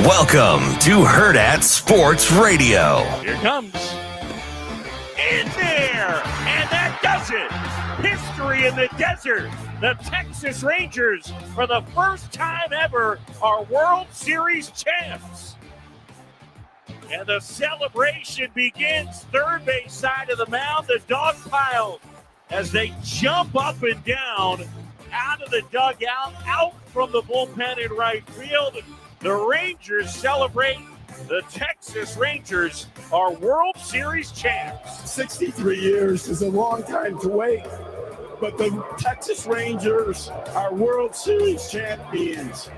Welcome to Hurrdat Sports Radio. Here comes. In there! And that does it! History in the desert! The Texas Rangers, for the first time ever, are World Series champs. And the celebration begins third base side of the mound, the dog pile, as they jump up and down out of the dugout, out from the bullpen in right field. The Rangers celebrate. The Texas Rangers are World Series champs. 63 years is a long time to wait, but the Texas Rangers are World Series champions.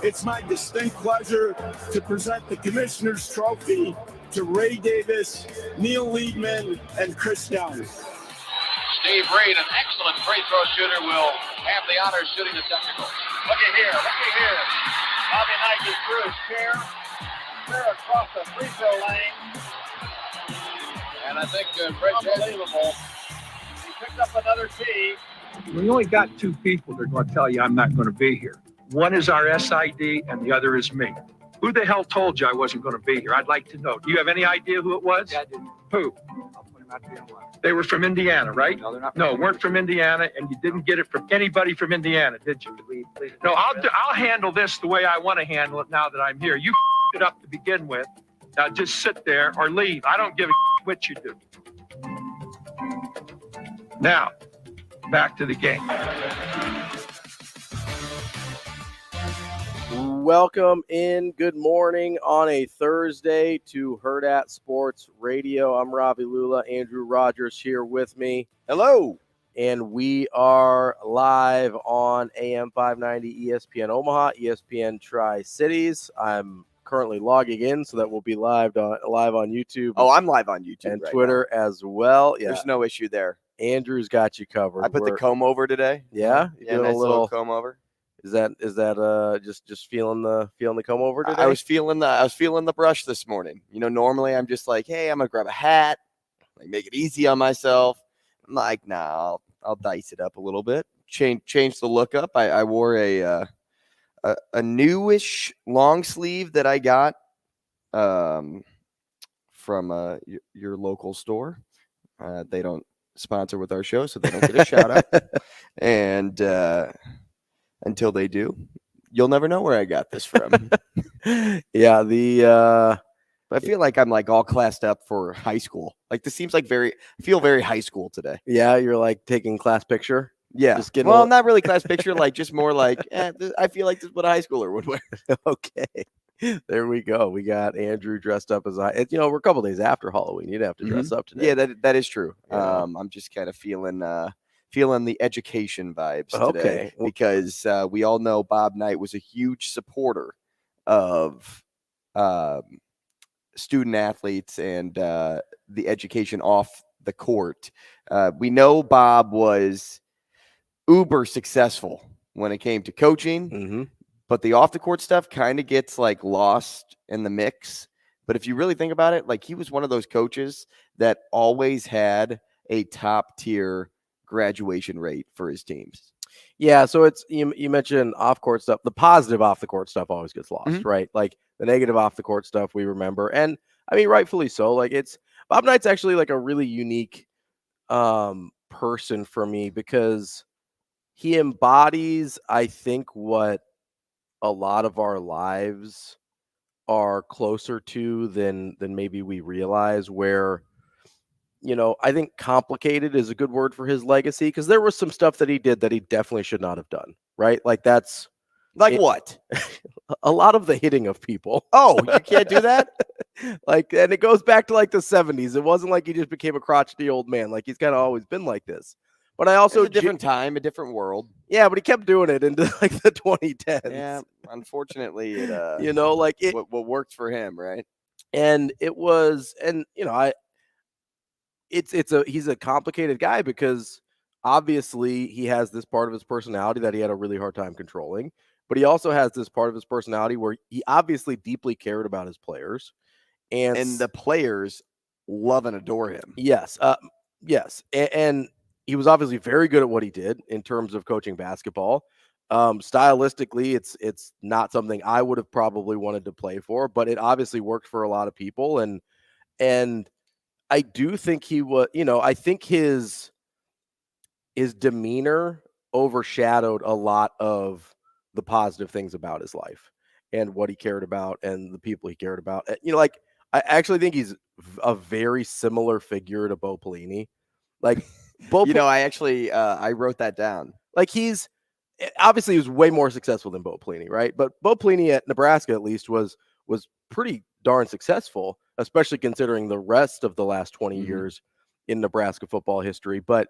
It's my distinct pleasure to present the Commissioner's Trophy to Ray Davis, Neil Liebman, and Chris Young. Steve Reed, an excellent free throw shooter, will have the honors shooting the technical. Looky here. Bobby Knight just threw his chair across the free throw lane. And I think unbelievable. He picked up another tee. We only got two people that are going to tell you I'm not going to be here. One is our SID and the other is me. Who the hell told you I wasn't going to be here? I'd like to know. Do you have any idea who it was? Yeah, I do. Who? I'll put him out there in line. They were from Indiana, right? No, they're not. No, weren't from Indiana, and you didn't get it from anybody from Indiana, did you? No, I'll handle this the way I want to handle it now that I'm here. You it up to begin with. Now just sit there or leave. I don't give a what you do. Now, back to the game. Welcome in. Good morning on a Thursday to Hurrdat Sports Radio. I'm Ravi Lulla. Andrew Rogers here with me. Hello. And we are live on AM 590 ESPN Omaha, ESPN Tri-Cities. I'm currently logging in so that we'll be live on YouTube. Oh, I'm live on YouTube and right Twitter now. as well. Yeah. There's no issue there. Andrew's got you covered. I put the comb over today. Yeah, Yeah, nice little comb over. Is that just feeling the comb over today? I was feeling the brush this morning. You know, normally I'm just like, hey, I'm gonna grab a hat, like make it easy on myself. I'm like, nah, I'll dice it up a little bit, change the look up. I wore a newish long sleeve that I got from your local store. They don't sponsor with our show, so they don't get a shout out. And until they do, you'll never know where I got this from. Yeah, I feel like I'm like all classed up for high school. Like this seems like I feel very high school today. Yeah, you're like taking class picture. Yeah. Just getting not really class picture, like just more like, I feel like this is what a high schooler would wear. Okay. There we go. We got Andrew dressed up as we're a couple days after Halloween. You'd have to dress up today. Yeah, that is true. Yeah. I'm just kind of feeling the education vibes today because we all know Bob Knight was a huge supporter of student athletes and the education off the court. We know Bob was uber successful when it came to coaching, but the off the court stuff kind of gets like lost in the mix. But if you really think about it, like he was one of those coaches that always had a top tier graduation rate for his teams. Yeah, so it's you mentioned off court stuff. The positive off the court stuff always gets lost, right? Like the negative off the court stuff we remember, and I mean rightfully so. Like Bob Knight's actually like a really unique person for me because he embodies, I think, what a lot of our lives are closer to than maybe we realize. Where I think complicated is a good word for his legacy because there was some stuff that he did that he definitely should not have done, right? Like that's like what? A lot of the hitting of people. Oh, you can't do that? And it goes back to like the 70s. It wasn't like he just became a crotchety old man. Like he's kind of always been like this. But I also a different time, a different world. Yeah, but he kept doing it into like the 2010s. Yeah, unfortunately, it what worked for him, right? And it was, and he's a complicated guy because obviously he has this part of his personality that he had a really hard time controlling, but he also has this part of his personality where he obviously deeply cared about his players, and the players love and adore him. Yes, yes, and he was obviously very good at what he did in terms of coaching basketball. Stylistically, it's not something I would have probably wanted to play for, but it obviously worked for a lot of people. And I do think he was, I think his demeanor overshadowed a lot of the positive things about his life and what he cared about and the people he cared about. Like I actually think he's a very similar figure to Bo Pelini. Like Bo, I wrote that down. Like he's obviously he was way more successful than Bo Pelini, right? But Bo Pelini at Nebraska at least was pretty darn successful, especially considering the rest of the last 20 years in Nebraska football history. But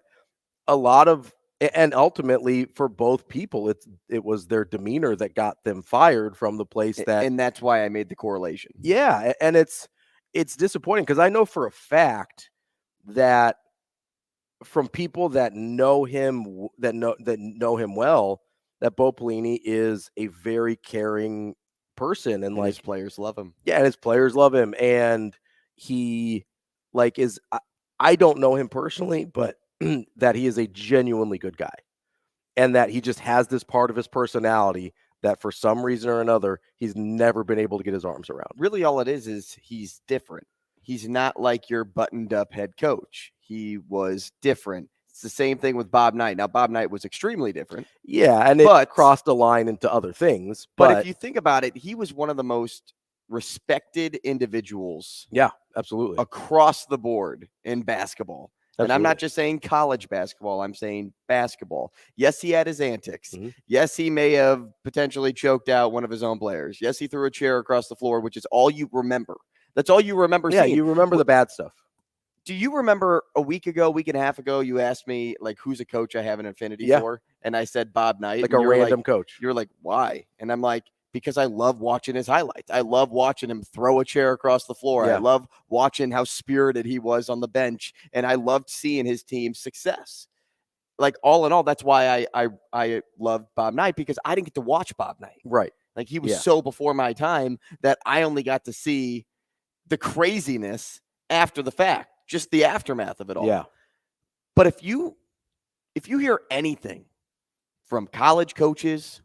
a lot of, and ultimately for both people, it was their demeanor that got them fired from the place and that's why I made the correlation. Yeah, and it's disappointing because I know for a fact that from people that know him know him well, that Bo Pelini is a very caring person, and like his players love him. Yeah, and his players love him, and he is. I don't know him personally, but that he is a genuinely good guy, and that he just has this part of his personality that for some reason or another he's never been able to get his arms around. Really, all it is he's different. He's not like your buttoned up head coach. He was different. It's the same thing with Bob Knight. Now, Bob Knight was extremely different. Yeah, and it crossed a line into other things. But if you think about it, he was one of the most respected individuals. Yeah, absolutely. Across the board in basketball. Absolutely. And I'm not just saying college basketball. I'm saying basketball. Yes, he had his antics. Yes, he may have potentially choked out one of his own players. Yes, he threw a chair across the floor, which is all you remember. That's all you remember seeing. Yeah, you remember the bad stuff. Do you remember a week and a half ago, you asked me, like, who's a coach I have an affinity for? And I said Bob Knight. Like a random coach. You're like, why? And I'm like, because I love watching his highlights. I love watching him throw a chair across the floor. Yeah. I love watching how spirited he was on the bench. And I loved seeing his team's success. Like, all in all, that's why I loved Bob Knight, because I didn't get to watch Bob Knight. Right. Like, he was so before my time that I only got to see the craziness after the fact. Just the aftermath of it all. Yeah. But if you hear anything from college coaches,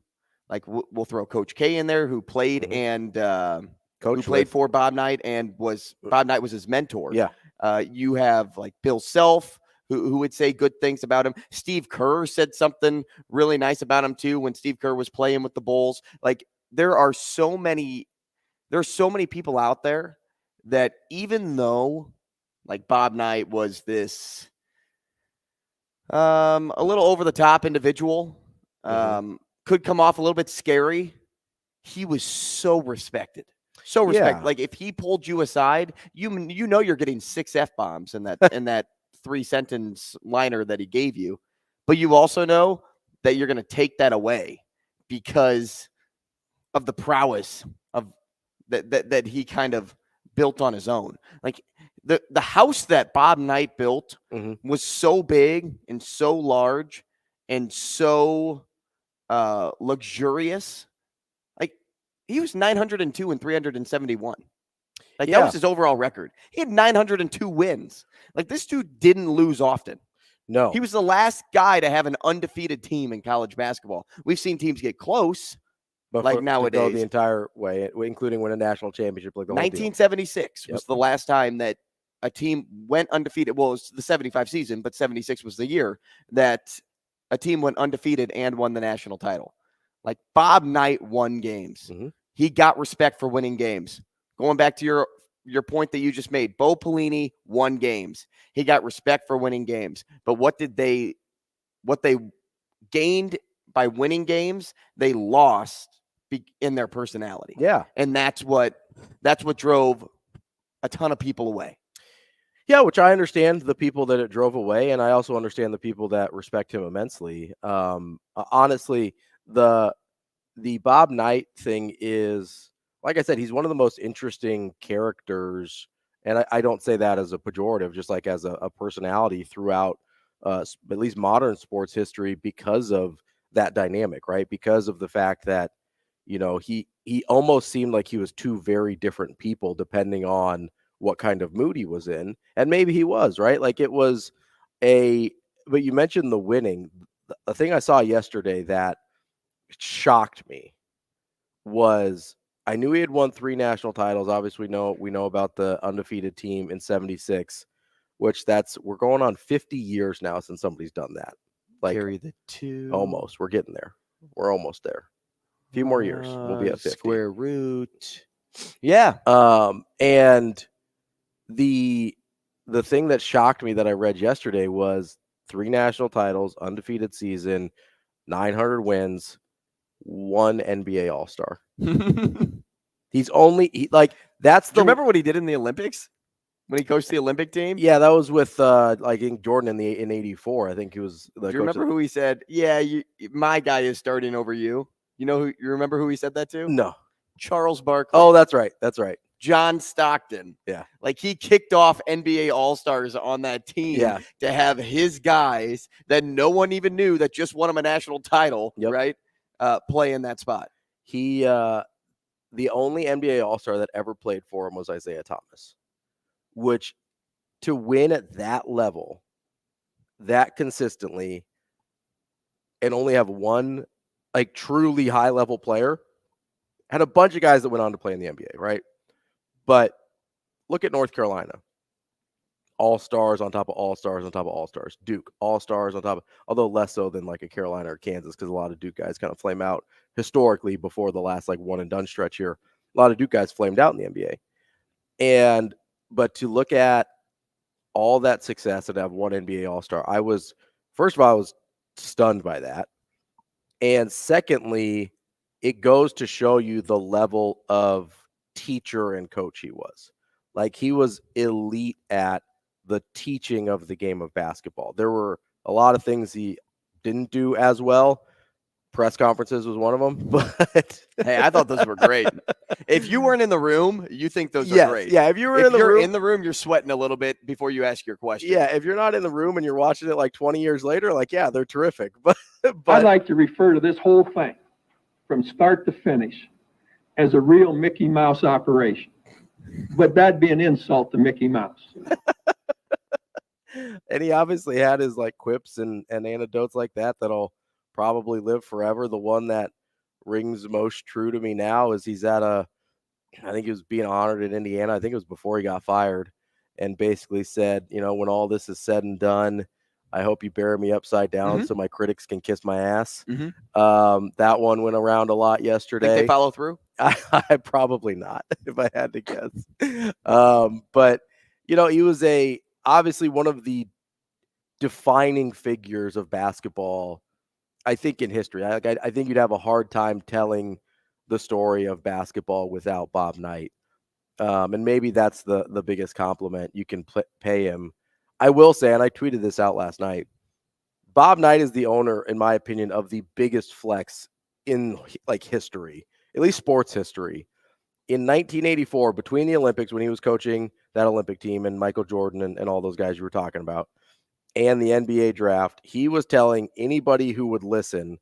like we'll throw Coach K in there, who played and who played for Bob Knight and Bob Knight was his mentor. Yeah. You have like Bill Self, who would say good things about him. Steve Kerr said something really nice about him too when Steve Kerr was playing with the Bulls. Like there's so many people out there that even though like Bob Knight was this a little over-the-top individual, could come off a little bit scary, he was so respected. So respected. Yeah. Like if he pulled you aside, you know you're getting 6 F-bombs in that 3-sentence liner that he gave you. But you also know that you're going to take that away because of the prowess of that he kind of built on his own. Like the house that Bob Knight built was so big and so large and so luxurious. Like he was 902 and 371. Like that was his overall record. He had 902 wins. Like this dude didn't lose often. No. He was the last guy to have an undefeated team in college basketball. We've seen teams get close. But like nowadays, go the entire way, including win a national championship. Like 1976 was the last time that a team went undefeated. Well, it was the 75 season, but 76 was the year that a team went undefeated and won the national title. Like Bob Knight won games. He got respect for winning games. Going back to your point that you just made, Bo Pelini won games. He got respect for winning games. But what they gained by winning games, they lost in their personality. Yeah. And that's what drove a ton of people away. Yeah, which I understand the people that it drove away, and I also understand the people that respect him immensely. Honestly, the Bob Knight thing is, like I said, he's one of the most interesting characters, and I don't say that as a pejorative, just like as a personality throughout at least modern sports history because of that dynamic, right? Because of the fact that, you know, he almost seemed like he was two very different people depending on what kind of mood he was in. And maybe he was, right? Like it was but you mentioned the winning. The thing I saw yesterday that shocked me was I knew he had won 3 national titles. Obviously, we know about the undefeated team in '76, which we're going on 50 years now since somebody's done that. Like Carry the 2. almost. We're getting there. We're almost there. A few more years. We'll be at 50. Square root. Yeah. And the thing that shocked me that I read yesterday was 3 national titles, undefeated season, 900 wins, 1 NBA All-Star. That's the. Do you remember what he did in the Olympics when he coached the Olympic team? Yeah, that was with I think Jordan in '84. I think he was. Do you remember who he said? Yeah, my guy is starting over you. You remember who he said that to? No. Charles Barkley. Oh, that's right. That's right. John Stockton. Yeah. Like he kicked off NBA All-Stars on that team to have his guys that no one even knew that just won him a national title, right? Play in that spot. He the only NBA All-Star that ever played for him was Isaiah Thomas, which to win at that level, that consistently, and only have one like truly high-level player, had a bunch of guys that went on to play in the NBA, right? But look at North Carolina. All-stars on top of all-stars on top of all-stars. Duke, all-stars on top of, although less so than like a Carolina or Kansas, because a lot of Duke guys kind of flame out historically before the last like one and done stretch here. A lot of Duke guys flamed out in the NBA. But to look at all that success and have one NBA All-Star, first of all, I was stunned by that. And secondly, it goes to show you the level of teacher and coach he was. Like he was elite at the teaching of the game of basketball. There were a lot of things he didn't do as well. Press conferences was one of them, but hey, I thought those were great. If you weren't in the room, you think those are great. Yeah, if you're in the room, you're sweating a little bit before you ask your question. Yeah, if you're not in the room and you're watching it like 20 years later, like yeah, they're terrific. But I'd like to refer to this whole thing from start to finish as a real Mickey Mouse operation. But that'd be an insult to Mickey Mouse. And he obviously had his like quips and anecdotes like that'll probably live forever. The one that rings most true to me now is he's at I think he was being honored in Indiana. I think it was before he got fired, and basically said, when all this is said and done, I hope you bury me upside down so my critics can kiss my ass. That one went around a lot yesterday. Think they follow through? I probably not, if I had to guess. But he was obviously one of the defining figures of basketball, I think, in history. I think you'd have a hard time telling the story of basketball without Bob Knight. And maybe that's the biggest compliment you can pay him. I will say, and I tweeted this out last night, Bob Knight is the owner, in my opinion, of the biggest flex in like history, at least sports history. In 1984, between the Olympics, when he was coaching that Olympic team and Michael Jordan and all those guys you were talking about, and the NBA draft, he was telling anybody who would listen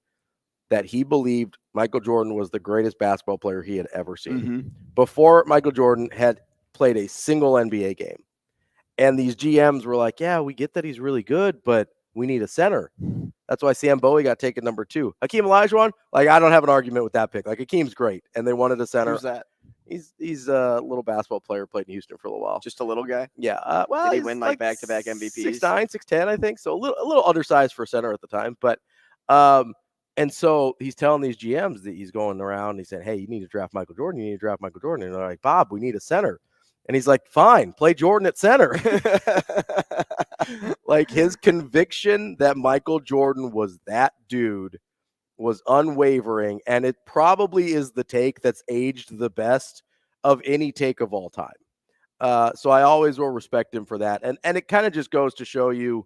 that he believed Michael Jordan was the greatest basketball player he had ever seen. Before Michael Jordan had played a single NBA game. And these GMs were like, yeah, we get that he's really good, but we need a center. That's why Sam Bowie got taken number 2. Hakeem Olajuwon, like, I don't have an argument with that pick. Like, Hakeem's great, and they wanted a center. Who's that? He's a little basketball player, played in Houston for a little while. Just a little guy? Yeah. Well, did he win like back-to-back MVPs? 6'9", 6'10", I think. So a little undersized for a center at the time. But and so he's telling these GMs that he's going around. He said, hey, you need to draft Michael Jordan. You need to draft Michael Jordan. And they're like, Bob, we need a center. And he's like, fine, play Jordan at center. Like his conviction that Michael Jordan was that dude was unwavering. And it probably is the take that's aged the best of any take of all time. So I always will respect him for that. And it kind of just goes to show you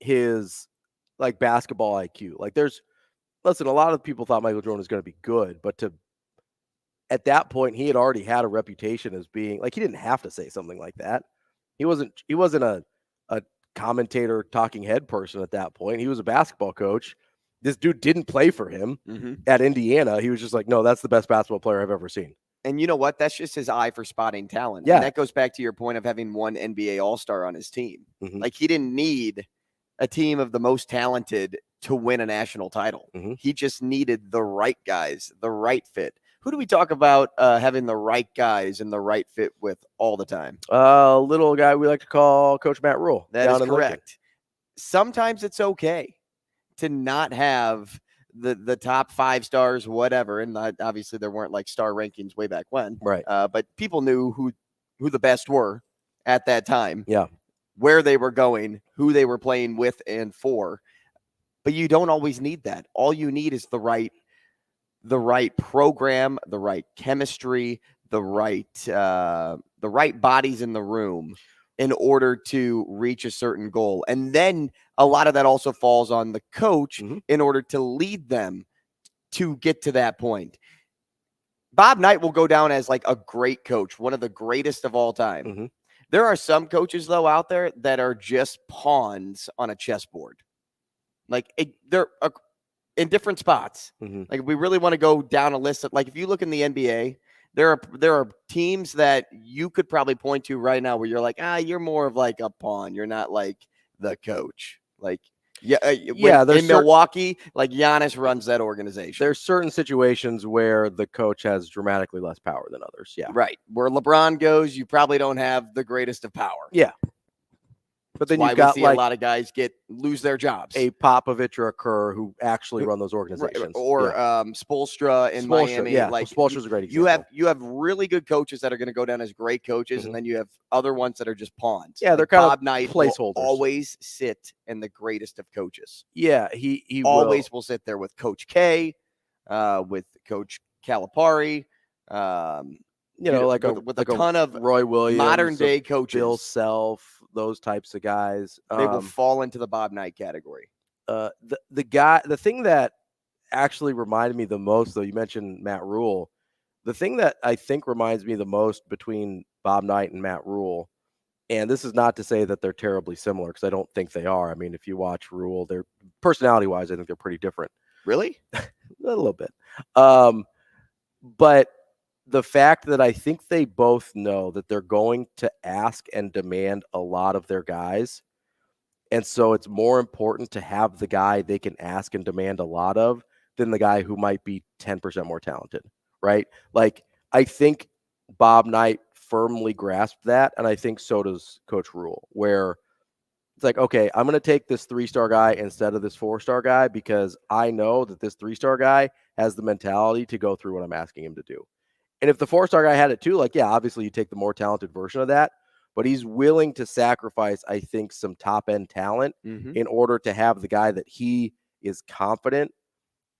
his like basketball IQ. Like listen, a lot of people thought Michael Jordan was going to be good, but at that point, he had already had a reputation as being like, he didn't have to say something like that. He wasn't a commentator, talking head person at that point. He was a basketball coach. This dude didn't play for him at Indiana. He was just like, no, that's the best basketball player I've ever seen. And you know what? That's just his eye for spotting talent. Yeah. And that goes back to your point of having one NBA All-Star on his team. Like he didn't need a team of the most talented to win a national title. Mhm. He just needed the right guys, the right fit. Who do we talk about having the right guys and the right fit with all the time? Little guy we like to call Coach Matt Rule. That down is in Lincoln. correct. Sometimes it's okay to not have the top 5 stars, whatever. And obviously there weren't like star rankings way back when. Right. But people knew who the best were at that time. Yeah. Where they were going, who they were playing with and for. But you don't always need that. All you need is the right program, the right chemistry, the right bodies in the room in order to reach a certain goal. And then a lot of that also falls on the coach in order to lead them to get to that point. Bob Knight will go down as like a great coach, one of the greatest of all time. There are some coaches, though, out there that are just pawns on a chessboard. Like they're in different spots. Like if we really want to go down a list of, like, if you look in the NBA, there are teams that you could probably point to right now where you're like, you're more of like a pawn. You're not like the coach. Like, in Milwaukee, like Giannis runs that organization. There's certain situations where the coach has dramatically less power than others. Yeah. Right. Where LeBron goes, you probably don't have the greatest of power. Yeah. But then you've got a lot of guys lose their jobs. A Popovich or a Kerr who actually run those organizations, or Spoelstra in Miami. Yeah, like Spoelstra's a great example. You have really good coaches that are going to go down as great coaches, and then you have other ones that are just pawns. Yeah, they're like kind Bob of Knight placeholders. Will always sit in the greatest of coaches. Yeah, he always will sit there with Coach K, with Coach Calipari. With a ton of Roy Williams, modern day coaches, Bill Self, those types of guys. They will fall into the Bob Knight category. The thing that actually reminded me the most, though, you mentioned Matt Rule. The thing that I think reminds me the most between Bob Knight and Matt Rule, and this is not to say that they're terribly similar, because I don't think they are. I mean, if you watch Rule, they're personality-wise, I think they're pretty different. Really? A little bit. But the fact that I think they both know that they're going to ask and demand a lot of their guys. And so it's more important to have the guy they can ask and demand a lot of than the guy who might be 10% more talented, right? Like, I think Bob Knight firmly grasped that, and I think so does Coach Rule, where it's like, okay, I'm going to take this 3-star guy instead of this 4-star guy because I know that this 3-star guy has the mentality to go through what I'm asking him to do. And if the 4-star guy had it too, like, yeah, obviously you take the more talented version of that, but he's willing to sacrifice, I think, some top-end talent in order to have the guy that he is confident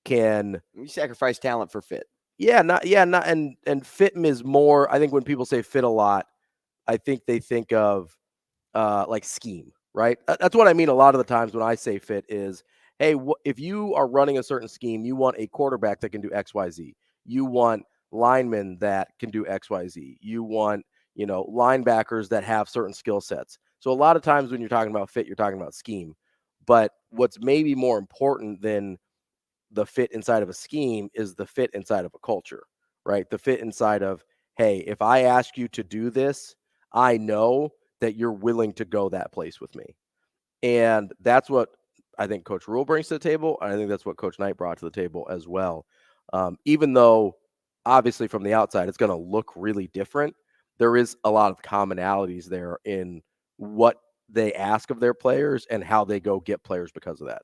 can. You sacrifice talent for fit. And fit is more, I think when people say fit a lot, I think they think of like scheme, right? That's what I mean a lot of the times when I say fit is, hey, if you are running a certain scheme, you want a quarterback that can do X, Y, Z. You want linemen that can do X, Y, Z. You want, linebackers that have certain skill sets. So a lot of times when you're talking about fit, you're talking about scheme. But what's maybe more important than the fit inside of a scheme is the fit inside of a culture, right? The fit inside of, hey, if I ask you to do this, I know that you're willing to go that place with me. And that's what I think Coach Rule brings to the table. And I think that's what Coach Knight brought to the table as well. Even though obviously from the outside, it's going to look really different. There is a lot of commonalities there in what they ask of their players and how they go get players because of that.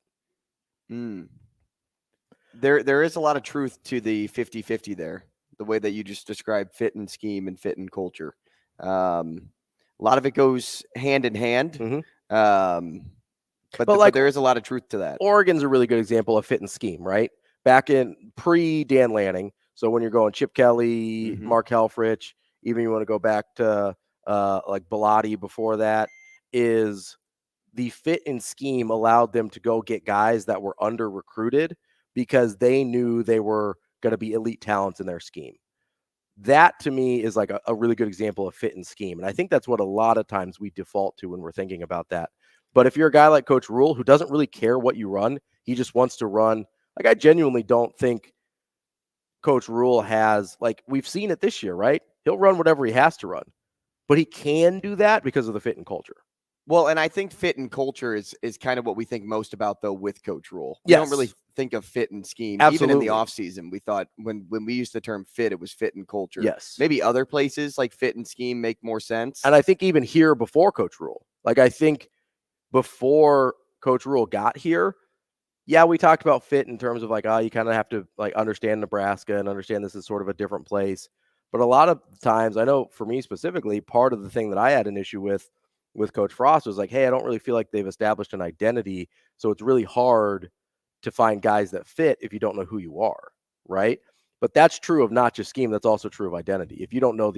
There is a lot of truth to the 50-50 there, the way that you just described fit and scheme and fit and culture. A lot of it goes hand in hand. But there is a lot of truth to that. Oregon's a really good example of fit and scheme, right? Back in pre-Dan Lanning. So when you're going Chip Kelly, Mark Helfrich, even you want to go back to like Bellotti before that, is the fit and scheme allowed them to go get guys that were under-recruited because they knew they were going to be elite talents in their scheme. That, to me, is like a really good example of fit and scheme. And I think that's what a lot of times we default to when we're thinking about that. But if you're a guy like Coach Rule who doesn't really care what you run, he just wants to run. Like, I genuinely don't think Coach Rule has, like, we've seen it this year, right? He'll run whatever he has to run. But he can do that because of the fit and culture. Well, and I think fit and culture is kind of what we think most about, though, with Coach Rule. We don't really think of fit and scheme. Absolutely. Even in the offseason, we thought when we used the term fit, it was fit and culture. Yes. Maybe other places like fit and scheme make more sense. And I think even here before Coach Rule, like I think before Coach Rule got here, yeah, we talked about fit in terms of like, you kind of have to like understand Nebraska and understand this is sort of a different place. But a lot of times, I know for me specifically, part of the thing that I had an issue with Coach Frost was like, hey, I don't really feel like they've established an identity. So it's really hard to find guys that fit if you don't know who you are, right? But that's true of not just scheme. That's also true of identity. If you don't know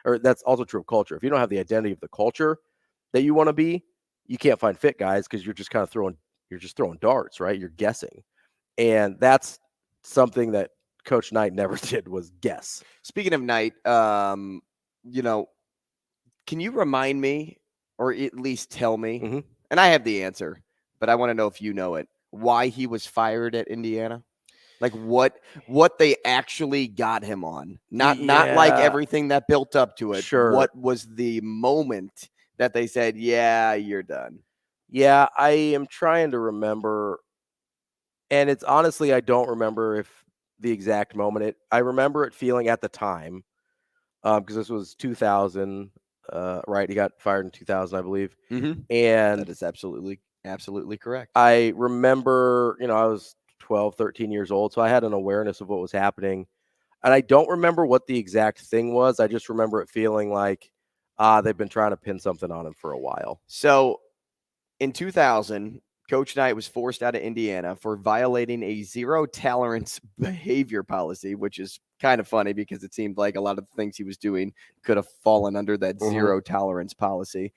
or that's also true of culture. If you don't have the identity of the culture that you want to be, you can't find fit guys because you're just kind of throwing darts, right? You're guessing. And that's something that Coach Knight never did, was guess. Speaking of Knight, can you remind me, or at least tell me, and I have the answer, but I want to know if you know it, why he was fired at Indiana? Like what they actually got him on. Not like everything that built up to it. Sure. What was the moment that they said, yeah, you're done? Yeah, I am trying to remember. And it's honestly, I don't remember if the exact moment. I remember it feeling at the time, because this was 2000, right? He got fired in 2000, I believe. Mm-hmm. And that is absolutely correct. I remember, I was 12, 13 years old, so I had an awareness of what was happening. And I don't remember what the exact thing was. I just remember it feeling like, they've been trying to pin something on him for a while. So in 2000, Coach Knight was forced out of Indiana for violating a zero-tolerance behavior policy, which is kind of funny because it seemed like a lot of the things he was doing could have fallen under that zero-tolerance policy,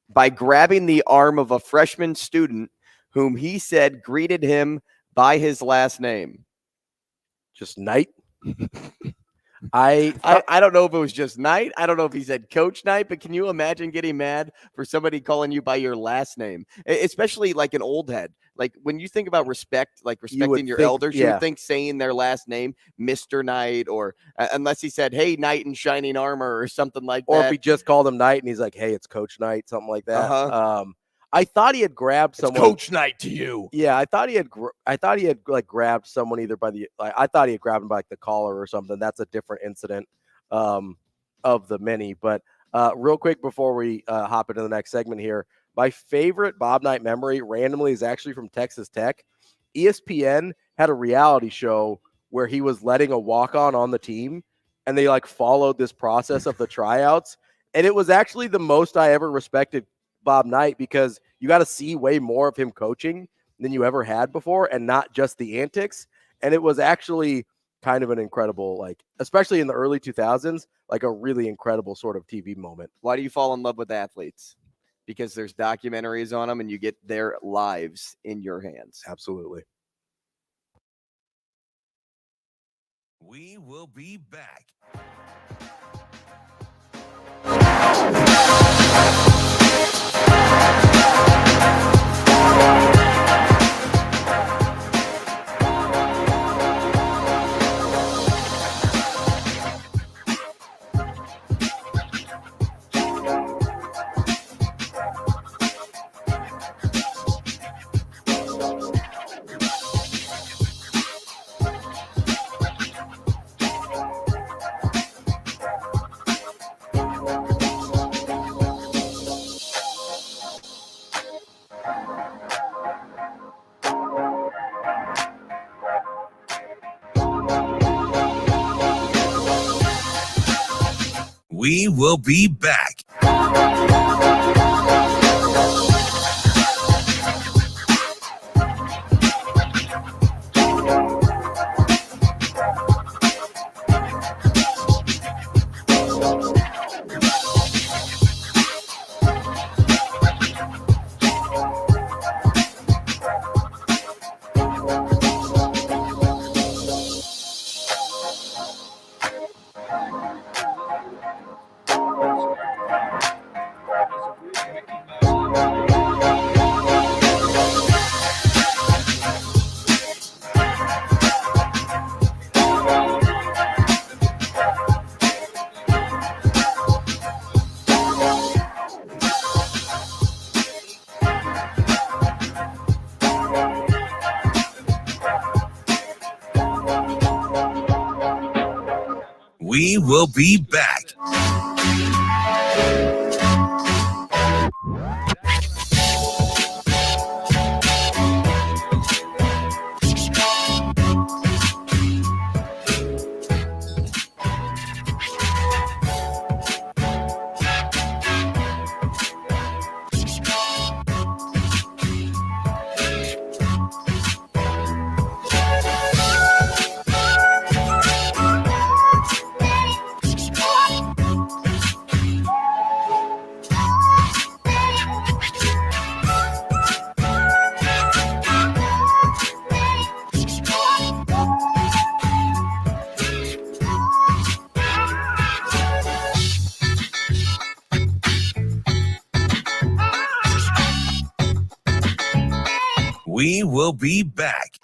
by grabbing the arm of a freshman student whom he said greeted him by his last name. Just Knight? I don't know if it was just Knight. I don't know if he said Coach Knight, but can you imagine getting mad for somebody calling you by your last name, especially like an old head? Like when you think about respect, like respecting your elders, you would think saying their last name, Mr. Knight, or unless he said, hey, Knight in shining armor or something like that. Or if he just called him Knight and he's like, hey, it's Coach Knight, something like that. I thought he had grabbed someone. It's Coach Knight to you. Yeah, I thought he had like grabbed someone either by the. I thought he had grabbed him by like the collar or something. That's a different incident of the many. But real quick before we hop into the next segment here, my favorite Bob Knight memory randomly is actually from Texas Tech. ESPN had a reality show where he was letting a walk-on on the team, and they like followed this process of the tryouts, and it was actually the most I ever respected Bob Knight, because you got to see way more of him coaching than you ever had before, and not just the antics. And it was actually kind of an incredible, like, especially in the early 2000s, like a really incredible sort of TV moment. Why do you fall in love with athletes? Because there's documentaries on them and you get their lives in your hands. Absolutely. We will be back. We will be back. We will be back. We will be back.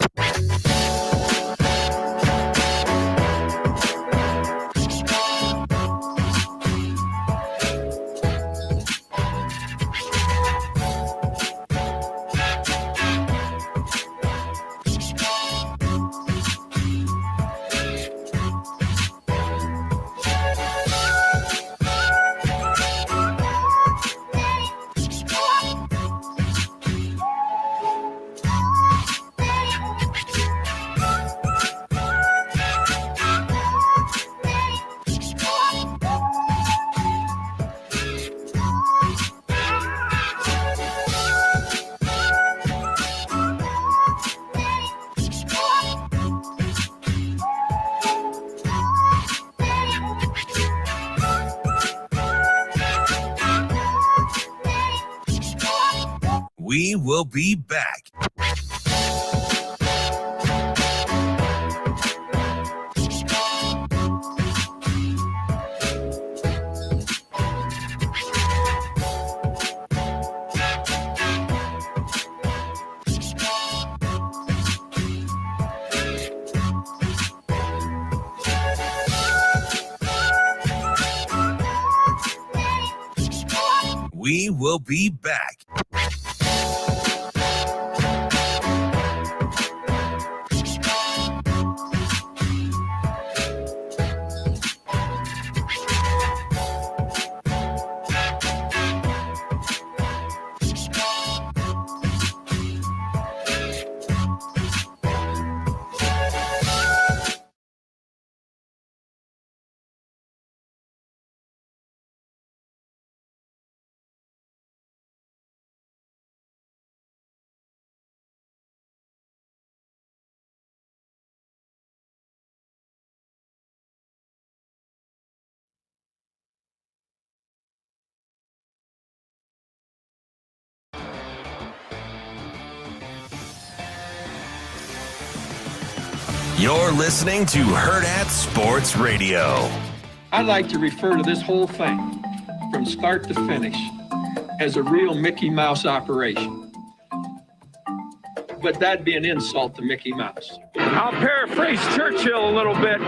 We will be back. We will be back. You're listening to Hurrdat Sports Radio. I like to refer to this whole thing from start to finish as a real Mickey Mouse operation. But that'd be an insult to Mickey Mouse. I'll paraphrase Churchill a little bit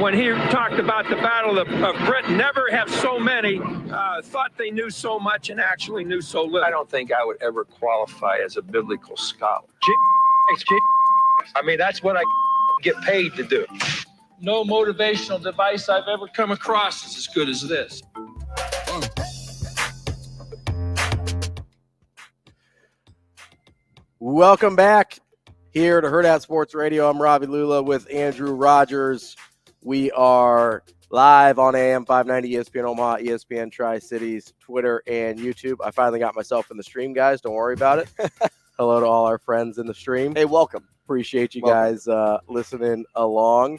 when he talked about the Battle of Britain. Never have so many thought they knew so much and actually knew so little. I don't think I would ever qualify as a biblical scholar. I mean, that's what I get paid to do. No motivational device I've ever come across is as good as this. Welcome back here to Hurrdat Sports Radio. I'm Ravi Lulla with Andrew Rogers. We are live on AM 590 ESPN Omaha, ESPN Tri-Cities, Twitter, and YouTube. I finally got myself in the stream, guys. Don't worry about it. Hello to all our friends in the stream. Hey, welcome. Appreciate you guys listening along.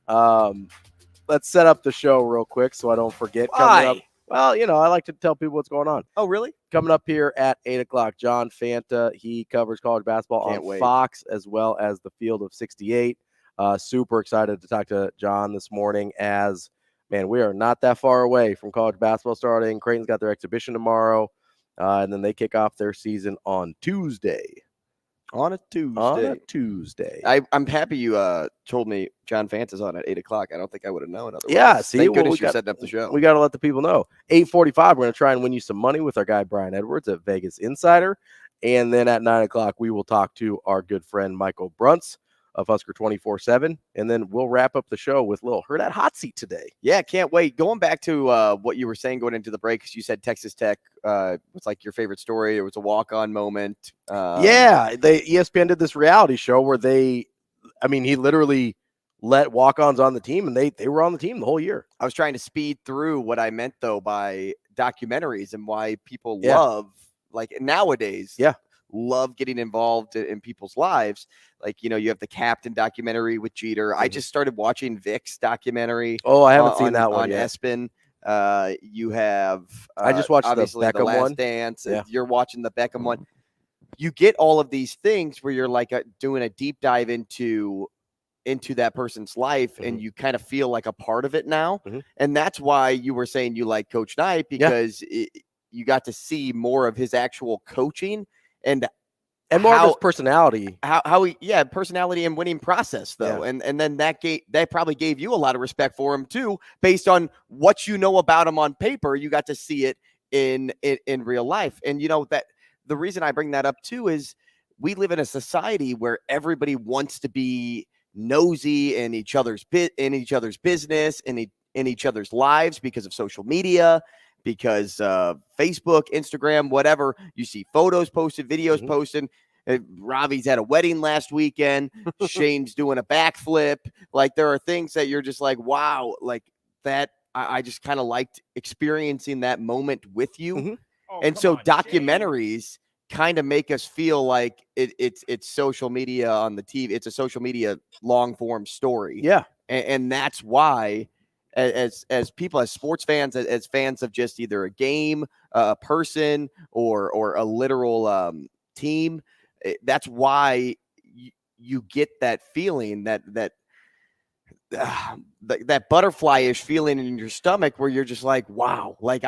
Let's set up the show real quick so I don't forget. Why? Coming up, well, you know, I like to tell people what's going on. Oh, really? Coming up here at 8 o'clock, John Fanta. He covers college basketball on Fox as well as the Field of 68. Super excited to talk to John this morning as, man, we are not that far away from college basketball starting. Creighton's got their exhibition tomorrow, and then they kick off their season on Tuesday. On a Tuesday. I'm happy you told me John Fanta's on at 8 o'clock. I don't think I would have known otherwise. Yeah, see, thank goodness you're setting up the show. We got to let the people know. 8:45, we're going to try and win you some money with our guy Brian Edwards at Vegas Insider. And then at 9 o'clock, we will talk to our good friend Michael Bruntz of Husker 24/7, and then we'll wrap up the show with a little Hurrdat Hot Seat today. Yeah, can't wait. Going back to what you were saying going into the break, because you said Texas Tech was like your favorite story. It was a walk-on moment. ESPN did this reality show where he literally let walk-ons on the team, and they were on the team the whole year. I was trying to speed through what I meant, though, by documentaries and why people love, like nowadays, love getting involved in people's lives. Like, you have the Captain documentary with Jeter. I just started watching Vic's documentary. Oh, I haven't seen that one on yet. Espen. You have I just watched obviously the Beckham Last one. Dance. Yeah. You're watching the Beckham one. You get all of these things where you're like doing a deep dive into that person's life, and you kind of feel like a part of it now. And that's why you were saying you like Coach Knight, because you got to see more of his actual coaching and more of his personality. How he personality and winning process, though. And then that probably gave you a lot of respect for him too, based on what you know about him on paper. You got to see it in real life. And that the reason I bring that up too is we live in a society where everybody wants to be nosy in each other's business, in each other's lives, because of social media, because Facebook, Instagram, whatever. You see photos posted, videos posted. Ravi's at a wedding last weekend. Shane's doing a backflip. Like, there are things that you're just like, wow, like that. I just kind of liked experiencing that moment with you. And so documentaries kind of make us feel like it's social media on the TV. It's a social media long form story. Yeah. And that's why as people, as sports fans, as fans of just either a game, a person, or a literal team, that's why you get that feeling, that butterfly-ish feeling in your stomach, where you're just like, wow, like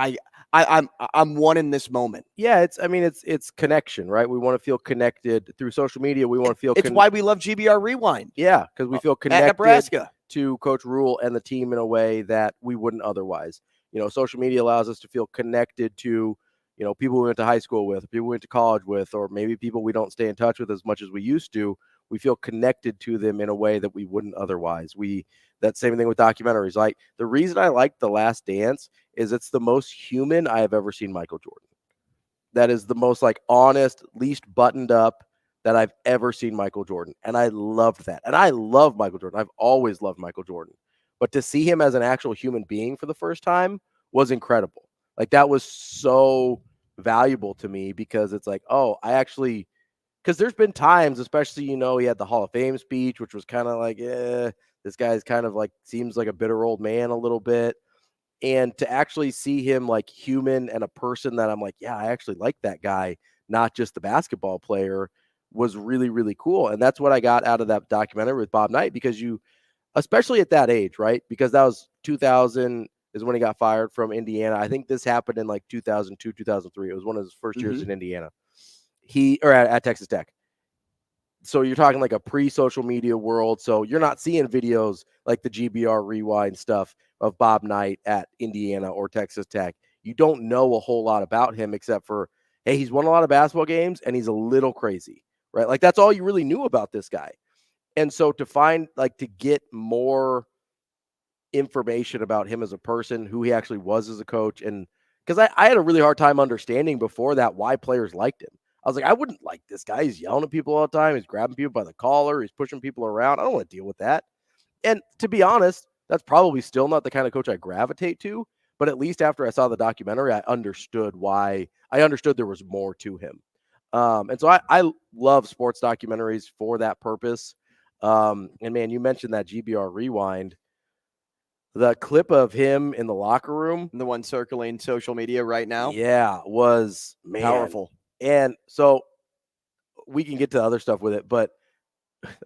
I'm one in this moment. Yeah, it's connection, right? We want to feel connected through social media. We want to feel. It's why we love GBR Rewind. Yeah, because we feel connected at Nebraska to Coach Rule and the team in a way that we wouldn't otherwise. Social media allows us to feel connected to, people we went to high school with, people we went to college with, or maybe people we don't stay in touch with as much as we used to. We feel connected to them in a way that we wouldn't otherwise. That same thing with documentaries. Like, the reason I like The Last Dance is it's the most human I have ever seen Michael Jordan. That is the most honest, least buttoned up that I've ever seen Michael Jordan. And I loved that. And I love Michael Jordan. I've always loved Michael Jordan. But to see him as an actual human being for the first time was incredible. Like, that was so valuable to me, because it's like, because there's been times, especially, he had the Hall of Fame speech, which was kind of like, this guy's kind of seems like a bitter old man a little bit. And to actually see him like human and a person that I'm like, yeah, I actually like that guy, not just the basketball player, was really, really cool. And that's what I got out of that documentary with Bob Knight, because especially at that age, right? Because that was 2000 is when he got fired from Indiana. I think this happened in 2002, 2003. It was one of his first years in Indiana. At Texas Tech. So you're talking like a pre-social media world. So you're not seeing videos like the GBR Rewind stuff of Bob Knight at Indiana or Texas Tech. You don't know a whole lot about him except for, hey, he's won a lot of basketball games and he's a little crazy, right? Like, that's all you really knew about this guy. And so to get more information about him as a person, who he actually was as a coach, and because I had a really hard time understanding before that why players liked him. I was like, I wouldn't like this guy. He's yelling at people all the time. He's grabbing people by the collar. He's pushing people around. I don't want to deal with that. And to be honest, that's probably still not the kind of coach I gravitate to. But at least after I saw the documentary, I understood why. I understood there was more to him. And so I love sports documentaries for that purpose. And man, you mentioned that GBR Rewind. The clip of him in the locker room, the one circling social media right now, was powerful. And so we can get to other stuff with it, but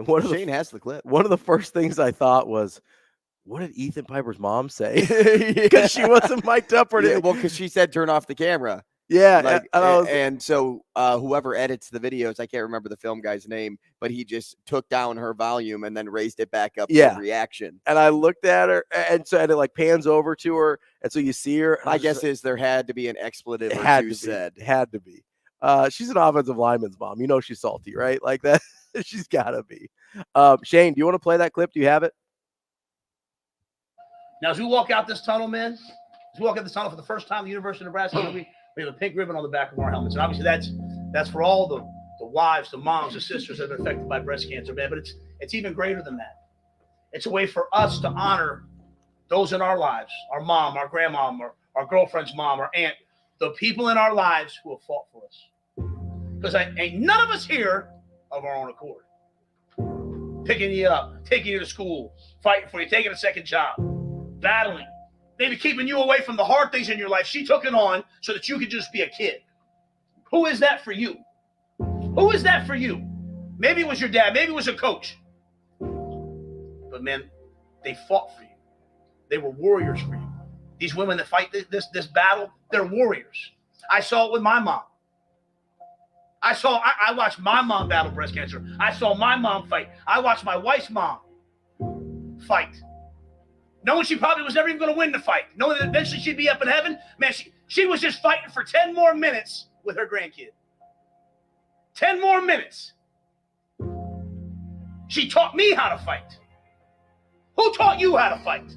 Shane has the clip. One of the first things I thought was, what did Ethan Piper's mom say? Because she wasn't mic'd up or anything. Well, because she said turn off the camera. Yeah. And so whoever edits the videos, I can't remember the film guy's name, but he just took down her volume and then raised it back up for reaction. And I looked at her, and it pans over to her, and so you see her. My guess is there had to be an expletive or two said. It had to be. She's an offensive lineman's mom. She's salty, right? Like that. She's got to be. Shane, do you want to play that clip? Do you have it? Now, as we walk out this tunnel, man, as we walk out this tunnel for the first time at the University of Nebraska, we have a pink ribbon on the back of our helmets. And obviously that's for all the wives, the moms, the sisters that have been affected by breast cancer, man. But it's even greater than that. It's a way for us to honor those in our lives, our mom, our grandmom, our girlfriend's mom, our aunt, the people in our lives who have fought for us. Because ain't none of us here of our own accord. Picking you up, taking you to school, fighting for you, taking a second job, battling, maybe keeping you away from the hard things in your life. She took it on so that you could just be a kid. Who is that for you? Who is that for you? Maybe it was your dad. Maybe it was a coach. But, man, they fought for you. They were warriors for you. These women that fight this battle, they're warriors. I saw it with my mom. I watched my mom battle breast cancer. I saw my mom fight. I watched my wife's mom fight. Knowing she probably was never even going to win the fight. Knowing that eventually she'd be up in heaven. Man, she was just fighting for 10 more minutes with her grandkid. 10 more minutes. She taught me how to fight. Who taught you how to fight?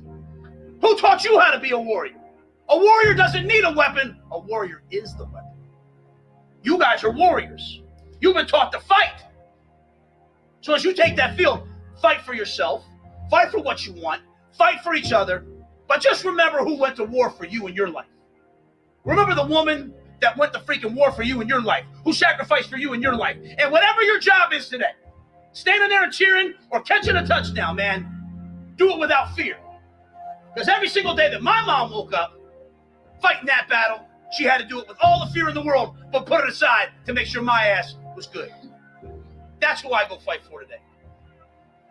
Who taught you how to be a warrior? A warrior doesn't need a weapon. A warrior is the weapon. You guys are warriors. You've been taught to fight. So as you take that field, fight for yourself. Fight for what you want. Fight for each other. But just remember who went to war for you in your life. Remember the woman that went to freaking war for you in your life, who sacrificed for you in your life. And whatever your job is today, standing there and cheering or catching a touchdown, man, do it without fear. Because every single day that my mom woke up fighting that battle, she had to do it with all the fear in the world, but put it aside to make sure my ass was good. That's who I go fight for today.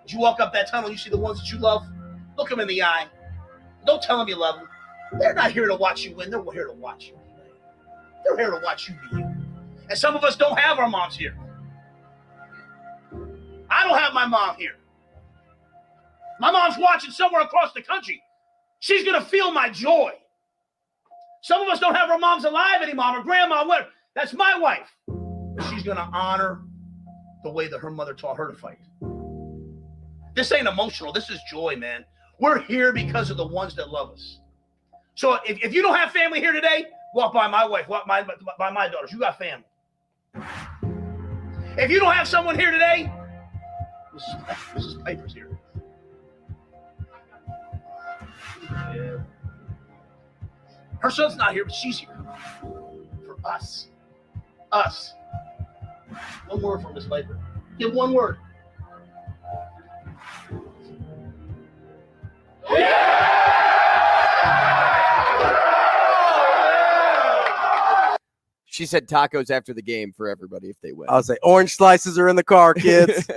As you walk up that tunnel, you see the ones that you love, look them in the eye. Don't tell them you love them. They're not here to watch you win. They're here to watch you. They're here to watch you be you. And some of us don't have our moms here. I don't have my mom here. My mom's watching somewhere across the country. She's going to feel my joy. Some of us don't have our moms alive anymore, or grandma, whatever. That's my wife. But she's going to honor the way that her mother taught her to fight. This ain't emotional. This is joy, man. We're here because of the ones that love us. So if you don't have family here today, walk by my wife, walk by my daughters. You got family. If you don't have someone here today, Mrs. Piper's here. Yeah. Her son's not here, but she's here. For us. Us. One word from Miss Piper. Give one word. She said tacos after the game for everybody if they win. I'll say orange slices are in the car, kids.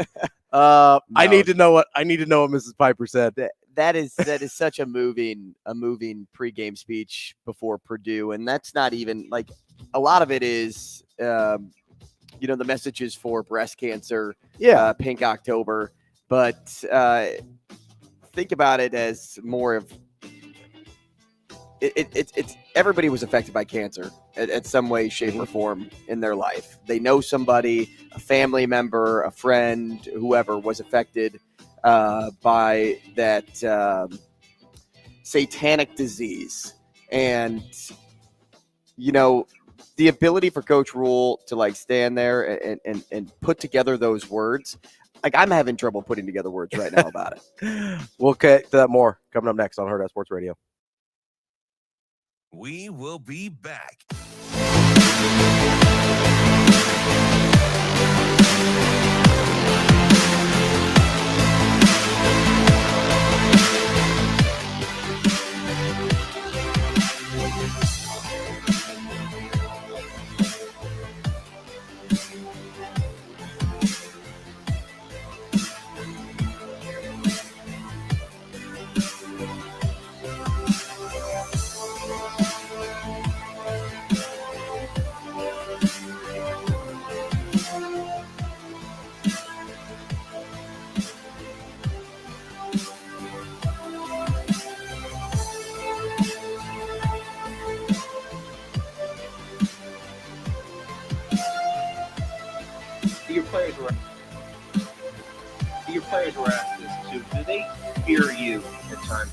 No. I need to know what Mrs. Piper said. That is such a moving pregame speech before Purdue, and that's not even like a lot of it is the messages for breast cancer, Pink October, but think about it as more of it's everybody was affected by cancer at some way, shape, or form in their life. They know somebody, a family member, a friend, whoever was affected by that satanic disease. And, the ability for Coach Rule to stand there and put together those words, I'm having trouble putting together words right now about it. We'll get to that more coming up next on Hurrdat Sports Radio. We will be back. they fear you at times.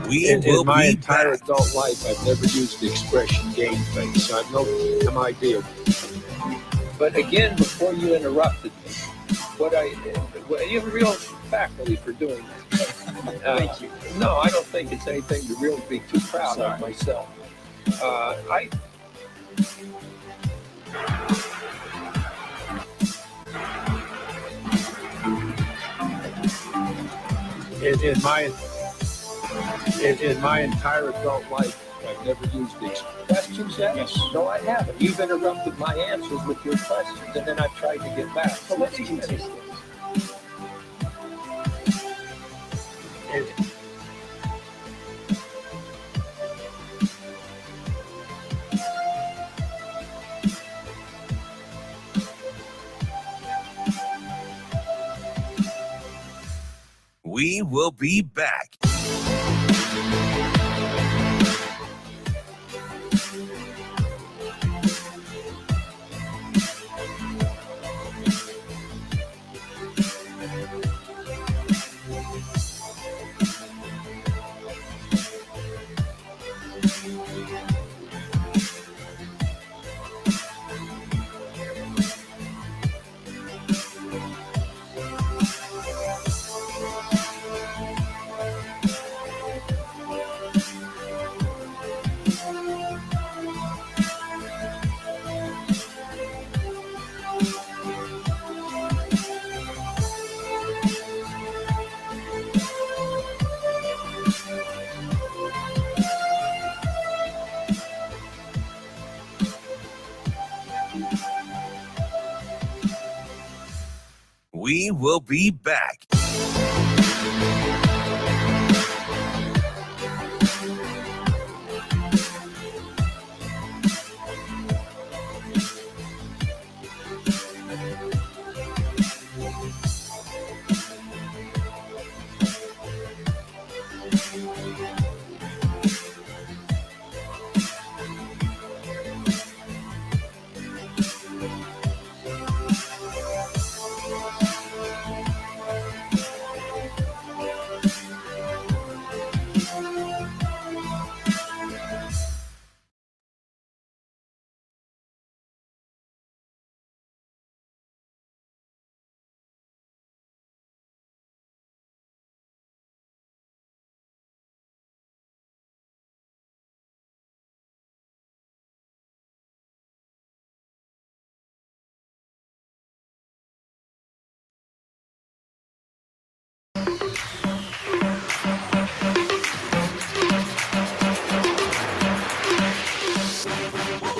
We In will my be entire back. adult life, I've never used the expression game face, so I have no idea. But again, before you interrupted me, you have a real faculty for doing this. Thank you. No, I don't think it's anything to really be too proud of myself. In my entire adult life, I've never used the questions yet? Yes. No, I haven't. You've interrupted my answers with your questions, and then I've tried to get back. So let's finish this. We will be back. We will be back.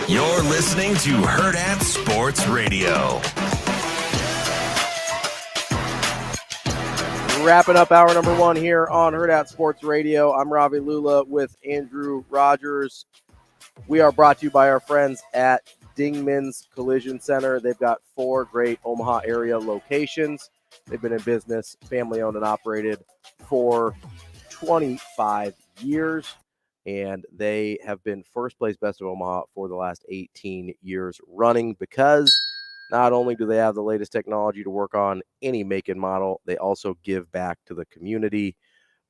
You're listening to Hurrdat Sports Radio. Wrapping up hour number one here on Hurrdat Sports Radio. I'm Ravi Lulla with Andrew Rogers. We are brought to you by our friends at Dingman's Collision Center. They've got 4 great Omaha area locations. They've been in business, family owned and operated for 25 years. And they have been first place best of Omaha for the last 18 years running, because not only do they have the latest technology to work on any make and model, they also give back to the community.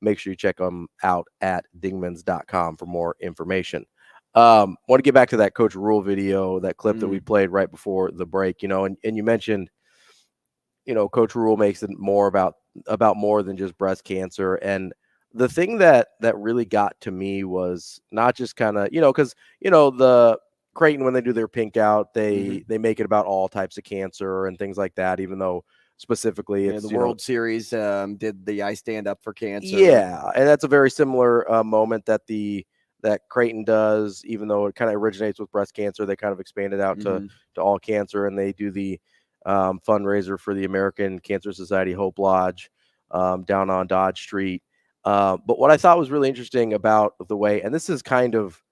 Make sure you check them out at dingmans.com for more information. Want to get back to that Coach Rule video, that clip that we played right before the break, and you mentioned, Coach Rule makes it more about more than just breast cancer. And the thing that really got to me was not just kind of, because, the Creighton, when they do their pink out, they make it about all types of cancer and things like that, even though specifically it's the World Series did the I Stand Up for Cancer. Yeah, and that's a very similar moment that Creighton does, even though it kind of originates with breast cancer. They kind of expand it out to all cancer, and they do the fundraiser for the American Cancer Society Hope Lodge down on Dodge Street. But what I thought was really interesting about the way, and this is kind of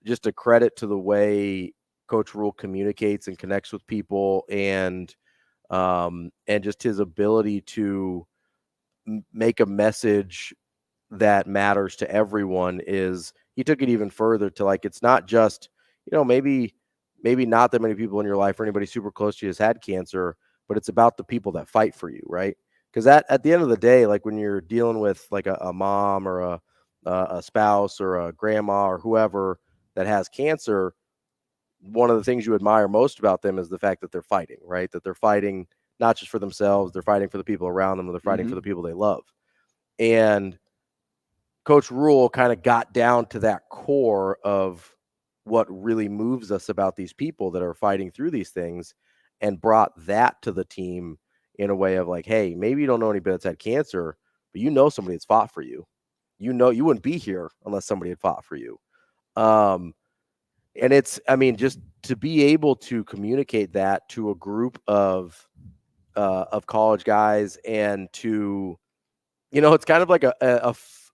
just a credit to the way Coach Rule communicates and connects with people, and just his ability to make a message that matters to everyone, is he took it even further to, like, it's not just, maybe not that many people in your life or anybody super close to you has had cancer, but it's about the people that fight for you, right? Because at the end of the day, like when you're dealing with like a mom or a spouse or a grandma or whoever that has cancer, one of the things you admire most about them is the fact that they're fighting, right? That they're fighting not just for themselves, they're fighting for the people around them, they're fighting for the people they love. And Coach Rule kind of got down to that core of what really moves us about these people that are fighting through these things and brought that to the team in a way of like, hey, maybe you don't know anybody that's had cancer, but you know somebody that's fought for you. You know, you wouldn't be here unless somebody had fought for you. And it's, I mean, just to be able to communicate that to a group of college guys and to, you know, it's kind of like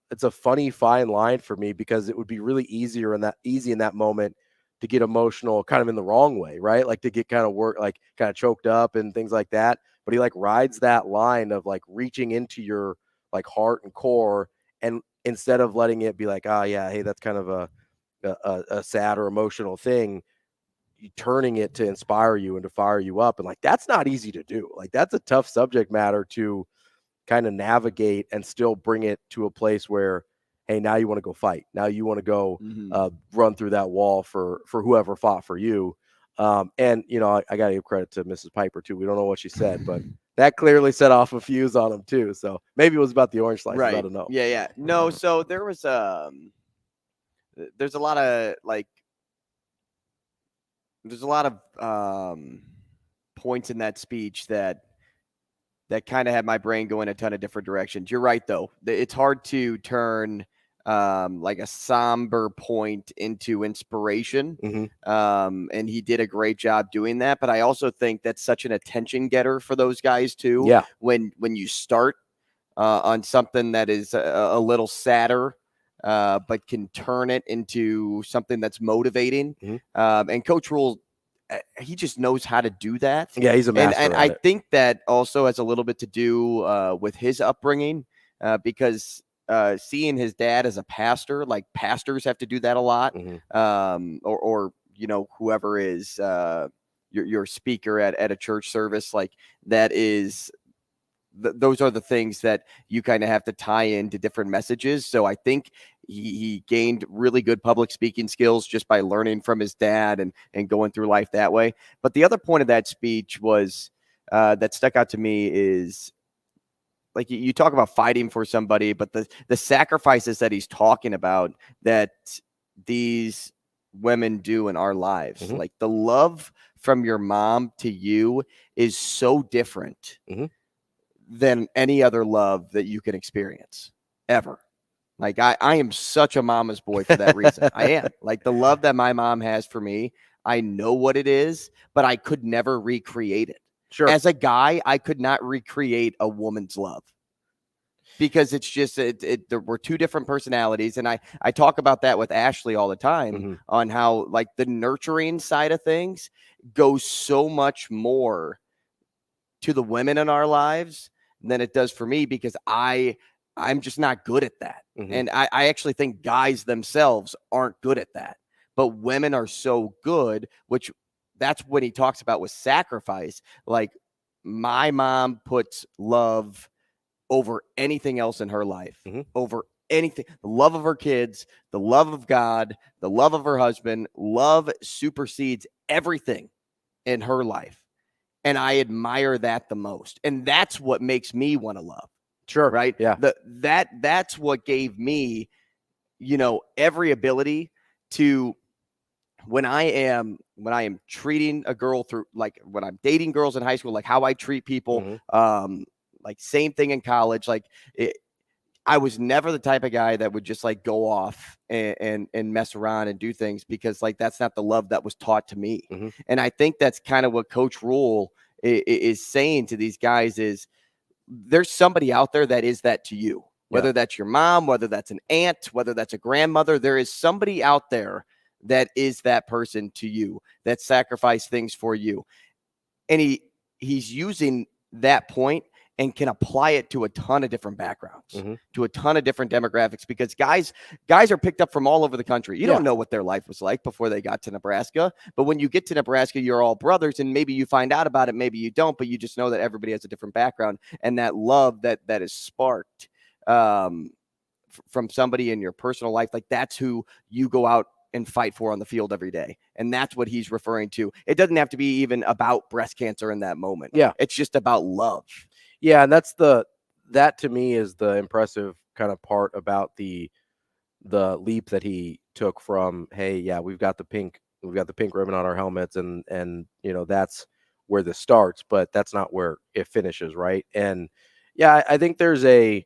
it's a funny fine line for me because it would be really easy in that moment to get emotional kind of in the wrong way, right? Like to get kind of choked up and things like that. But he like rides that line of like reaching into your like heart and core, and instead of letting it be like, oh yeah, hey, that's kind of a sad or emotional thing, turning it to inspire you and to fire you up. And like, that's not easy to do. Like that's a tough subject matter to kind of navigate and still bring it to a place where, hey, now you want to go fight. Now you want to go run through that wall for whoever fought for you. And, you know, I got to give credit to Mrs. Piper too. We don't know what she said, but that clearly set off a fuse on him too. So maybe it was about the orange slices. Right. I don't know. Yeah. No. So there was, there's a lot of points in that speech that kind of had my brain going a ton of different directions. You're right, though. It's hard to turn like a somber point into inspiration. And he did a great job doing that. But I also think that's such an attention getter for those guys, too. Yeah. When you start on something that is a little sadder, but can turn it into something that's motivating. And Coach Rule, he just knows how to do that. Yeah, he's a master. And I think that also has a little bit to do with his upbringing, because seeing his dad as a pastor, like pastors have to do that a lot, or you know, whoever is your speaker at a church service, like that is. Those are the things that you kind of have to tie into different messages. So I think he gained really good public speaking skills just by learning from his dad and going through life that way. But the other point of that speech was that stuck out to me is like you talk about fighting for somebody, but the sacrifices that he's talking about that these women do in our lives, like the love from your mom to you is so different than any other love that you can experience ever. Like I am such a mama's boy for that reason. I am. Like the love that my mom has for me, I know what it is, but I could never recreate it. Sure. As a guy, I could not recreate a woman's love because it's just there were two different personalities. And I talk about that with Ashley all the time on how like the nurturing side of things goes so much more to the women in our lives than it does for me, because I'm just not good at that. And I actually think guys themselves aren't good at that, but women are so good, which that's when he talks about with sacrifice. Like my mom puts love over anything else in her life, over anything, the love of her kids, the love of God, the love of her husband. Love supersedes everything in her life. And I admire that the most. And that's what makes me want to love. Sure. Right. Yeah. That's what gave me, you know, every ability to, when I am treating a girl through, like when I'm dating girls in high school, like how I treat people, like same thing in college. Like I was never the type of guy that would just like go off and mess around and do things, because like that's not the love that was taught to me. And I think that's kind of what Coach Rule is saying to these guys is there's somebody out there that is that to you, whether that's your mom, whether that's an aunt, whether that's a grandmother. There is somebody out there that is that person to you, that sacrificed things for you. And he's using that point and can apply it to a ton of different backgrounds, to a ton of different demographics, because guys are picked up from all over the country. You don't know what their life was like before they got to Nebraska. But when you get to Nebraska, you're all brothers, and maybe you find out about it, maybe you don't, but you just know that everybody has a different background, and that love that is sparked from somebody in your personal life, like that's who you go out and fight for on the field every day. And that's what he's referring to. It doesn't have to be even about breast cancer in that moment. Yeah. It's just about love. Yeah. And that to me is the impressive kind of part about the leap that he took from, hey, yeah, we've got the pink ribbon on our helmets, and that's where this starts, but that's not where it finishes. Right. And yeah, I think there's I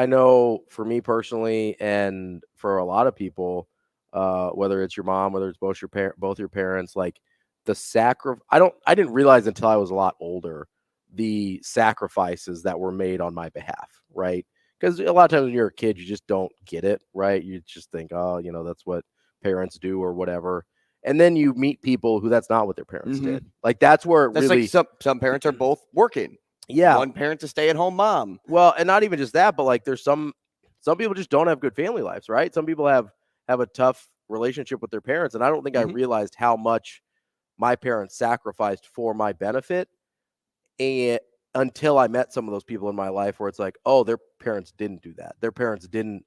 know for me personally, and for a lot of people, whether it's your mom, whether it's both your parents, like I didn't realize until I was a lot older the sacrifices that were made on my behalf, right? Because a lot of times when you're a kid, you just don't get it, right? You just think, oh, that's what parents do or whatever. And then you meet people who that's not what their parents did. Like that's where that's really like some parents are both working. Yeah. One parent's a stay-at-home mom. Well, and not even just that, but like there's some people just don't have good family lives, right? Some people have a tough relationship with their parents. And I don't think I realized how much my parents sacrificed for my benefit until I met some of those people in my life where it's like, oh, their parents didn't do that. Their parents didn't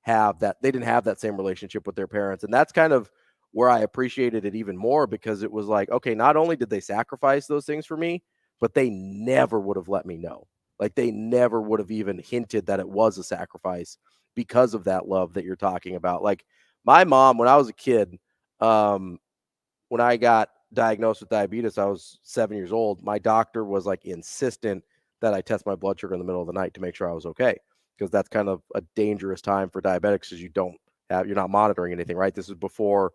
have that. They didn't have that same relationship with their parents. And that's kind of where I appreciated it even more, because it was like, okay, not only did they sacrifice those things for me, but they never would have let me know. Like they never would have even hinted that it was a sacrifice because of that love that you're talking about. Like my mom, when I was a kid, when I got diagnosed with diabetes, I was 7 years old. My doctor was like insistent that I test my blood sugar in the middle of the night to make sure I was okay, because that's kind of a dangerous time for diabetics, because you're not monitoring anything, right? This is before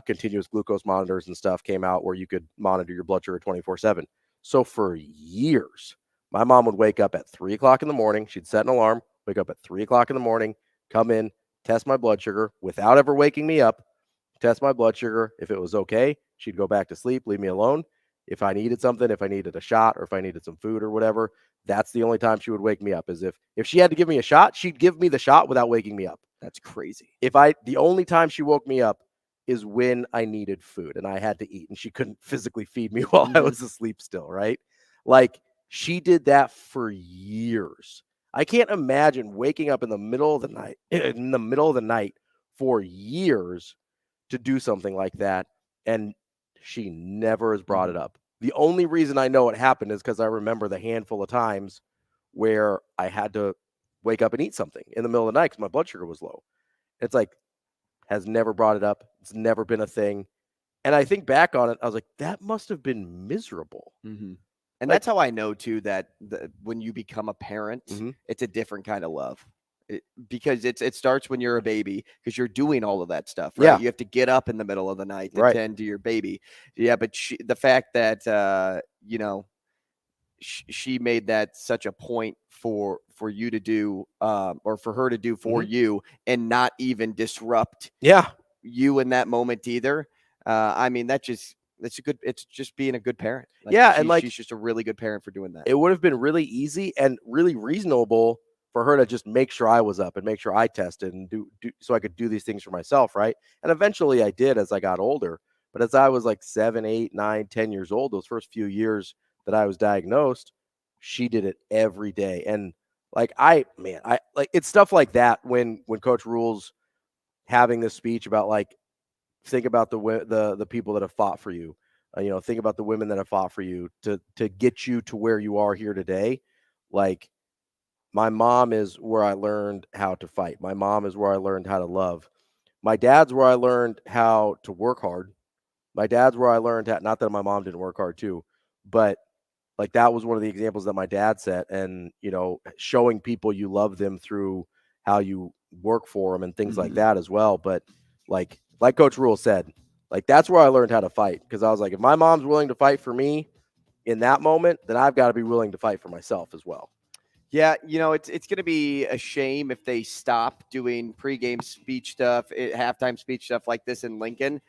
continuous glucose monitors and stuff came out where you could monitor your blood sugar 24/7. So for years, my mom would wake up at 3 o'clock in the morning. She'd set an alarm, wake up at 3 o'clock in the morning, come in, test my blood sugar without ever waking me up, test my blood sugar. If it was okay, she'd go back to sleep, leave me alone. If I needed something, if I needed a shot or if I needed some food or whatever, that's the only time she would wake me up. Is if she had to give me a shot, she'd give me the shot without waking me up. That's crazy. The only time she woke me up is when I needed food and I had to eat, and she couldn't physically feed me while I was asleep still, right? Like she did that for years. I can't imagine waking up in the middle of the night for years to do something like that, and she never has brought it up. The only reason I know it happened is because I remember the handful of times where I had to wake up and eat something in the middle of the night because my blood sugar was low. It's like, has never brought it up. It's never been a thing. And I think back on it, I was like, that must have been miserable. And that's how I know too, that when you become a parent, it's a different kind of love. Because it starts when you're a baby, because you're doing all of that stuff, right? Yeah. You have to get up in the middle of the night to tend to your baby. Yeah, but the fact that she made that such a point for you to do, or for her to do for you, and not even disrupt you in that moment either. I mean, it's just being a good parent. She's just a really good parent for doing that. It would have been really easy and really reasonable for her to just make sure I was up and make sure I tested and do so I could do these things for myself, right? And eventually I did as I got older. But as I was like 7, 8, 9, 10 years old, those first few years that I was diagnosed, she did it every day. And like it's stuff like that when Coach Rule's having this speech about like, think about the people that have fought for you, think about the women that have fought for you to get you to where you are here today. Like, my mom is where I learned how to fight. My mom is where I learned how to love. My dad's where I learned how to work hard. My dad's where I learned how, not that my mom didn't work hard too, but like that was one of the examples that my dad set. And, showing people you love them through how you work for them and things like that as well. But like Coach Rule said, like that's where I learned how to fight. Because I was like, if my mom's willing to fight for me in that moment, then I've got to be willing to fight for myself as well. Yeah, it's going to be a shame if they stop doing pregame speech stuff, halftime speech stuff like this in Lincoln.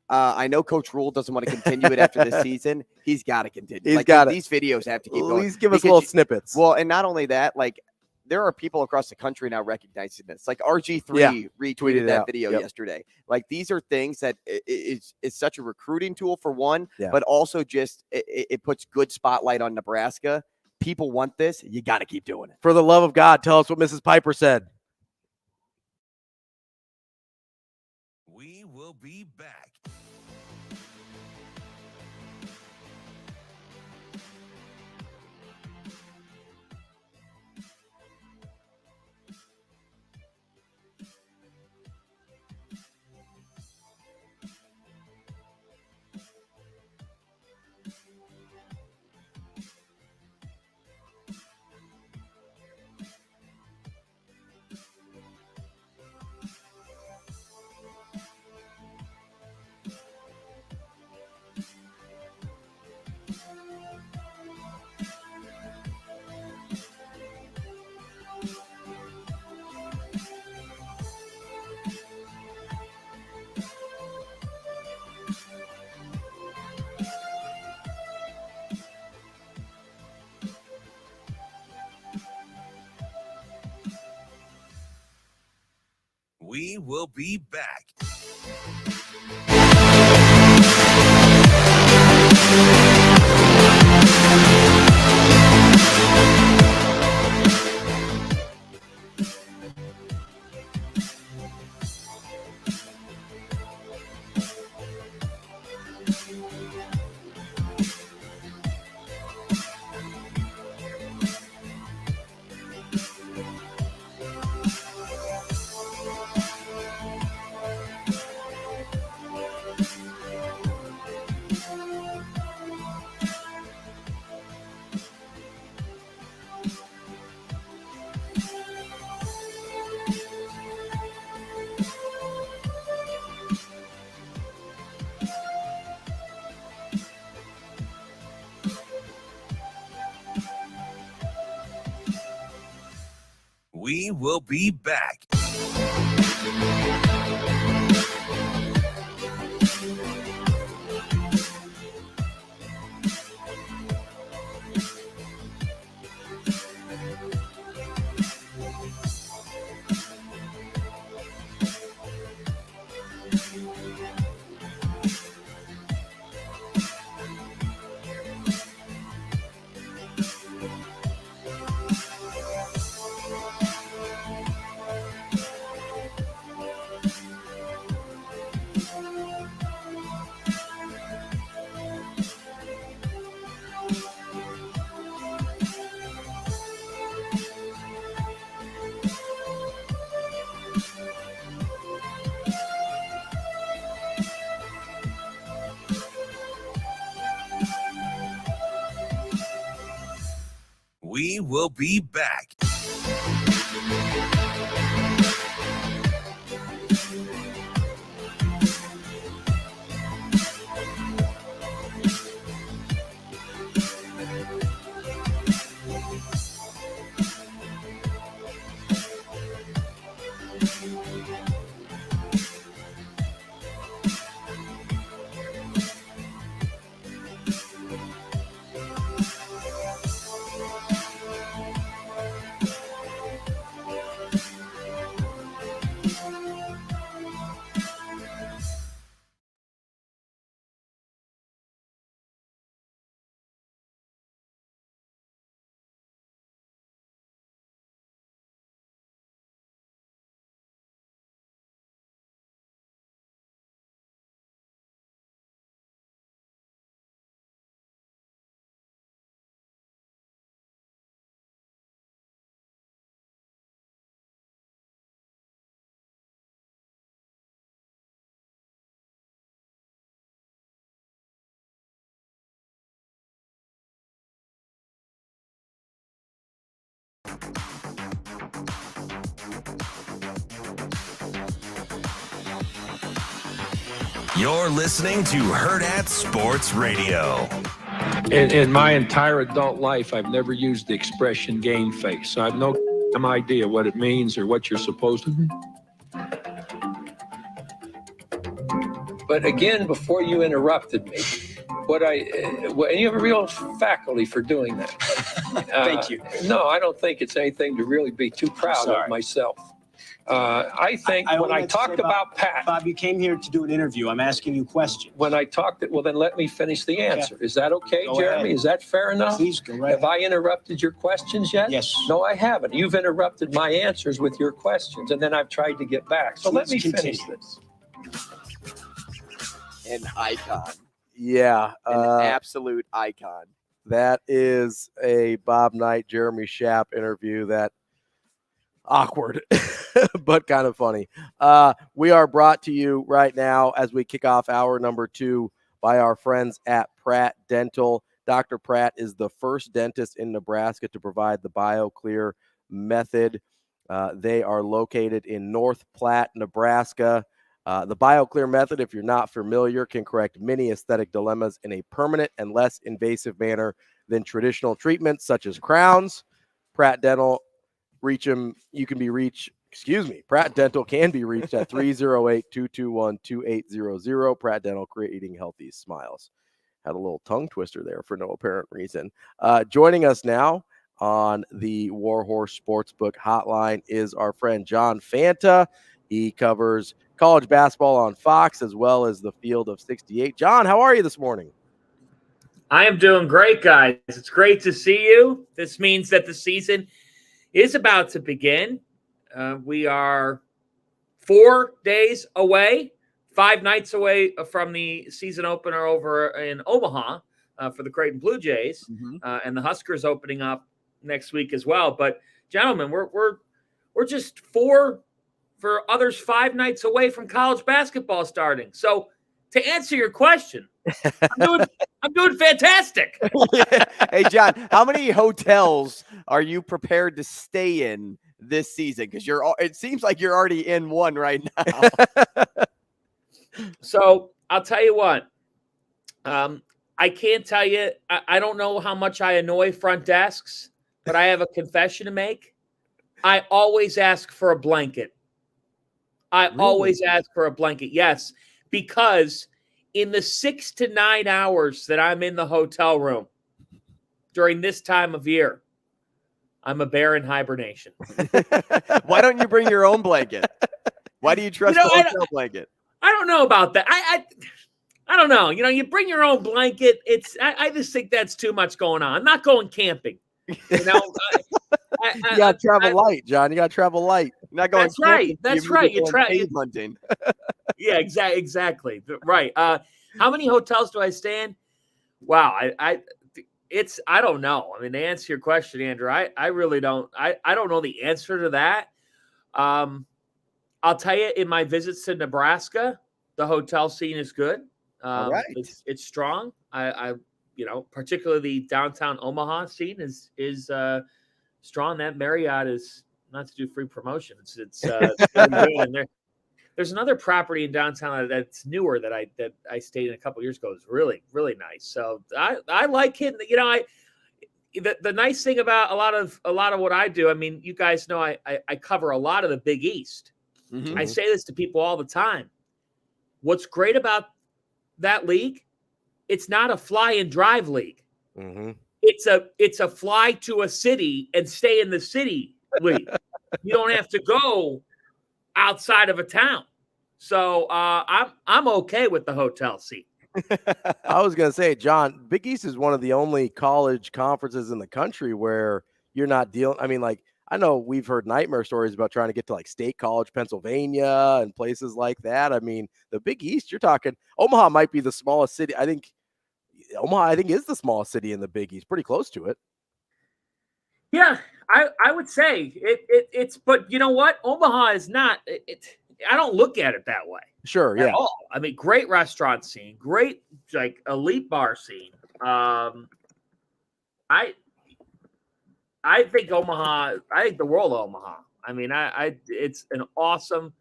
I know Coach Rule doesn't want to continue it after this season. He's got to continue. He's got it. These videos have to keep going. Please give us little snippets. Well, and not only that, like there are people across the country now recognizing this. Like RG3 retweeted that video yesterday. Like these are things that it's such a recruiting tool for one, but also just it puts good spotlight on Nebraska. People want this. You got to keep doing it. For the love of God, tell us what Mrs. Piper said. We will be back. We will be back. We will be back. We will be back. You're listening to Hurrdat Sports Radio. In my entire adult life, I've never used the expression game face, so I have no idea what it means or what you're supposed to do. But again, before you interrupted me, and you have a real faculty for doing that. Thank you. No, I don't think it's anything to really be too proud of myself. I think when I talked about Pat. Bob, you came here to do an interview. I'm asking you questions. When I talked, well, then let me finish the answer. Okay. Is that okay, Go Jeremy? ahead. Is that fair enough? Please go right Have I interrupted your questions yet? Yes. No, I haven't. You've interrupted my answers with your questions, and then I've tried to get back. So let me finish this. An icon. Yeah. An absolute icon. That is a Bob Knight, Jeremy Schaap interview that awkward, but kind of funny. We are brought to you right now as we kick off hour number 2 by our friends at Pratt Dental. Dr. Pratt is the first dentist in Nebraska to provide the BioClear method. They are located in North Platte, Nebraska. The BioClear method, if you're not familiar, can correct many aesthetic dilemmas in a permanent and less invasive manner than traditional treatments such as crowns. Pratt Dental, Pratt Dental can be reached at 308-221-2800. Pratt Dental, creating healthy smiles. Had a little tongue twister there for no apparent reason. Joining us now on the Warhorse Sportsbook hotline is our friend John Fanta. He covers college basketball on Fox as well as the Field of 68. John, how are you this morning? I am doing great, guys. It's great to see you. This means that the season is about to begin. We are 4 days away, 5 nights away from the season opener over in Omaha for the Creighton Blue Jays, and the Huskers opening up next week as well. But gentlemen, we're just 4 for others 5 nights away from college basketball starting. So to answer your question, I'm doing fantastic. Hey, John, how many hotels are you prepared to stay in this season? Because it seems like you're already in one right now. So I'll tell you what. I can't tell you. I don't know how much I annoy front desks, but I have a confession to make. I always ask for a blanket. Always ask for a blanket. Yes, because in the 6 to 9 hours that I'm in the hotel room during this time of year, I'm a bear in hibernation. Why don't you bring your own blanket? Why do you trust the hotel blanket? I don't know about that. I don't know. You bring your own blanket. I just think that's too much going on. I'm not going camping. You got to travel light, John. You got to travel light. Not going. That's right. That's right. You try hunting. Yeah, exactly. Right. How many hotels do I stay in? Wow. I don't know. I mean, to answer your question, Andrew, I really don't. I don't know the answer to that. I'll tell you, in my visits to Nebraska, the hotel scene is good. All right. It's strong. I particularly the downtown Omaha scene is strong. That Marriott is, not to do free promotion. It's really good. And there's another property in downtown that's newer that I stayed in a couple years ago. It's really, really nice. So I like hitting. The nice thing about a lot of what I do. I mean, you guys know I cover a lot of the Big East. Mm-hmm. I say this to people all the time. What's great about that league? It's not a fly and drive league. Mm-hmm. It's a fly to a city and stay in the city league. You don't have to go outside of a town. So I'm okay with the hotel seat. I was going to say, John, Big East is one of the only college conferences in the country where you're not dealing. I mean, like, I know we've heard nightmare stories about trying to get to like State College, Pennsylvania and places like that. I mean, the Big East, you're talking Omaha might be the smallest city. I think Omaha, is the smallest city in the Big East, pretty close to it. Yeah, I would say it's, but you know what? Omaha is not, I don't look at it that way. Sure. Yeah. At all. I mean, great restaurant scene, great, like elite bar scene. I think Omaha, I think the world of Omaha. I mean, it's an awesome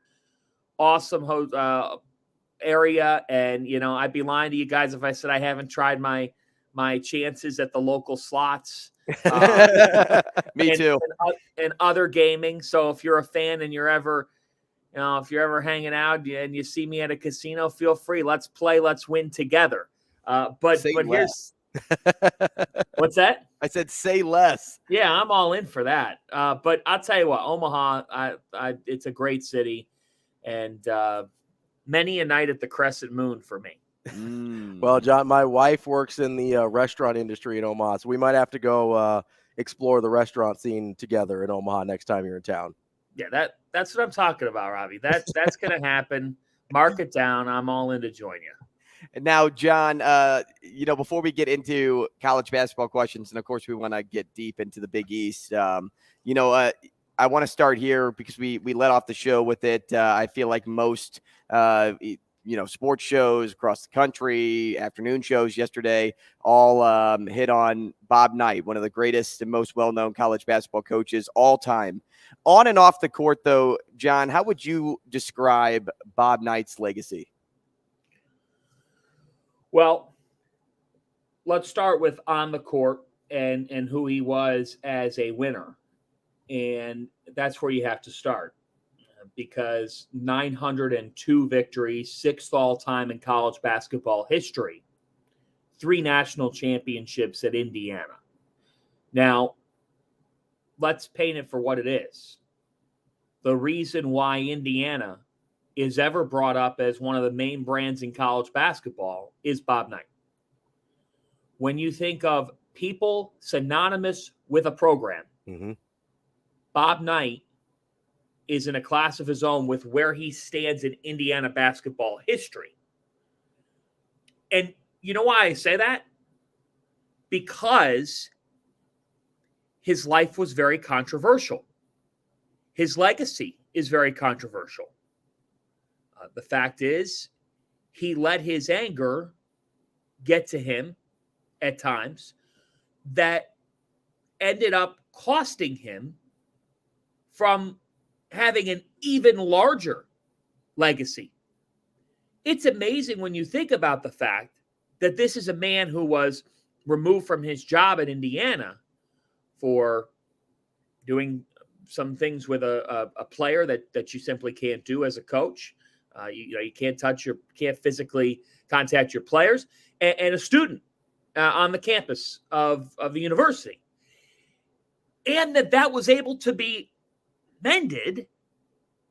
area. And, I'd be lying to you guys if I said I haven't tried my chances at the local slots. Me too. And other gaming. So if you're a fan and you're ever if you're ever hanging out and you see me at a casino, feel free. Let's play. Let's win together. But here's what's that? I said, say less. Yeah, I'm all in for that. But I'll tell you what, Omaha, it's a great city, and many a night at the Crescent Moon for me. Well, John, my wife works in the restaurant industry in Omaha, so we might have to go explore the restaurant scene together in Omaha next time you're in town. Yeah, that's what I'm talking about, Robbie. That's going to happen. Mark it down. I'm all in to join you. And now, John, before we get into college basketball questions, and of course we want to get deep into the Big East, I want to start here because we let off the show with it. I feel like most, sports shows across the country, afternoon shows yesterday, all hit on Bob Knight, one of the greatest and most well-known college basketball coaches all time. On and off the court, though, John, how would you describe Bob Knight's legacy? Well, let's start with on the court and who he was as a winner. And that's where you have to start, because 902 victories, 6th all-time in college basketball history, 3 national championships at Indiana. Now, let's paint it for what it is. The reason why Indiana is ever brought up as one of the main brands in college basketball is Bob Knight. When you think of people synonymous with a program, Bob Knight is in a class of his own with where he stands in Indiana basketball history. And you know why I say that? Because his life was very controversial. His legacy is very controversial. The fact is, he let his anger get to him at times that ended up costing him from having an even larger legacy. It's amazing when you think about the fact that this is a man who was removed from his job at Indiana for doing some things with a player that you simply can't do as a coach. You can't physically contact your players, and a student on the campus of the university. And that was able to be mended,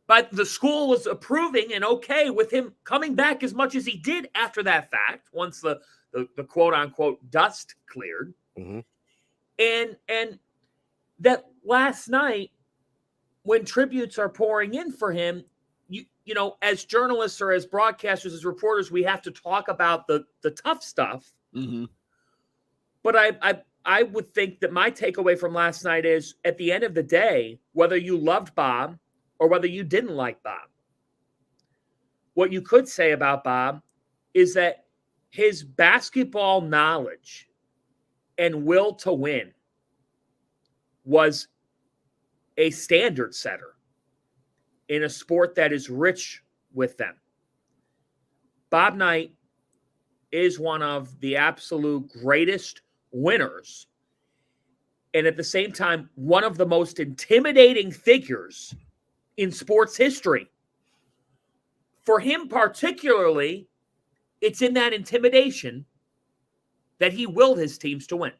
but the school was approving and okay with him coming back as much as he did after that fact, once the quote unquote dust cleared. And that last night, when tributes are pouring in for him, as journalists or as broadcasters, as reporters, we have to talk about the tough stuff. But I would think that my takeaway from last night is, at the end of the day, whether you loved Bob or whether you didn't like Bob, what you could say about Bob is that his basketball knowledge and will to win was a standard setter in a sport that is rich with them. Bob Knight is one of the absolute greatest winners, and at the same time, one of the most intimidating figures in sports history. For him particularly, it's in that intimidation that he willed his teams to win.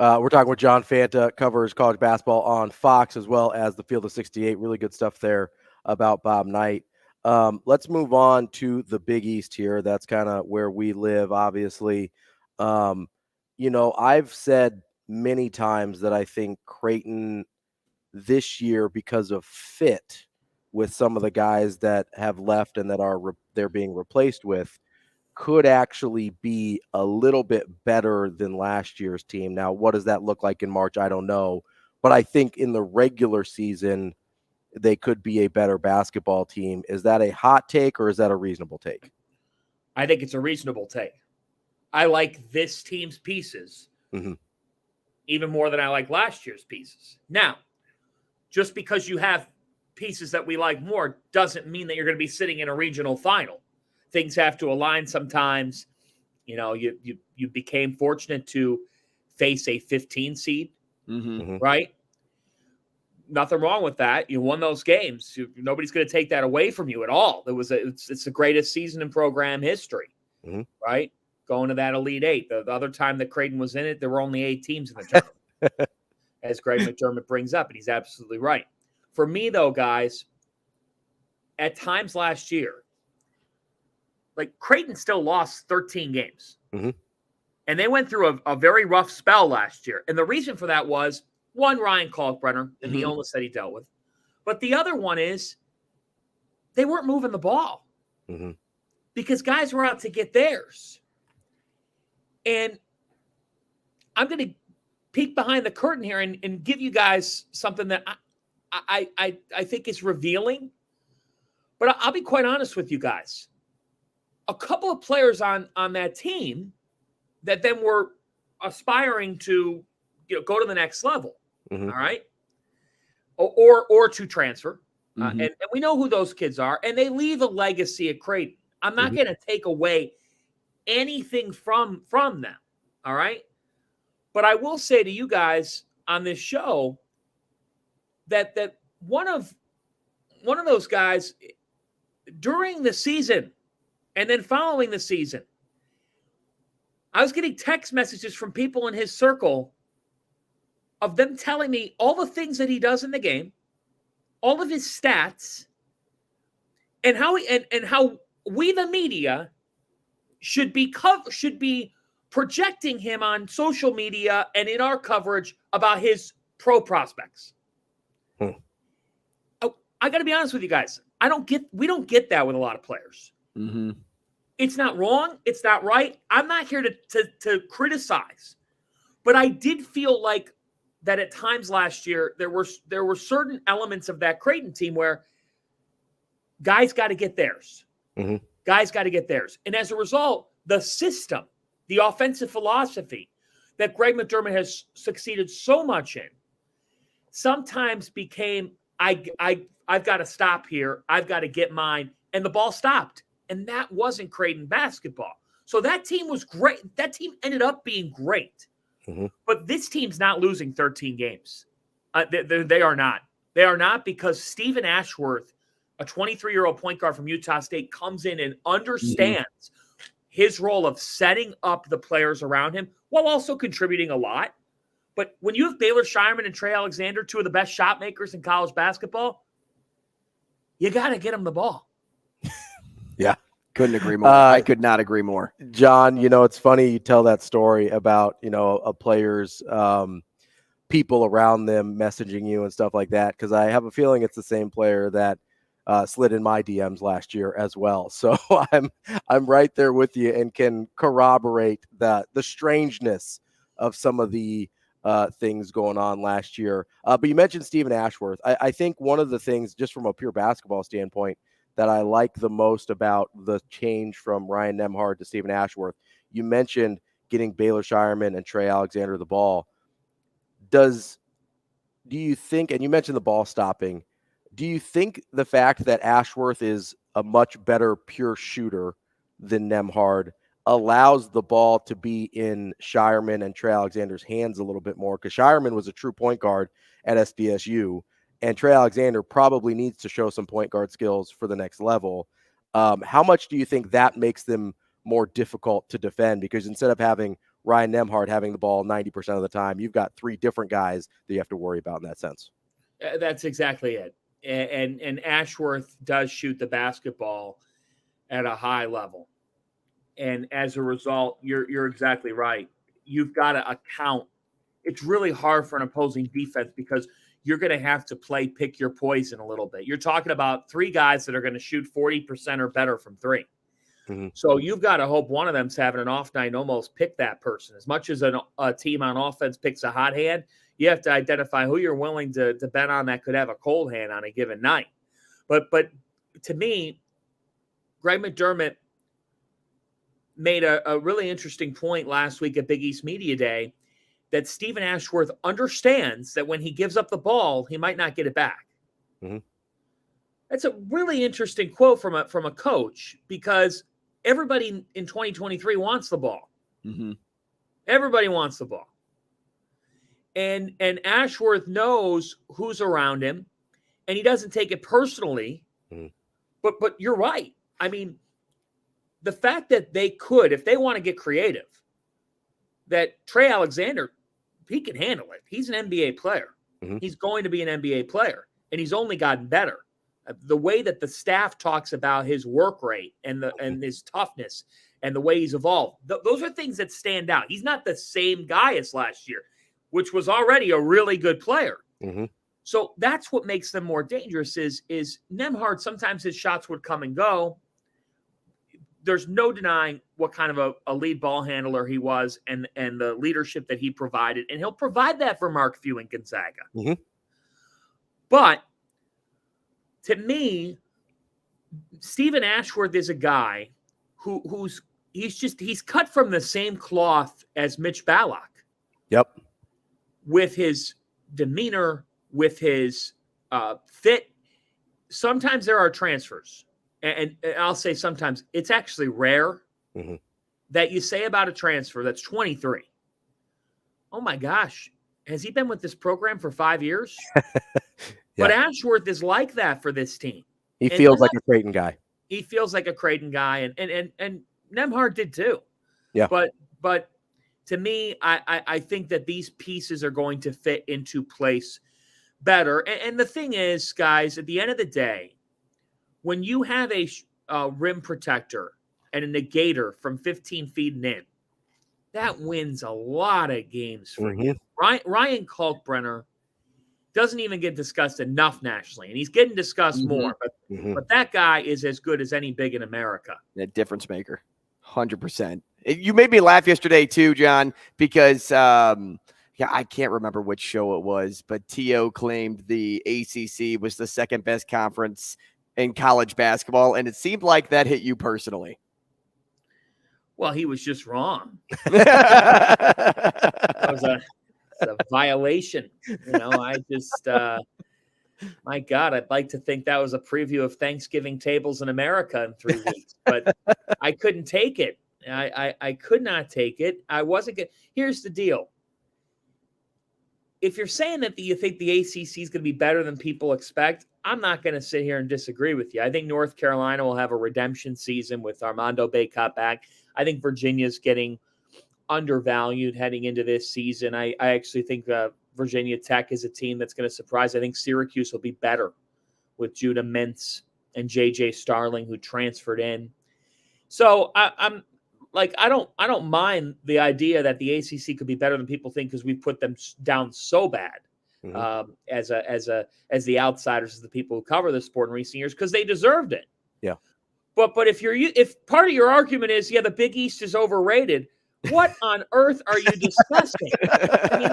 We're talking with John Fanta, covers college basketball on Fox as well as the Field of 68. Really good stuff there about Bob Knight. Let's move on to the Big East here. That's kind of where we live, obviously. I've said many times that I think Creighton this year, because of fit with some of the guys that have left and that they're being replaced with, could actually be a little bit better than last year's team. Now, what does that look like in March? I don't know. But I think in the regular season, they could be a better basketball team. Is that a hot take or is that a reasonable take? I think it's a reasonable take. I like this team's pieces even more than I like last year's pieces. Now, just because you have pieces that we like more doesn't mean that you're going to be sitting in a regional final. Things have to align sometimes. You became fortunate to face a 15 seed, right? nothing wrong with that. You won those games. Nobody's going to take that away from you at all. It's the greatest season in program history, right? Going to that Elite Eight. The other time that Creighton was in it, there were only 8 teams in the tournament, as Greg McDermott brings up, and he's absolutely right. For me, though, guys, at times last year, like Creighton still lost 13 games. And they went through a very rough spell last year. And the reason for that was, one, Ryan Kalkbrenner and the illness that he dealt with. But the other one is they weren't moving the ball because guys were out to get theirs. And I'm going to peek behind the curtain here and give you guys something that I think is revealing. But I'll be quite honest with you guys. A couple of players on that team that then were aspiring to go to the next level, all right, or to transfer. And we know who those kids are, and they leave a legacy at Creighton. I'm not going to take away anything from them, all right? But I will say to you guys on this show that one of those guys during the season and then following the season, I was getting text messages from people in his circle of them telling me all the things that he does in the game, all of his stats, and how we, the media, should be projecting him on social media and in our coverage about his pro prospects. I got to be honest with you guys. We don't get that with a lot of players. It's not wrong. It's not right. I'm not here to criticize, but I did feel like that at times last year there were certain elements of that Creighton team where guys got to get theirs. Guys got to get theirs, and as a result, the system, the offensive philosophy that Greg McDermott has succeeded so much in, sometimes became I've got to stop here. I've got to get mine, and the ball stopped. And that wasn't Creighton basketball. So that team was great. That team ended up being great. But this team's not losing 13 games. They are not. They are not, because Stephen Ashworth, a 23-year-old point guard from Utah State, comes in and understands his role of setting up the players around him while also contributing a lot. But when you have Baylor Shireman and Trey Alexander, two of the best shot makers in college basketball, you got to get them the ball. Yeah. Couldn't agree more. I could not agree more. John, it's funny you tell that story about, a player's people around them messaging you and stuff like that, because I have a feeling it's the same player that slid in my DMs last year as well. So I'm right there with you and can corroborate the strangeness of some of the things going on last year. But you mentioned Stephen Ashworth. I think one of the things, just from a pure basketball standpoint, that I like the most about the change from Ryan Nembhard to Stephen Ashworth, you mentioned getting Baylor Shireman and Trey Alexander the ball. Do you think, and you mentioned the ball stopping, do you think the fact that Ashworth is a much better pure shooter than Nembhard allows the ball to be in Shireman and Trey Alexander's hands a little bit more? Because Shireman was a true point guard at SDSU, and Trey Alexander probably needs to show some point guard skills for the next level. How much do you think that makes them more difficult to defend? Because instead of having Ryan Nembhard having the ball 90% of the time, you've got 3 different guys that you have to worry about in that sense. That's exactly it. And Ashworth does shoot the basketball at a high level. And as a result, you're exactly right. You've got to account. It's really hard for an opposing defense because you're going to have to pick your poison a little bit. You're talking about 3 guys that are going to shoot 40% or better from 3. So you've got to hope one of them's having an off night and almost pick that person. As much as a team on offense picks a hot hand, you have to identify who you're willing to bet on that could have a cold hand on a given night. But to me, Greg McDermott made a really interesting point last week at Big East Media Day, that Stephen Ashworth understands that when he gives up the ball, he might not get it back. That's a really interesting quote from a coach, because everybody in 2023 wants the ball. Everybody wants the ball. And Ashworth knows who's around him, and he doesn't take it personally. But you're right. I mean, the fact that they could, if they want to get creative, that Trey Alexander, he can handle it. He's an NBA player. He's going to be an NBA player, and he's only gotten better. The way that the staff talks about his work rate and his toughness and the way he's evolved, those are things that stand out. He's not the same guy as last year, which was already a really good player. So that's what makes them more dangerous is Nembhard, sometimes his shots would come and go. There's no denying what kind of a lead ball handler he was and the leadership that he provided. And he'll provide that for Mark Few and Gonzaga. But to me, Stephen Ashworth is a guy he's cut from the same cloth as Mitch Ballock. Yep. With his demeanor, with his fit. Sometimes there are transfers. And I'll say sometimes it's actually rare that you say about a transfer that's 23. Oh my gosh, has he been with this program for 5 years? But Ashworth is like that for this team. He feels like a Creighton guy. He feels like a Creighton guy, and Nembhard did too. Yeah. But to me, I think that these pieces are going to fit into place better. And the thing is, guys, at the end of the day, when you have a rim protector and a negator from 15 feet and in, that wins a lot of games for you. Ryan Kalkbrenner doesn't even get discussed enough nationally, and he's getting discussed more. But that guy is as good as any big in America. A difference maker, 100%. You made me laugh yesterday too, John, because I can't remember which show it was, but T.O. claimed the ACC was the second best conference in college basketball, and it seemed like that hit you personally. Well, he was just wrong. That was a violation. I just, my God, I'd like to think that was a preview of Thanksgiving tables in America in 3 weeks, but I couldn't take it. I could not take it. I wasn't good. Here's the deal. If you're saying that you think the ACC is going to be better than people expect, I'm not going to sit here and disagree with you. I think North Carolina will have a redemption season with Armando Bacot back. I think Virginia's getting undervalued heading into this season. I actually think Virginia Tech is a team that's going to surprise. I think Syracuse will be better with Judah Mintz and J.J. Starling, who transferred in. So I'm like, I don't mind the idea that the ACC could be better than people think because we put them down so bad as the outsiders, as the people who cover the sport in recent years, because they deserved it. Yeah. But if part of your argument is the Big East is overrated, what on earth are you discussing? I mean,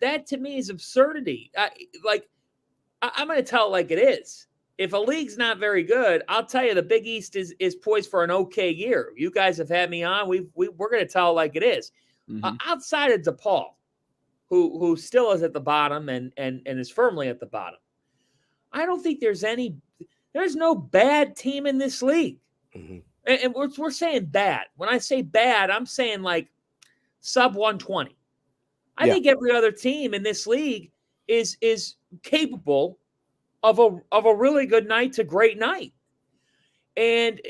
that to me is absurdity. I'm going to tell it like it is. If a league's not very good, I'll tell you the Big East is poised for an okay year. You guys have had me on. We're going to tell it like it is. Outside of DePaul, who still is at the bottom and is firmly at the bottom, I don't think there's no bad team in this league. And we're saying bad. When I say bad, I'm saying like sub 120. I think every other team in this league is capable of a really good night to great night. And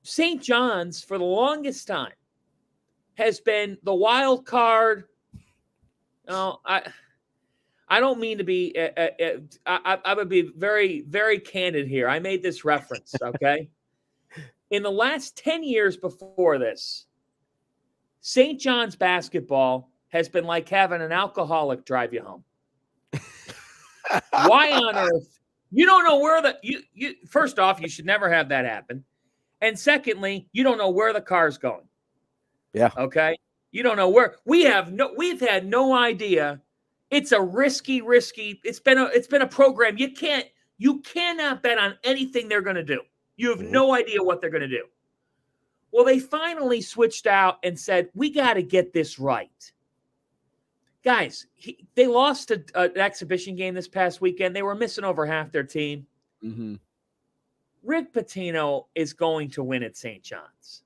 St. John's, for the longest time, has been the wild card. I don't mean to be I would be very, very candid here. I made this reference, okay? In the last 10 years before this, St. John's basketball has been like having an alcoholic drive you home. Why on earth? You don't know where you first off, you should never have that happen. And secondly, you don't know where the car's going. Yeah. Okay. You don't know where we've had no idea. It's a risky. It's been a program. You cannot bet on anything they're going to do. You have no idea what they're going to do. Well, they finally switched out and said, we got to get this right. Guys, they lost an exhibition game this past weekend. They were missing over half their team. Rick Pitino is going to win at St. John's.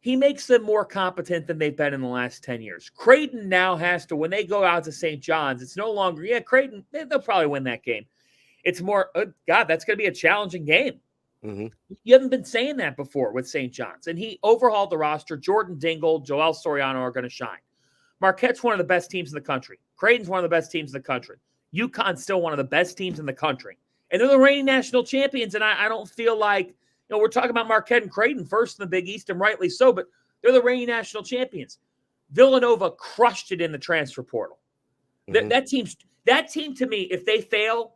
he makes them more competent than they've been in the last 10 years. Creighton now has to, when they go out to St. John's, it's no longer, Creighton, they'll probably win that game. It's more, God, that's going to be a challenging game. Mm-hmm. You haven't been saying that before with St. John's. And he overhauled the roster. Jordan Dingle, Joel Soriano are going to shine. Marquette's one of the best teams in the country. Creighton's one of the best teams in the country. UConn's still one of the best teams in the country. And they're the reigning national champions. And I don't feel like, we're talking about Marquette and Creighton first in the Big East, and rightly so, but they're the reigning national champions. Villanova crushed it in the transfer portal. Mm-hmm. That team, to me, if they fail,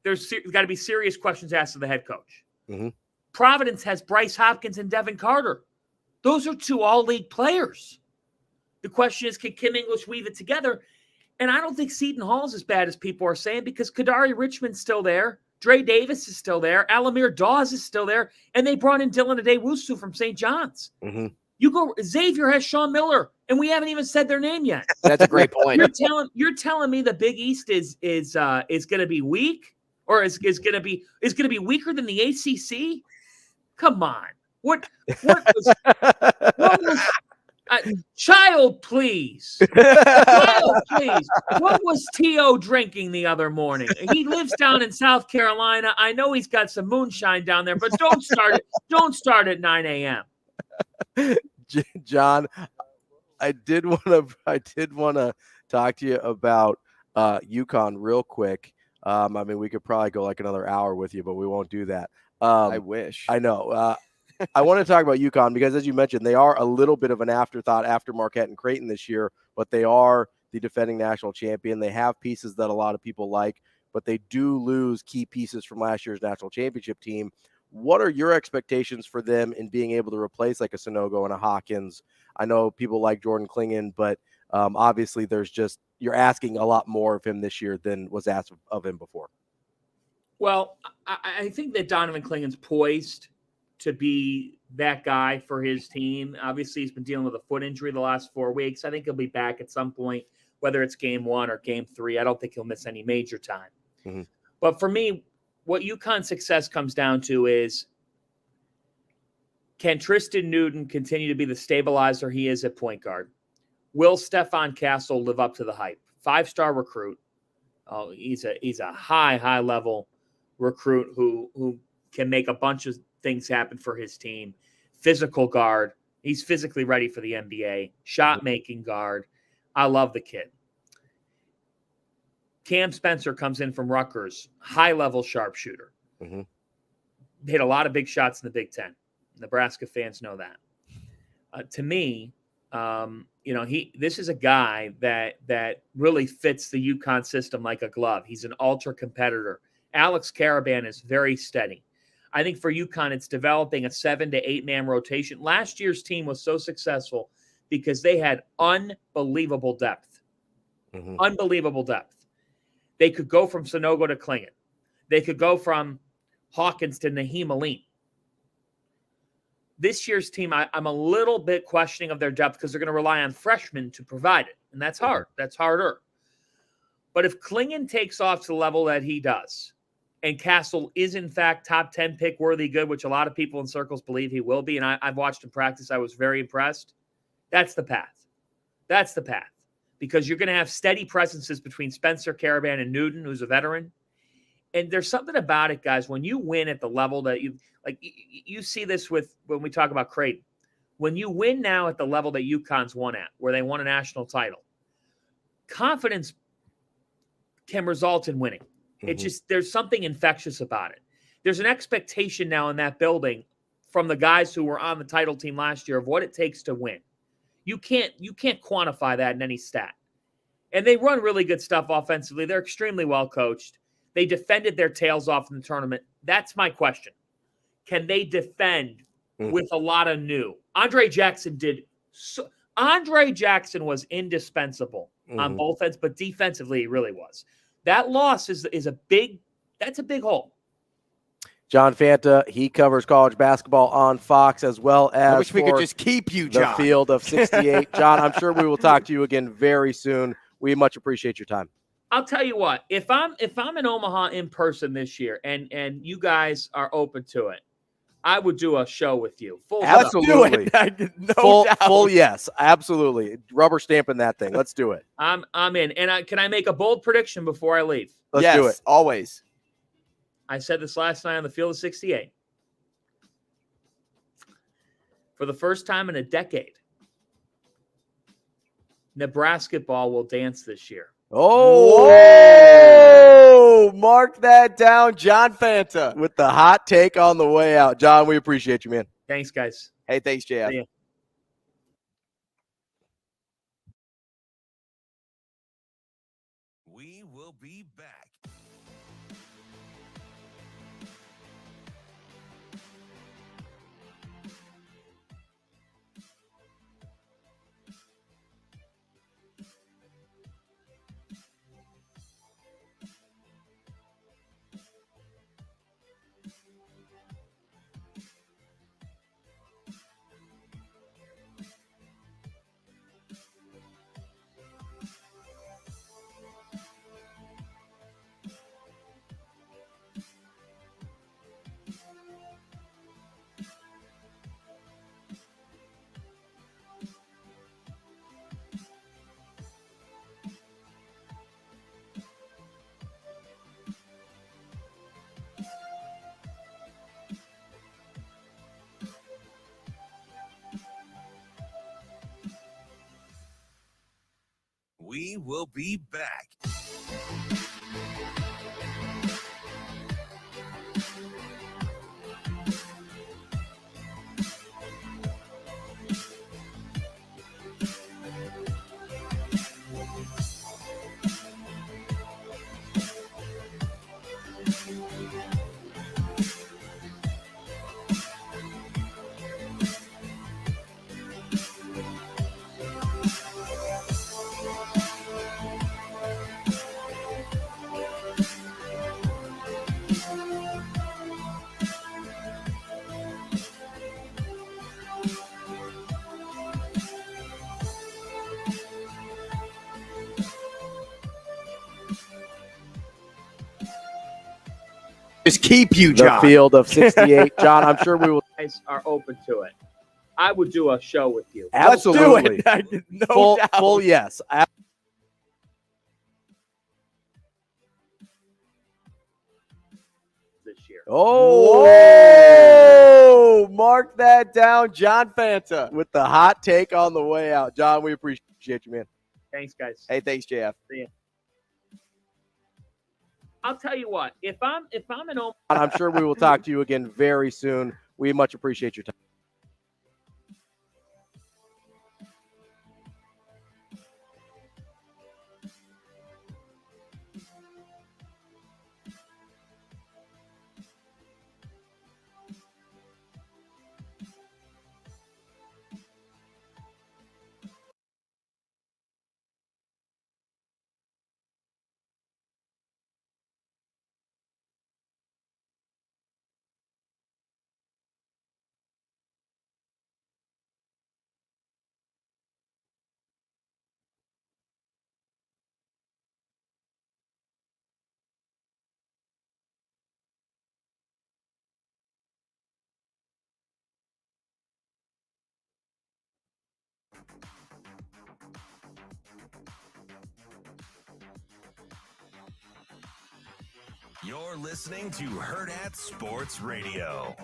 there's got to be serious questions asked of the head coach. Mm-hmm. Providence has Bryce Hopkins and Devin Carter. Those are 2 all-league players. The question is, can Kim English weave it together? And I don't think Seton Hall's as bad as people are saying, because Kadari Richmond's still there. Dre Davis is still there. Alamir Dawes is still there. And they brought in Dylan Adewusu from St. John's. Mm-hmm. Xavier has Sean Miller, and we haven't even said their name yet. That's a great point. You're telling me the Big East is going to be weak, or is going to be weaker than the ACC? Come on. What was child, please. Child, please. What was T.O. drinking the other morning? He lives down in South Carolina. I know he's got some moonshine down there, but don't start at 9 a.m. John, I did want to talk to you about UConn real quick. I mean, we could probably go like another hour with you, but we won't do that. I wish. I know. I want to talk about UConn because, as you mentioned, they are a little bit of an afterthought after Marquette and Creighton this year, but they are the defending national champion. They have pieces that a lot of people like, but they do lose key pieces from last year's national championship team. What are your expectations for them in being able to replace like a Sonogo and a Hawkins? I know people like Jordan Clingan, but obviously you're asking a lot more of him this year than was asked of him before. Well, I think that Donovan Clingan's poised to be that guy for his team. Obviously, he's been dealing with a foot injury the last 4 weeks. I think he'll be back at some point, whether it's game 1 or game 3. I don't think he'll miss any major time. Mm-hmm. But for me, what UConn's success comes down to is, can Tristan Newton continue to be the stabilizer he is at point guard? Will Stephon Castle live up to the hype? 5-star recruit. Oh, he's a high level recruit who can make a bunch of things happen for his team. Physical guard. He's physically ready for the NBA. Shot-making guard. I love the kid. Cam Spencer comes in from Rutgers. High-level sharpshooter. Mm-hmm. Hit a lot of big shots in the Big Ten. Nebraska fans know that. To me, this is a guy that really fits the UConn system like a glove. He's an ultra competitor. Alex Caravan is very steady. I think for UConn, it's developing a 7 to 8 man rotation. Last year's team was so successful because they had unbelievable depth. Mm-hmm. Unbelievable depth. They could go from Sonogo to Clingan. They could go from Hawkins to Naheem Aline. This year's team, I'm a little bit questioning of their depth because they're going to rely on freshmen to provide it. And that's hard. That's harder. But if Clingan takes off to the level that he does, and Castle is, in fact, top 10 pick worthy good, which a lot of people in circles believe he will be, and I've watched him practice. I was very impressed. That's the path. That's the path. Because you're going to have steady presences between Spencer, Caravan, and Newton, who's a veteran. And there's something about it, guys, when you win at the level that you see this with when we talk about Creighton. When you win now at the level that UConn's won at, where they won a national title, confidence can result in winning. It's just, there's something infectious about it. There's an expectation now in that building from the guys who were on the title team last year of what it takes to win. You can't quantify that in any stat. And they run really good stuff offensively. They're extremely well coached. They defended their tails off in the tournament. That's my question. Can they defend with a lot of new? Andre Jackson was indispensable on both ends, but defensively he really was. That loss is a big hole. John Fanta, he covers college basketball on Fox as well as I wish we could just keep you, John. The Field of 68. John, I'm sure we will talk to you again very soon. We much appreciate your time. I'll tell you what, if I'm in Omaha in person this year and you guys are open to it, I would do a show with you. Full Absolutely. No doubt. Full yes. Absolutely. Rubber stamping that thing. Let's do it. I'm in. And can I make a bold prediction before I leave? Let's do it. Always. I said this last night on the Field of 68. For the first time in a decade, Nebraska ball will dance this year. Oh, mark that down, John Fanta. With the hot take on the way out. John, we appreciate you, man. Thanks, guys. Hey, thanks, JF. See ya. We will be back. We will be back. Just keep you, The John. Field of 68. John, I'm sure we will. Guys are open to it. I would do a show with you. Absolutely. No doubt. Full yes. This year. Oh, mark that down, John Fanta. With the hot take on the way out. John, we appreciate you, man. Thanks, guys. Hey, thanks, JF. See ya. I'll tell you what. If I'm an Omaha, I'm sure we will talk to you again very soon. We much appreciate your time. You're listening to Hurrdat Sports Radio.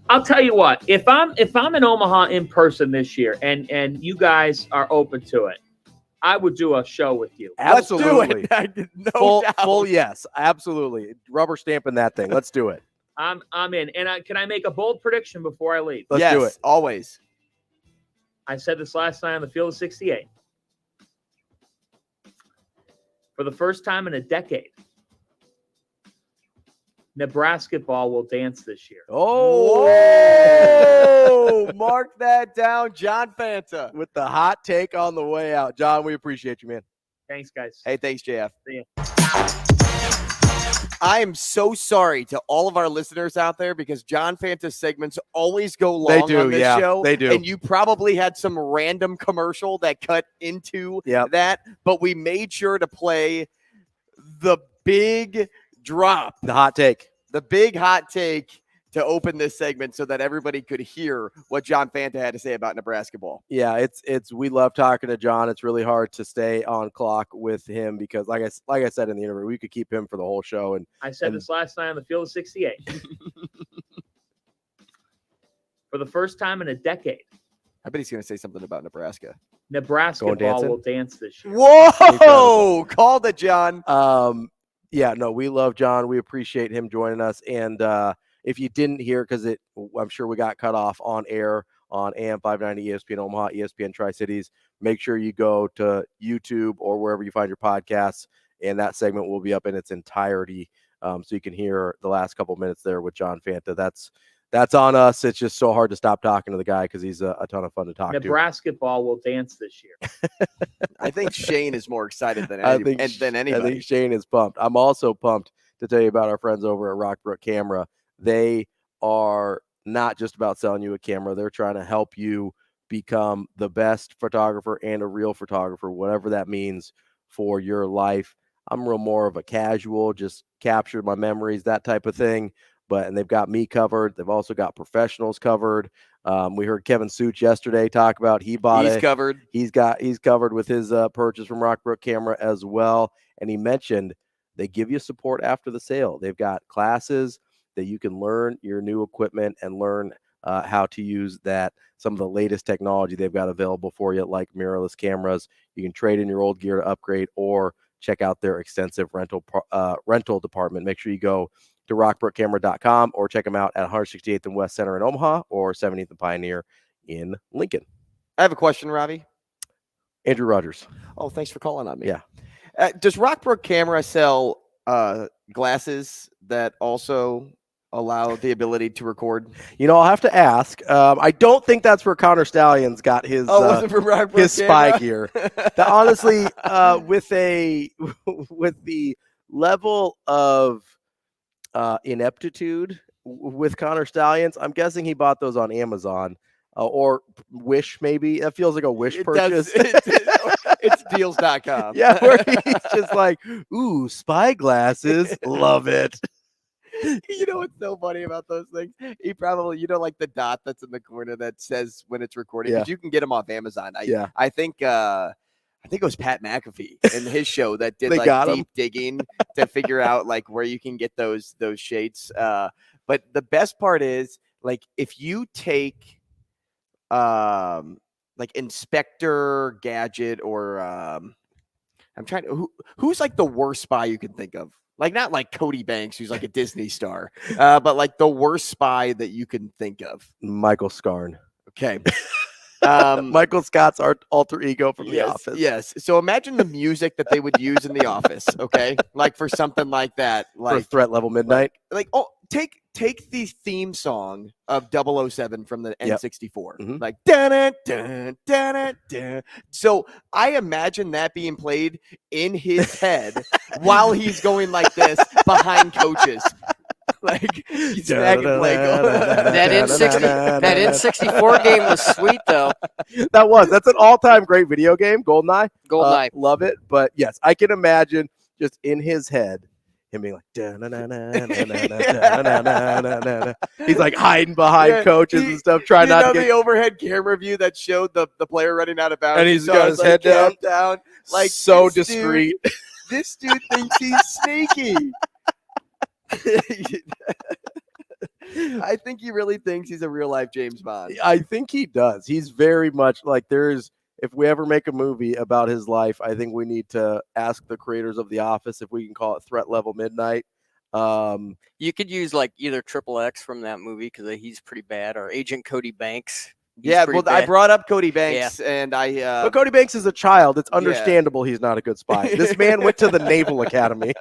I'll tell you what. If I'm in Omaha in person this year, and you guys are open to it, I would do a show with you. Absolutely. No doubt. Full yes. Absolutely. Rubber stamping that thing. Let's do it. I'm in. And can I make a bold prediction before I leave? Let's do it. Always. I said this last night on the Field of 68. For the first time in a decade, Nebraska ball will dance this year. Oh, mark that down, John Fanta. With the hot take on the way out. John, we appreciate you, man. Thanks, guys. Hey, thanks, JF. See ya. I am so sorry to all of our listeners out there because John Fanta's segments always go long on this show. They do. And you probably had some random commercial that cut into that, but we made sure to play the big drop. The hot take. The big hot take to open this segment so that everybody could hear what John Fanta had to say about Nebraska ball. Yeah, it's we love talking to John. It's really hard to stay on clock with him because, like I said in the interview, we could keep him for the whole show. And I said this last night on the field of 68. For the first time in a decade. I bet he's going to say something about Nebraska. Nebraska ball will dance this year. Whoa! Called it, John. Yeah, no, we love John. We appreciate him joining us. And if you didn't hear, because I'm sure we got cut off on air on AM 590 ESPN Omaha, ESPN Tri-Cities, make sure you go to YouTube or wherever you find your podcasts, and that segment will be up in its entirety, so you can hear the last couple minutes there with John Fanta. That's on us. It's just so hard to stop talking to the guy because he's a ton of fun to talk to. Nebraska ball will dance this year. I think Shane is more excited than anybody. I think Shane is pumped. I'm also pumped to tell you about our friends over at Rockbrook Camera. They are not just about selling you a camera. They're trying to help you become the best photographer and a real photographer, whatever that means for your life. I'm real more of a casual, just capture my memories, that type of thing. And they've got me covered. They've also got professionals covered. We heard Kevin Such yesterday talk about he's covered. He's covered with his purchase from Rockbrook Camera as well. And he mentioned they give you support after the sale. They've got classes that you can learn your new equipment and learn how to use some of the latest technology they've got available for you, like mirrorless cameras. You can trade in your old gear to upgrade or check out their extensive rental department. Make sure you go to rockbrookcamera.com or check them out at 168th and West Center in Omaha or 70th and Pioneer in Lincoln. I have a question, Ravi. Andrew Rogers. Oh, thanks for calling on me. Yeah. Does Rockbrook Camera sell glasses that also allow the ability to record? I'll have to ask. I don't think that's where Connor Stallions got his his spy gear. Honestly, with the level of ineptitude with Connor Stallions, I'm guessing he bought those on Amazon or Wish. Maybe that feels like a Wish purchase. It's deals.com. Yeah, where he's just like, ooh, spy glasses, love it. You know what's so funny about those things? He probably, like the dot that's in the corner that says when it's recording, because you can get them off Amazon. I think it was Pat McAfee in his show that did deep digging to figure out where you can get those shades. But the best part is if you take Inspector Gadget or I'm trying to who's the worst spy you can think of? Not like Cody Banks, who's a Disney star, but the worst spy that you can think of. Michael Scarn. Okay. Michael Scott's alter ego from The Office. Yes. So imagine the music that they would use in The Office. Okay. For something like that. For Threat Level Midnight. Take the theme song of 007 from the N64. Mm-hmm. Dun, dun, dun, dun. So I imagine that being played in his head while he's going like this behind coaches. He's smacking that N64 game was sweet though. That's an all-time great video game, GoldenEye. Love it. But yes, I can imagine just in his head him being he's hiding behind coaches and stuff, trying not to get the overhead camera view that showed the player running out of bounds, and he's got his head down, so discreet. This dude thinks he's sneaky. I think he really thinks he's a real life James Bond. I think he does. He's very much if we ever make a movie about his life, I think we need to ask the creators of The Office if we can call it Threat Level Midnight. You could use either Triple X from that movie because he's pretty bad, or Agent Cody Banks. Bad. I brought up Cody Banks, and but Cody Banks is a child. It's understandable he's not a good spy. This man went to the Naval Academy.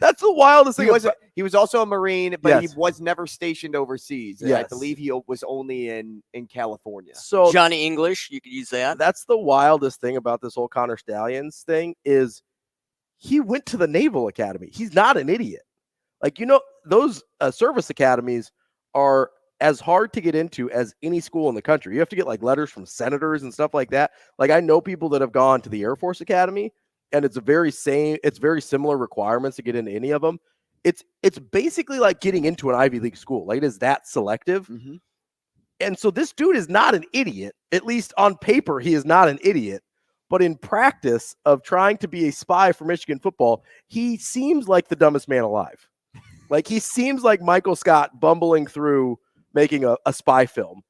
That's the wildest thing. He was also a Marine, but he was never stationed overseas. Yes. I believe he was only in California. So Johnny English, you could use that. That's the wildest thing about this whole Connor Stallions thing is he went to the Naval Academy. He's not an idiot. Those service academies are as hard to get into as any school in the country. You have to get letters from senators and stuff like that. I know people that have gone to the Air Force Academy, and it's very similar requirements to get into any of them. it's basically like getting into an Ivy League school. Like, it is that selective. Mm-hmm. And so this dude is not an idiot. At least on paper, he is not an idiot. But in practice of trying to be a spy for Michigan football, he seems like the dumbest man alive. Like, he seems like Michael Scott bumbling through making a spy film.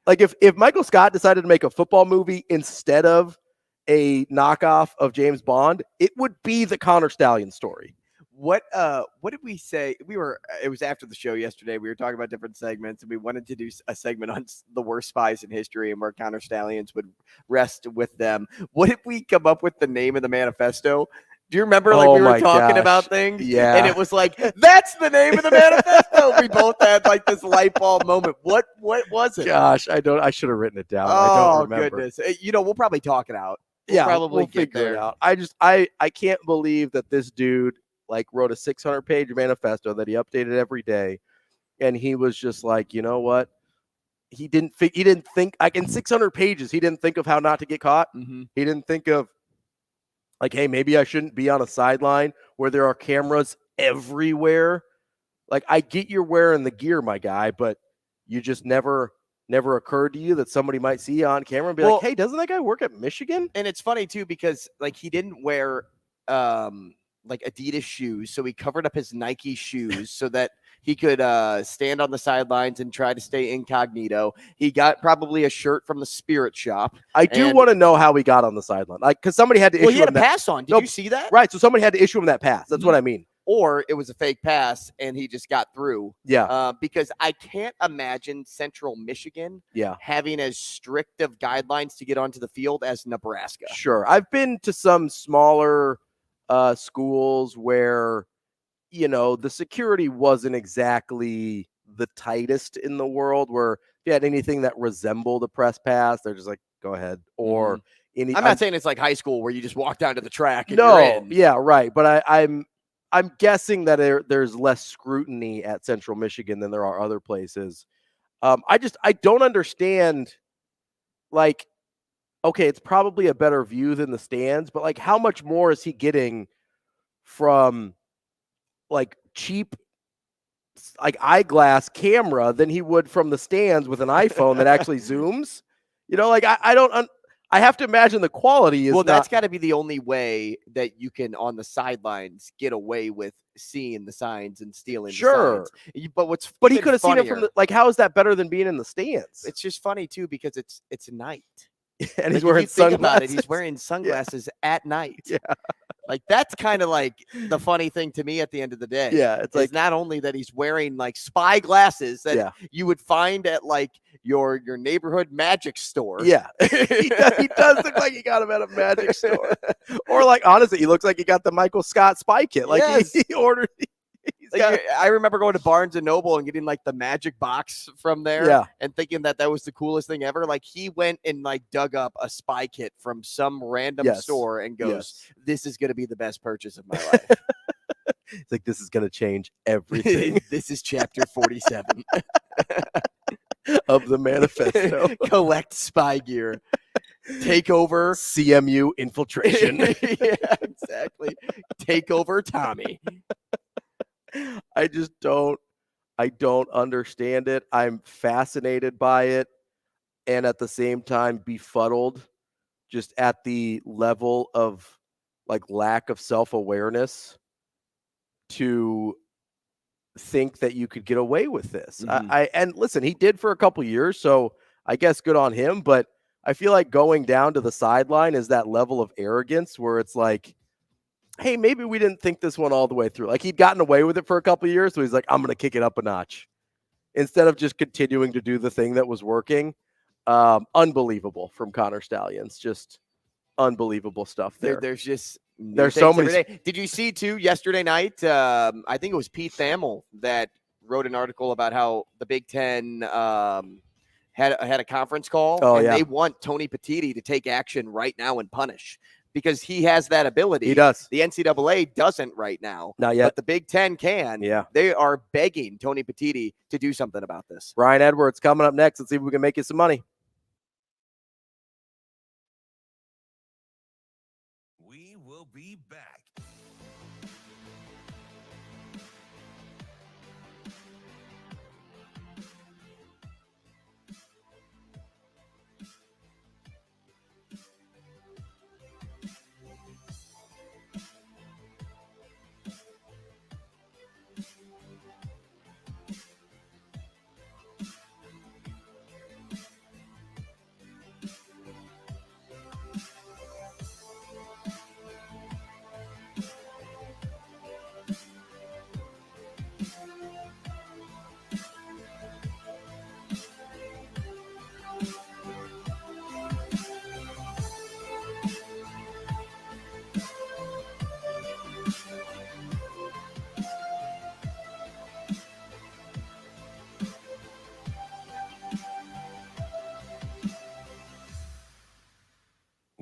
Like, if Michael Scott decided to make a football movie instead of a knockoff of James Bond, it would be the Connor Stallion story. What did we say? It was after the show yesterday. We were talking about different segments, and we wanted to do a segment on the worst spies in history and where Connor Stallions would rest with them. What if we come up with the name of the manifesto? Do you remember, like, we were talking about things? Yeah. And it was like, that's the name of the manifesto. We both had like this light bulb moment. What was it? Gosh, I should have written it down. Oh, I don't remember. Goodness. We'll probably talk it out. We'll figure it out. I can't believe that this dude like wrote a 600-page manifesto that he updated every day. And he was just like, you know what? He didn't think like in 600 pages, he didn't think of how not to get caught. Mm-hmm. He didn't think of like, hey, maybe I shouldn't be on a sideline where there are cameras everywhere. Like, I get you're wearing the gear, my guy, but you just never occurred to you that somebody might see you on camera and be like, hey, doesn't that guy work at Michigan? And it's funny too, because like he didn't wear like Adidas shoes, so he covered up his Nike shoes so that he could stand on the sidelines and try to stay incognito. He got probably a shirt from the Spirit Shop. I do want to know how he got on the sideline, like, because somebody had to issue he had him a pass on. Did you see that? Right, so somebody had to issue him that pass. That's what I mean. Or it was a fake pass and he just got through. Yeah. Because I can't imagine Central Michigan Yeah. having as strict of guidelines to get onto the field as Nebraska. Sure. I've been to some smaller schools where, the security wasn't exactly the tightest in the world, where if you had anything that resembled a press pass, they're just like, go ahead. Or I'm not saying it's like high school where you just walk down to the track and you're in. Yeah, right. But I'm guessing that there's less scrutiny at Central Michigan than there are other places. I don't understand, like, okay, it's probably a better view than the stands, but like, how much more is he getting from like cheap, like eyeglass camera than he would from the stands with an iPhone that actually zooms? Like, I have to imagine the quality is that's got to be the only way that you can on the sidelines get away with seeing the signs and stealing the signs. But he could have seen it from how is that better than being in the stands? It's just funny too, because it's night. And he's wearing sunglasses. About it, he's wearing sunglasses at night. Yeah. Like, that's kind of like the funny thing to me at the end of the day. Yeah. It's like, not only that he's wearing like spy glasses that you would find at like your neighborhood magic store. Yeah. he does look like he got him at a magic store. Or like, honestly, he looks like he got the Michael Scott spy kit. Like, he ordered. I remember going to Barnes and Noble and getting like the magic box from there and thinking that was the coolest thing ever. Like, he went and like dug up a spy kit from some random store and goes, this is going to be the best purchase of my life. It's like, this is going to change everything. This is chapter 47 of the manifesto. Collect spy gear. Take over CMU infiltration. Yeah, exactly. Take over Tommy. I don't understand it. I'm fascinated by it, and at the same time befuddled just at the level of like lack of self-awareness to think that you could get away with this. And listen, he did for a couple years, so I guess good on him, but I feel like going down to the sideline is that level of arrogance where it's like, hey, maybe we didn't think this one all the way through. Like, he'd gotten away with it for a couple of years, so he's like, I'm going to kick it up a notch instead of just continuing to do the thing that was working. Unbelievable from Connor Stallions. Just unbelievable stuff there. There's so many. Did you see too yesterday night? I think it was Pete Thamel that wrote an article about how the Big Ten had a conference call. They want Tony Petitti to take action right now and punish, because he has that ability. He does. The NCAA doesn't right now. Not yet. But the Big Ten can. Yeah. They are begging Tony Petitti to do something about this. Ryan Edwards coming up next. Let's see if we can make you some money. We will be back.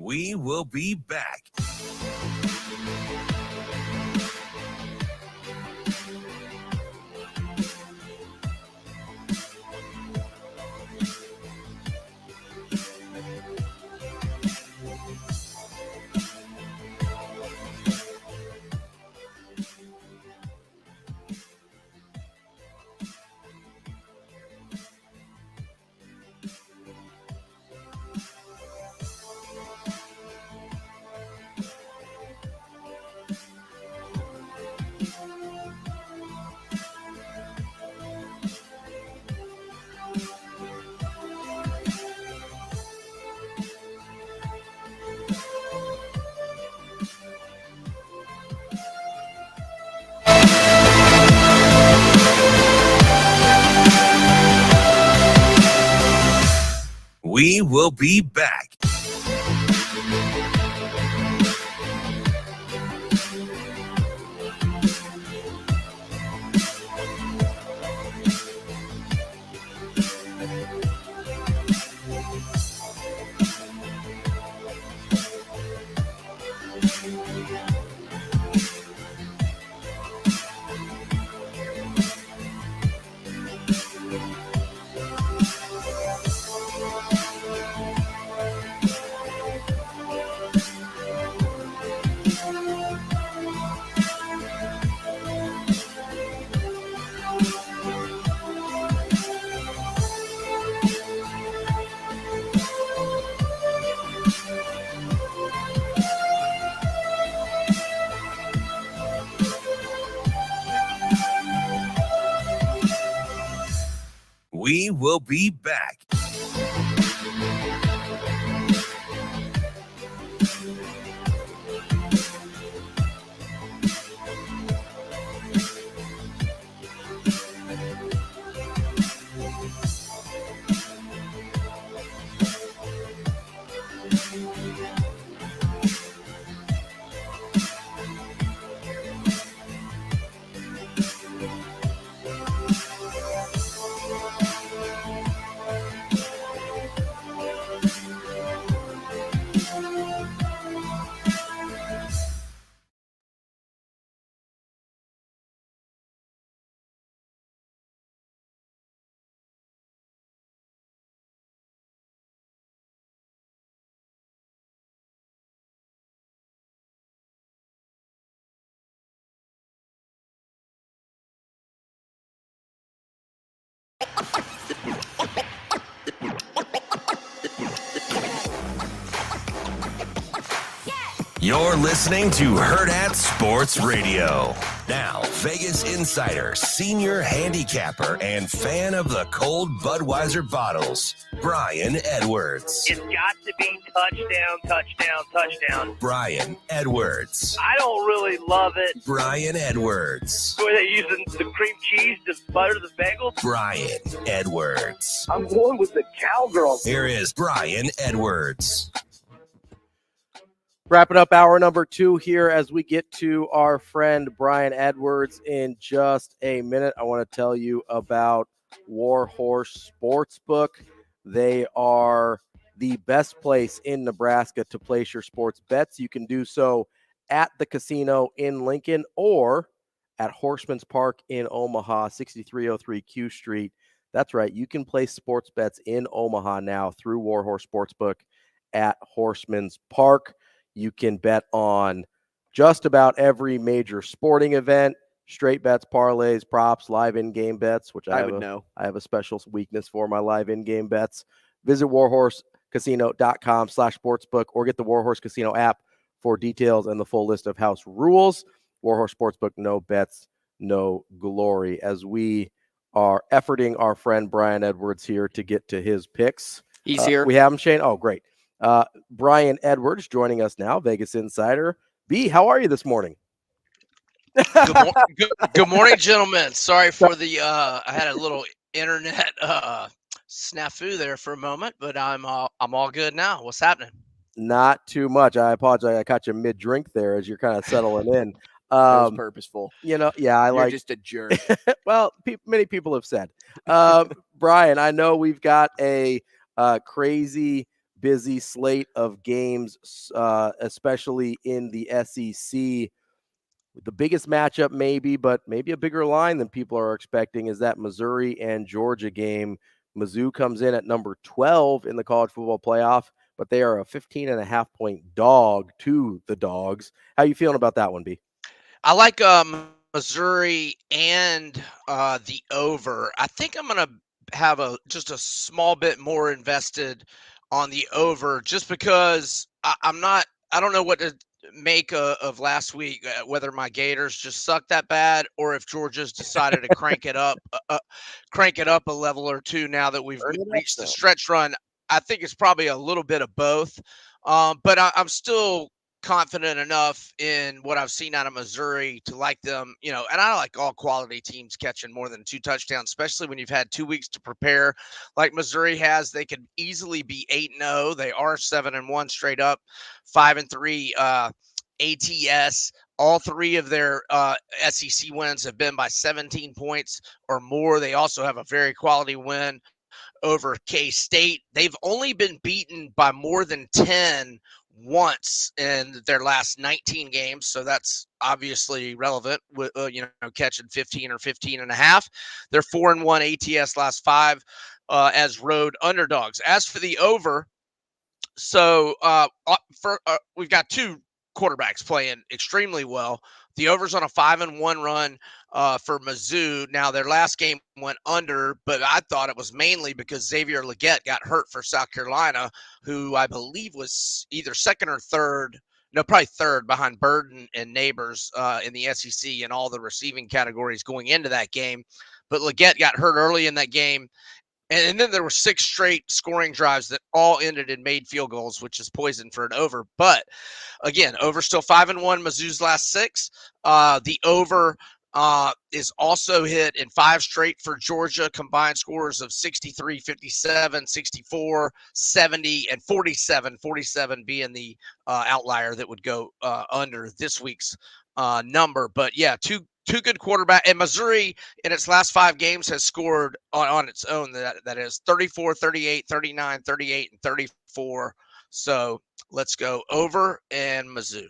We will be back. We will be back. We will be back. You're listening to Hurrdat Sports Radio. Now, Vegas insider, senior handicapper, and fan of the cold Budweiser bottles, Brian Edwards. It's got to be touchdown, touchdown, touchdown. Brian Edwards. I don't really love it. Brian Edwards. Were they using the cream cheese to butter the bagels? Brian Edwards. I'm going with the cowgirl. Here is Brian Edwards. Wrapping up hour number 2 here as we get to our friend Brian Edwards in just a minute. I want to tell you about Warhorse Sportsbook. They are the best place in Nebraska to place your sports bets. You can do so at the casino in Lincoln or at Horseman's Park in Omaha, 6303 Q Street. That's right. You can place sports bets in Omaha now through Warhorse Sportsbook at Horseman's Park. You can bet on just about every major sporting event, straight bets, parlays, props, live in-game bets, which I would know. I have a special weakness for my live in-game bets. Visit warhorsecasino.com/sportsbook or get the Warhorse Casino app for details and the full list of house rules. Warhorse Sportsbook, no bets, no glory. As we are efforting our friend Brian Edwards here to get to his picks. He's here. We have him, Shane. Oh, great. Brian Edwards joining us now, Vegas Insider. B, how are you this morning? Good morning, gentlemen. Sorry for the I had a little internet snafu there for a moment, but I'm all good now. What's happening? Not too much. I apologize. I caught you mid-drink there as you're kind of settling in. That was purposeful. You know, yeah, You're just a jerk. Well, many people have said. Brian, I know we've got a crazy busy slate of games, especially in the SEC. The biggest matchup maybe, but maybe a bigger line than people are expecting is that Missouri and Georgia game. Mizzou comes in at number 12 in the college football playoff, but they are a 15.5-point dog to the Dogs. How you feeling about that one, B? I like Missouri and the over. I think I'm going to have just a small bit more invested on the over, just because I don't know what to make of last week, whether my Gators just suck that bad or if Georgia's decided to crank it up a level or two now that we've reached the stretch run. I think it's probably a little bit of both, but I'm still confident enough in what I've seen out of Missouri to like them, and I like all quality teams catching more than 2 touchdowns, especially when you've had 2 weeks to prepare like Missouri has. They could easily be 8-0. They are 7-1 straight up, 5-3 ATS. All 3 of their SEC wins have been by 17 points or more. They also have a very quality win over K-State. They've only been beaten by more than 10 once in their last 19 games, so that's obviously relevant with catching 15 or 15.5. They're 4-1 ATS last 5 as road underdogs. As for the over, so we've got 2 quarterbacks playing extremely well. The over's on a 5-1 run for Mizzou. Now, their last game went under, but I thought it was mainly because Xavier Legette got hurt for South Carolina, who I believe was either second or third. No, probably third behind Burden and Neighbors in the SEC in all the receiving categories going into that game. But Legette got hurt early in that game. And then there were 6 straight scoring drives that all ended in made field goals, which is poison for an over. But again, over still 5-1, Mizzou's last 6. The over is also hit in 5 straight for Georgia, combined scores of 63, 57, 64, 70, and 47. 47 being the outlier that would go under this week's number. But yeah, two good quarterbacks. And Missouri, in its last 5 games, has scored on its own. That is 34, 38, 39, 38, and 34. So let's go over and Mizzou.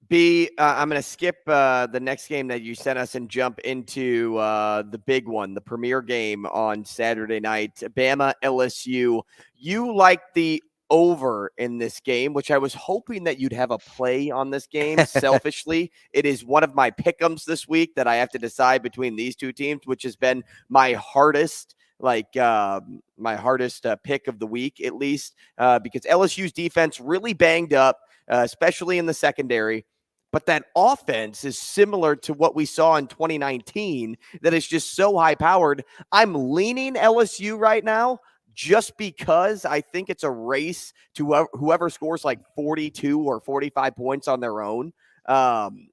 B, I'm going to skip the next game that you sent us and jump into the big one, the premier game on Saturday night, Bama LSU. You like the over in this game, which I was hoping that you'd have a play on this game. Selfishly, it is one of my pick'ems this week that I have to decide between these 2 teams, which has been my hardest pick of the week, at least, because LSU's defense really banged up, especially in the secondary. But that offense is similar to what we saw in 2019 that is just so high-powered. I'm leaning LSU right now just because I think it's a race to whoever scores like 42 or 45 points on their own. And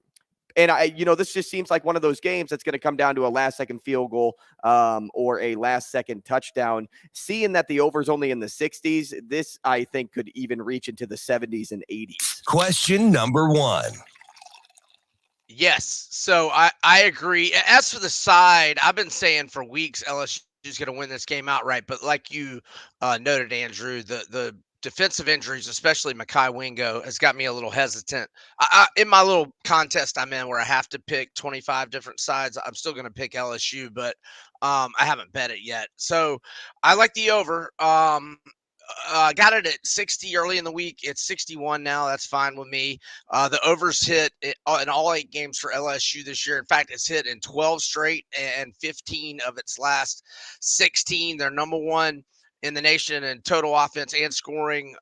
this just seems like one of those games that's going to come down to a last-second field goal or a last-second touchdown. Seeing that the over's only in the 60s, this, I think, could even reach into the 70s and 80s. Question number 1. Yes, so I agree. As for the side, I've been saying for weeks LSU is going to win this game outright. But like you noted, Andrew, the defensive injuries, especially Mekhi Wingo, has got me a little hesitant. In my little contest I'm in where I have to pick 25 different sides, I'm still going to pick LSU, but I haven't bet it yet. So I like the over. Got it at 60 early in the week. It's 61 now. That's fine with me. The overs hit in all 8 games for LSU this year. In fact, it's hit in 12 straight and 15 of its last 16. They're number 1 in the nation in total offense and scoring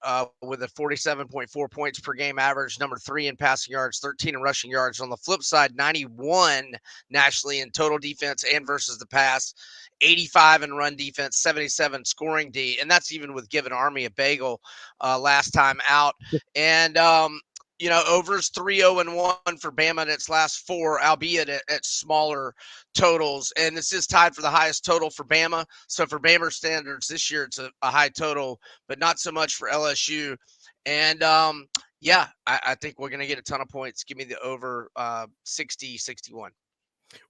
with a 47.4 points per game average, number 3 in passing yards, 13 in rushing yards. On the flip side, 91 nationally in total defense and versus the pass, 85 in run defense, 77 scoring D, and that's even with giving Army a bagel last time out. And overs 3-0-1 for Bama in its last 4, albeit at smaller totals. And this is tied for the highest total for Bama. So for Bama standards this year, it's a high total, but not so much for LSU. And I think we're going to get a ton of points. Give me the over 60-61.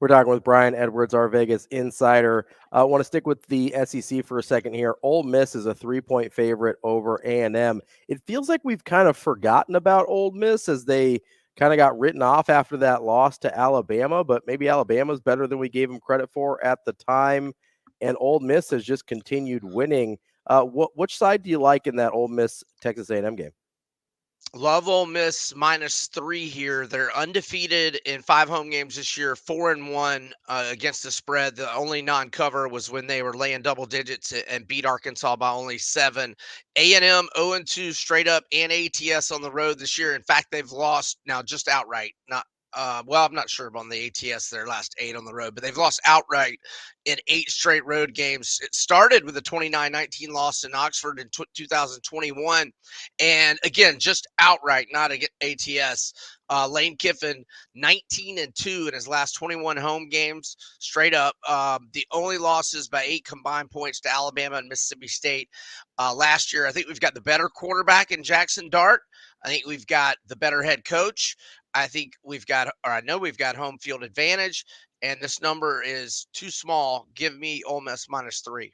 We're talking with Brian Edwards, our Vegas insider. I want to stick with the SEC for a second here. Ole Miss is a 3-point favorite over A&M. It feels like we've kind of forgotten about Ole Miss as they kind of got written off after that loss to Alabama, but maybe Alabama's better than we gave them credit for at the time. And Ole Miss has just continued winning. Which side do you like in that Ole Miss Texas A&M game? Love Ole Miss -3 here. They're undefeated in 5 home games this year, 4-1 against the spread. The only non-cover was when they were laying double digits and beat Arkansas by only 7. A&M 0-2 straight up and ATS on the road this year. In fact, they've lost now just outright. I'm not sure on the ATS their last 8 on the road, but they've lost outright in 8 straight road games. It started with a 29-19 loss in Oxford in 2021. And again, just outright, not ATS. Lane Kiffin, 19-2 in his last 21 home games, straight up. The only losses by 8 combined points to Alabama and Mississippi State last year. I think we've got the better quarterback in Jackson Dart. I think we've got the better head coach. I know we've got home field advantage, and this number is too small. Give me Ole Miss -3.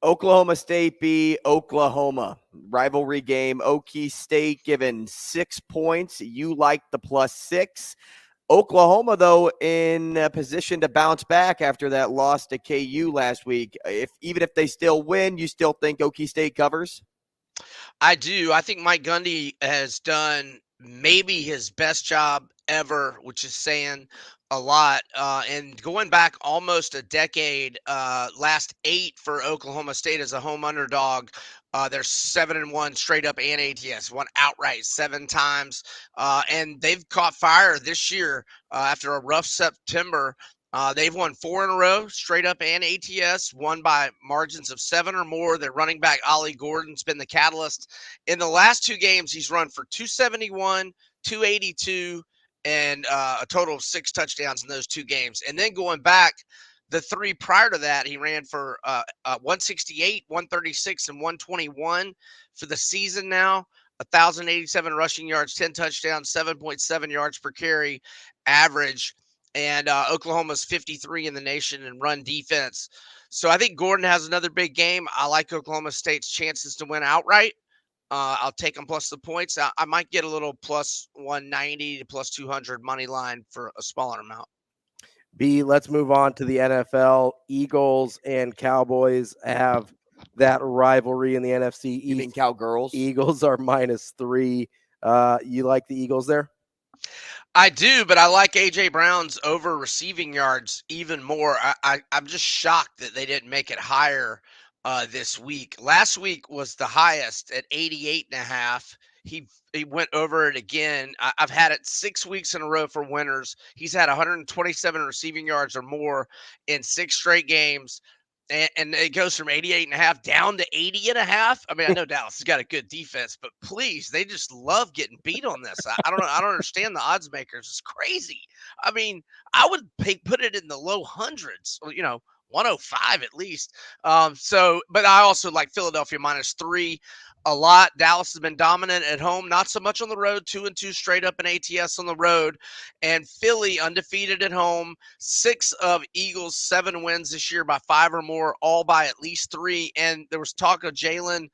Oklahoma State B, Oklahoma. Rivalry game. Okie State given 6 points. You like the +6. Oklahoma, though, in a position to bounce back after that loss to KU last week. Even if they still win, you still think Okie State covers? I do. I think Mike Gundy has done maybe his best job ever, which is saying a lot. And going back almost a decade, last 8 for Oklahoma State as a home underdog. They're 7-1 straight up and ATS, won outright 7 times. And they've caught fire this year after a rough September. They've won 4 in a row, straight up and ATS, won by margins of 7 or more. Their running back, Ollie Gordon's been the catalyst. In the last 2 games, he's run for 271, 282, and a total of 6 touchdowns in those 2 games. And then going back, the 3 prior to that, he ran for 168, 136, and 121 for the season now. 1,087 rushing yards, 10 touchdowns, 7.7 yards per carry average. And Oklahoma's 53 in the nation in run defense. So I think Gordon has another big game. I like Oklahoma State's chances to win outright. I'll take them plus the points. I might get a little +190 to +200 money line for a smaller amount. B, let's move on to the NFL. Eagles and Cowboys have that rivalry in the NFC East. You mean Cowgirls? Eagles are -3. You like the Eagles there? I do, but I like A.J. Brown's over receiving yards even more. I'm just shocked that they didn't make it higher this week. Last week was the highest at 88.5. He went over it again. I've had it 6 weeks in a row for winners. He's had 127 receiving yards or more in 6 straight games. And it goes from 88.5 down to 80.5. I mean, I know Dallas has got a good defense, but please, they just love getting beat on this. I don't understand the odds makers. It's crazy. I mean, I would put it in the low hundreds, or, 105 at least. But I also like Philadelphia -3 a lot. Dallas has been dominant at home, not so much on the road. 2-2 straight up in ATS on the road, and Philly undefeated at home. 6 of Eagles' 7 wins this year by 5 or more, all by at least 3. And there was talk of Jalen,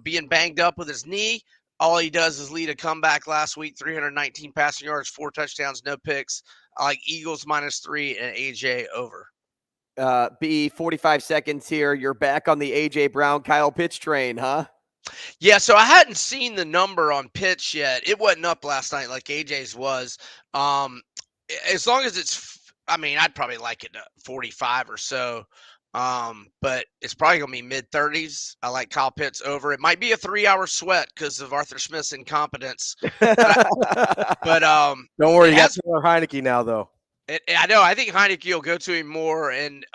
being banged up with his knee. All he does is lead a comeback last week, 319 passing yards, 4 touchdowns, no picks. I like Eagles -3 and AJ over. B, 45 seconds here. You're back on the A.J. Brown, Kyle Pitts train, huh? Yeah, so I hadn't seen the number on Pitts yet. It wasn't up last night like AJ's was. As long as I'd probably like it 45 or so. But it's probably going to be mid-30s. I like Kyle Pitts over. It might be a 3-hour sweat because of Arthur Smith's incompetence. But don't worry, you got Taylor Heineke now, though. I know. I think Heineke will go to him more, and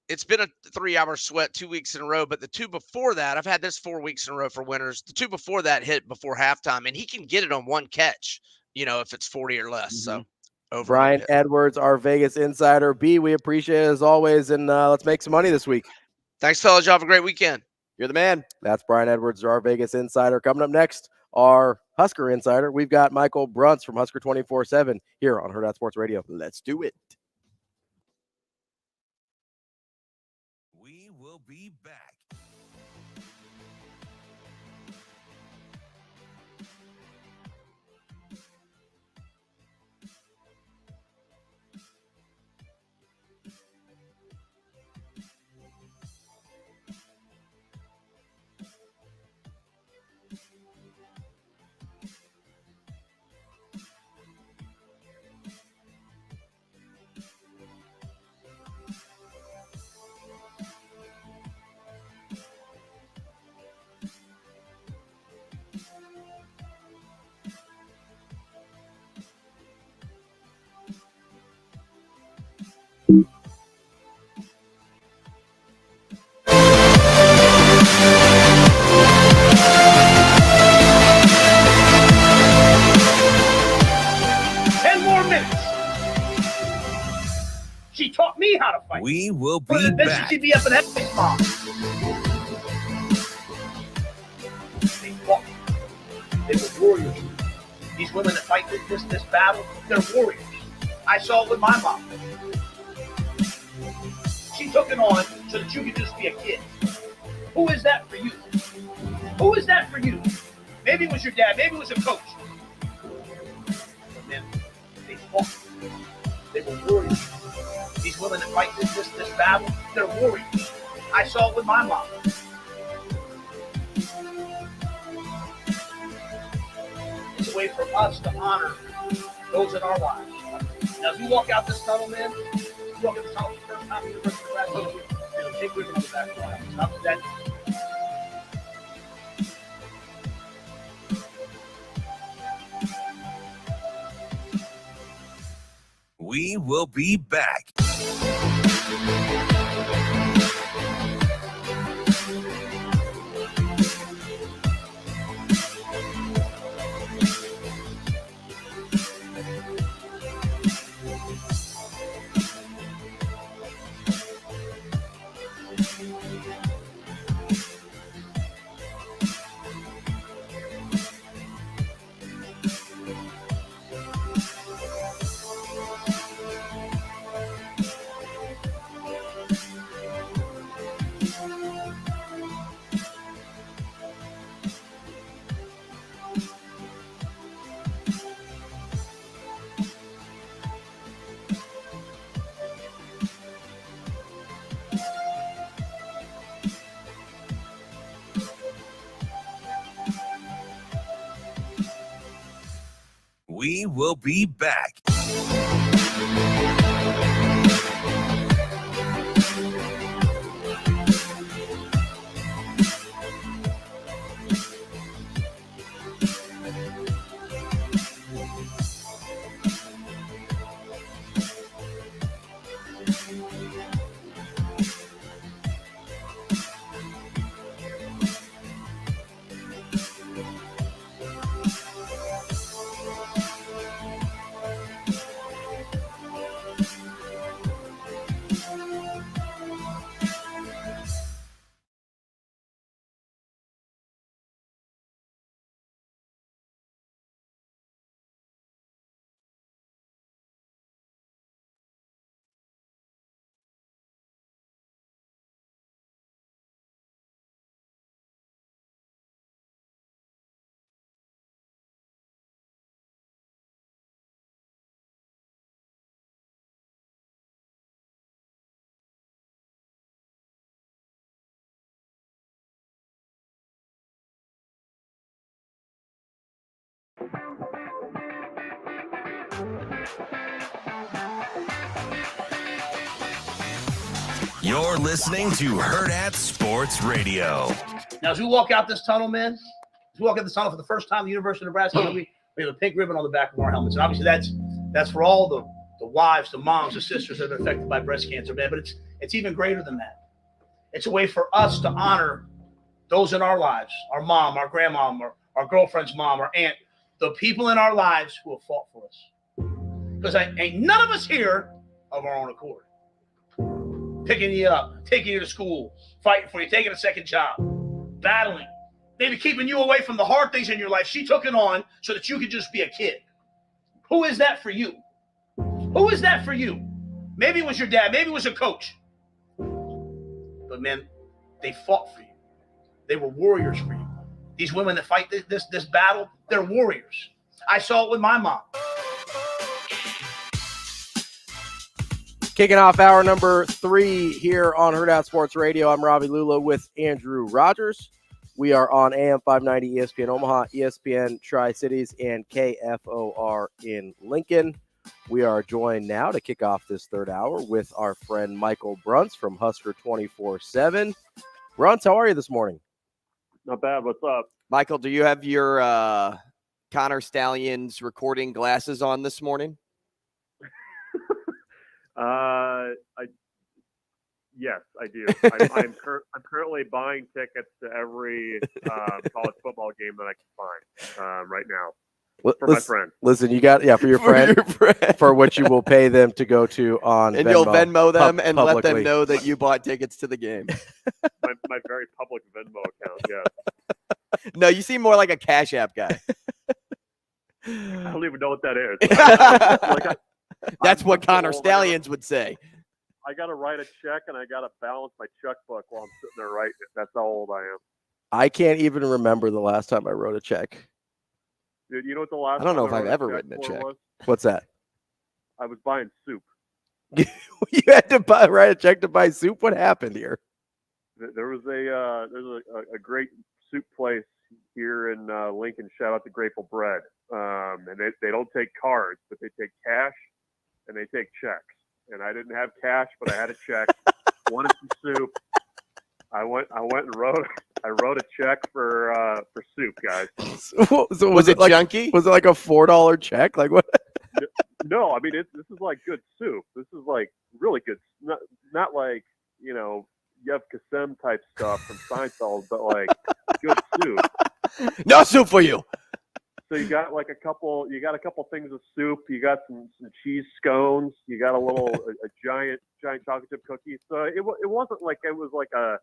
it's been a 3-hour sweat 2 weeks in a row. But the 2 before that, I've had this 4 weeks in a row for winners. The 2 before that hit before halftime, and he can get it on 1 catch, if it's 40 or less. So, over. Brian Edwards, our Vegas insider. B, we appreciate it as always, and let's make some money this week. Thanks, fellas. Y'all have a great weekend. You're the man. That's Brian Edwards, our Vegas insider. Coming up next, our Husker insider. We've got Michael Bruntz from Husker 24/7 here on Hurrdat Sports Radio. Let's do it. We will be back. She taught me how to fight. We will be Then back. she'd be up in Epic's mom. They fought. They were warriors. These women that fight this battle, they're warriors. I saw it with my mom. She took it on so that you could just be a kid. Who is that for you? Who is that for you? Maybe it was your dad. Maybe it was a coach. But then they fought. They were warriors. These women that fight this battle, they're warriors. I saw it with my mom. It's a way for us to honor those in our lives. Now, as we walk out this tunnel, man, you walk out this tunnel for the first time in University of Nebraska, there's a big ribbon on the back of the line. It's not that. We will be back. We will be back. You're listening to Hurrdat Sports Radio. Now, as we walk out this tunnel, man, as we walk out this tunnel for the first time at the University of Nebraska, we have a pink ribbon on the back of our helmets. And obviously that's for all the wives, the moms, the sisters that have been affected by breast cancer, man. But it's even greater than that. It's a way for us to honor those in our lives, our mom, our grandmom, our girlfriend's mom, our aunt, the people in our lives who have fought for us. Because ain't none of us here of our own accord. Picking you up, taking you to school, fighting for you, taking a second job, battling, maybe keeping you away from the hard things in your life. She took it on so that you could just be a kid. Who is that for you? Who is that for you? Maybe it was your dad. Maybe it was a coach. But man, they fought for you. They were warriors for you. These women that fight this battle, they're warriors. I saw it with my mom. Kicking off hour number 3 here on Hurrdat Sports Radio. I'm Ravi Lulla with Andrew Rogers. We are on AM 590 ESPN Omaha, ESPN Tri-Cities, and KFOR in Lincoln. We are joined now to kick off this third hour with our friend Michael Bruntz from Husker 24/7. Bruntz, how are you this morning? Not bad. What's up? Michael, do you have your Connor Stallions recording glasses on this morning? Yes, I do. I'm currently buying tickets to every college football game that I can find right now for my friend. Listen, you got for your friend, for which you will pay them to go to on and Venmo, you'll Venmo them and publicly. let them know that you bought tickets to the game. my very public Venmo account. Yeah. No, you seem more like a Cash App guy. I don't even know what that is. That's what Connor Stallions would say. I got to write a check and I got to balance my checkbook while I'm sitting there writing it. That's how old I am. I can't even remember the last time I wrote a check. Dude, you know what the last? I don't know time if I've ever check written a check. was? What's that? I was buying soup. You had to write a check to buy soup? What happened here? There was a great soup place here in Lincoln. Shout out to Grateful Bread. And they don't take cards, but they take cash and they take checks. And I didn't have cash, but I had a check. Wanted some soup. I went and wrote a check for soup, guys. So was it like, junky? Was it like a $4 check? Like what? No, I mean this is like good soup. This is like really good. Not like Yev Kassem type stuff from Seinfeld, but like good soup. No soup for you. So you got a couple things of soup. You got some cheese scones. You got a giant chocolate chip cookie. So it wasn't like it was like a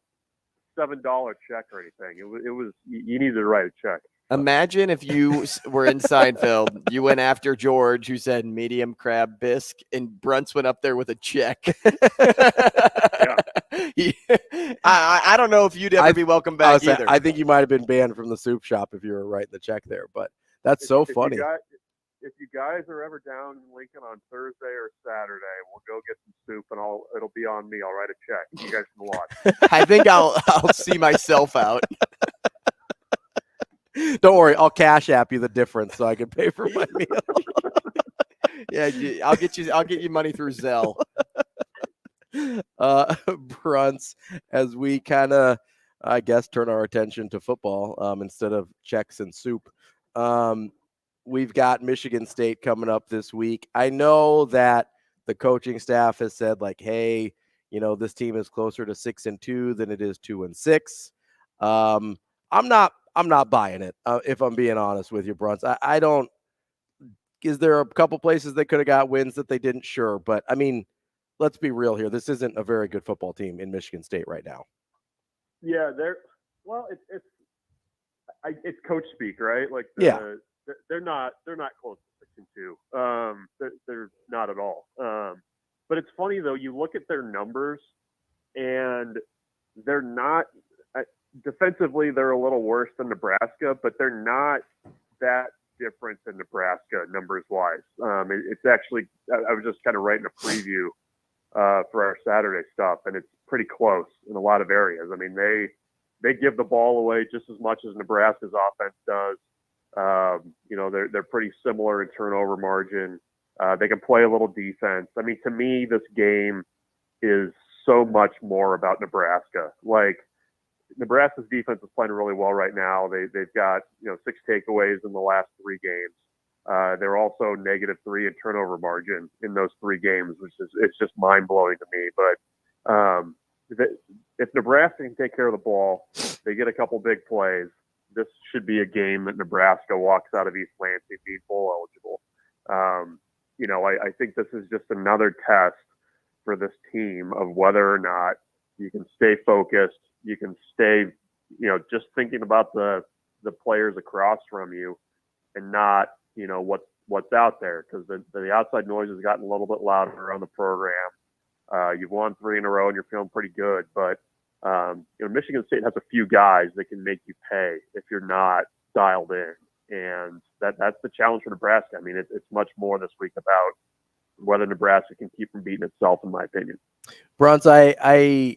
$7 check or anything. It was you needed to write a check. Imagine if you were in Seinfeld, you went after George, who said medium crab bisque, and Bruntz went up there with a check. I don't know if you'd ever be welcome back either. I think you might have been banned from the soup shop if you were writing the check there, but that's so funny. If you guys are ever down in Lincoln on Thursday or Saturday, we'll go get some soup, and it'll be on me. I'll write a check. You guys can watch. I think I'll see myself out. Don't worry, I'll Cash App you the difference so I can pay for my meal. Yeah, I'll get you money through Zelle. Bruntz, as we kind of, I guess, turn our attention to football instead of checks and soup. We've got Michigan State coming up this week. I know that the coaching staff has said, like, hey, this team is closer to 6-2 than it is 2-6. I'm not buying it, if I'm being honest with you, Bruntz. I don't. Is there a couple places they could have got wins that they didn't? Sure, but I mean, let's be real here. This isn't a very good football team in Michigan State right now. Yeah, it's coach speak, right? Like, they're not close to 6-2. They're not at all. But it's funny though. You look at their numbers, and they're not. Defensively, they're a little worse than Nebraska, but they're not that different than Nebraska numbers-wise. It's actually, I was just kind of writing a preview for our Saturday stuff, and it's pretty close in a lot of areas. I mean, they give the ball away just as much as Nebraska's offense does. They're pretty similar in turnover margin. They can play a little defense. I mean, to me, this game is so much more about Nebraska. Like, Nebraska's defense is playing really well right now. They've got 6 takeaways in the last 3 games. They're also -3 in turnover margin in those 3 games, which is just mind blowing to me. But if Nebraska can take care of the ball, they get a couple big plays. This should be a game that Nebraska walks out of East Lansing being bowl eligible. I think this is just another test for this team of whether or not you can stay focused. You can stay, just thinking about the players across from you and not, what's out there, because the outside noise has gotten a little bit louder around the program. You've won 3 in a row and you're feeling pretty good, but Michigan State has a few guys that can make you pay if you're not dialed in. And that's the challenge for Nebraska. I mean, it's much more this week about whether Nebraska can keep from beating itself, in my opinion. Bruntz, I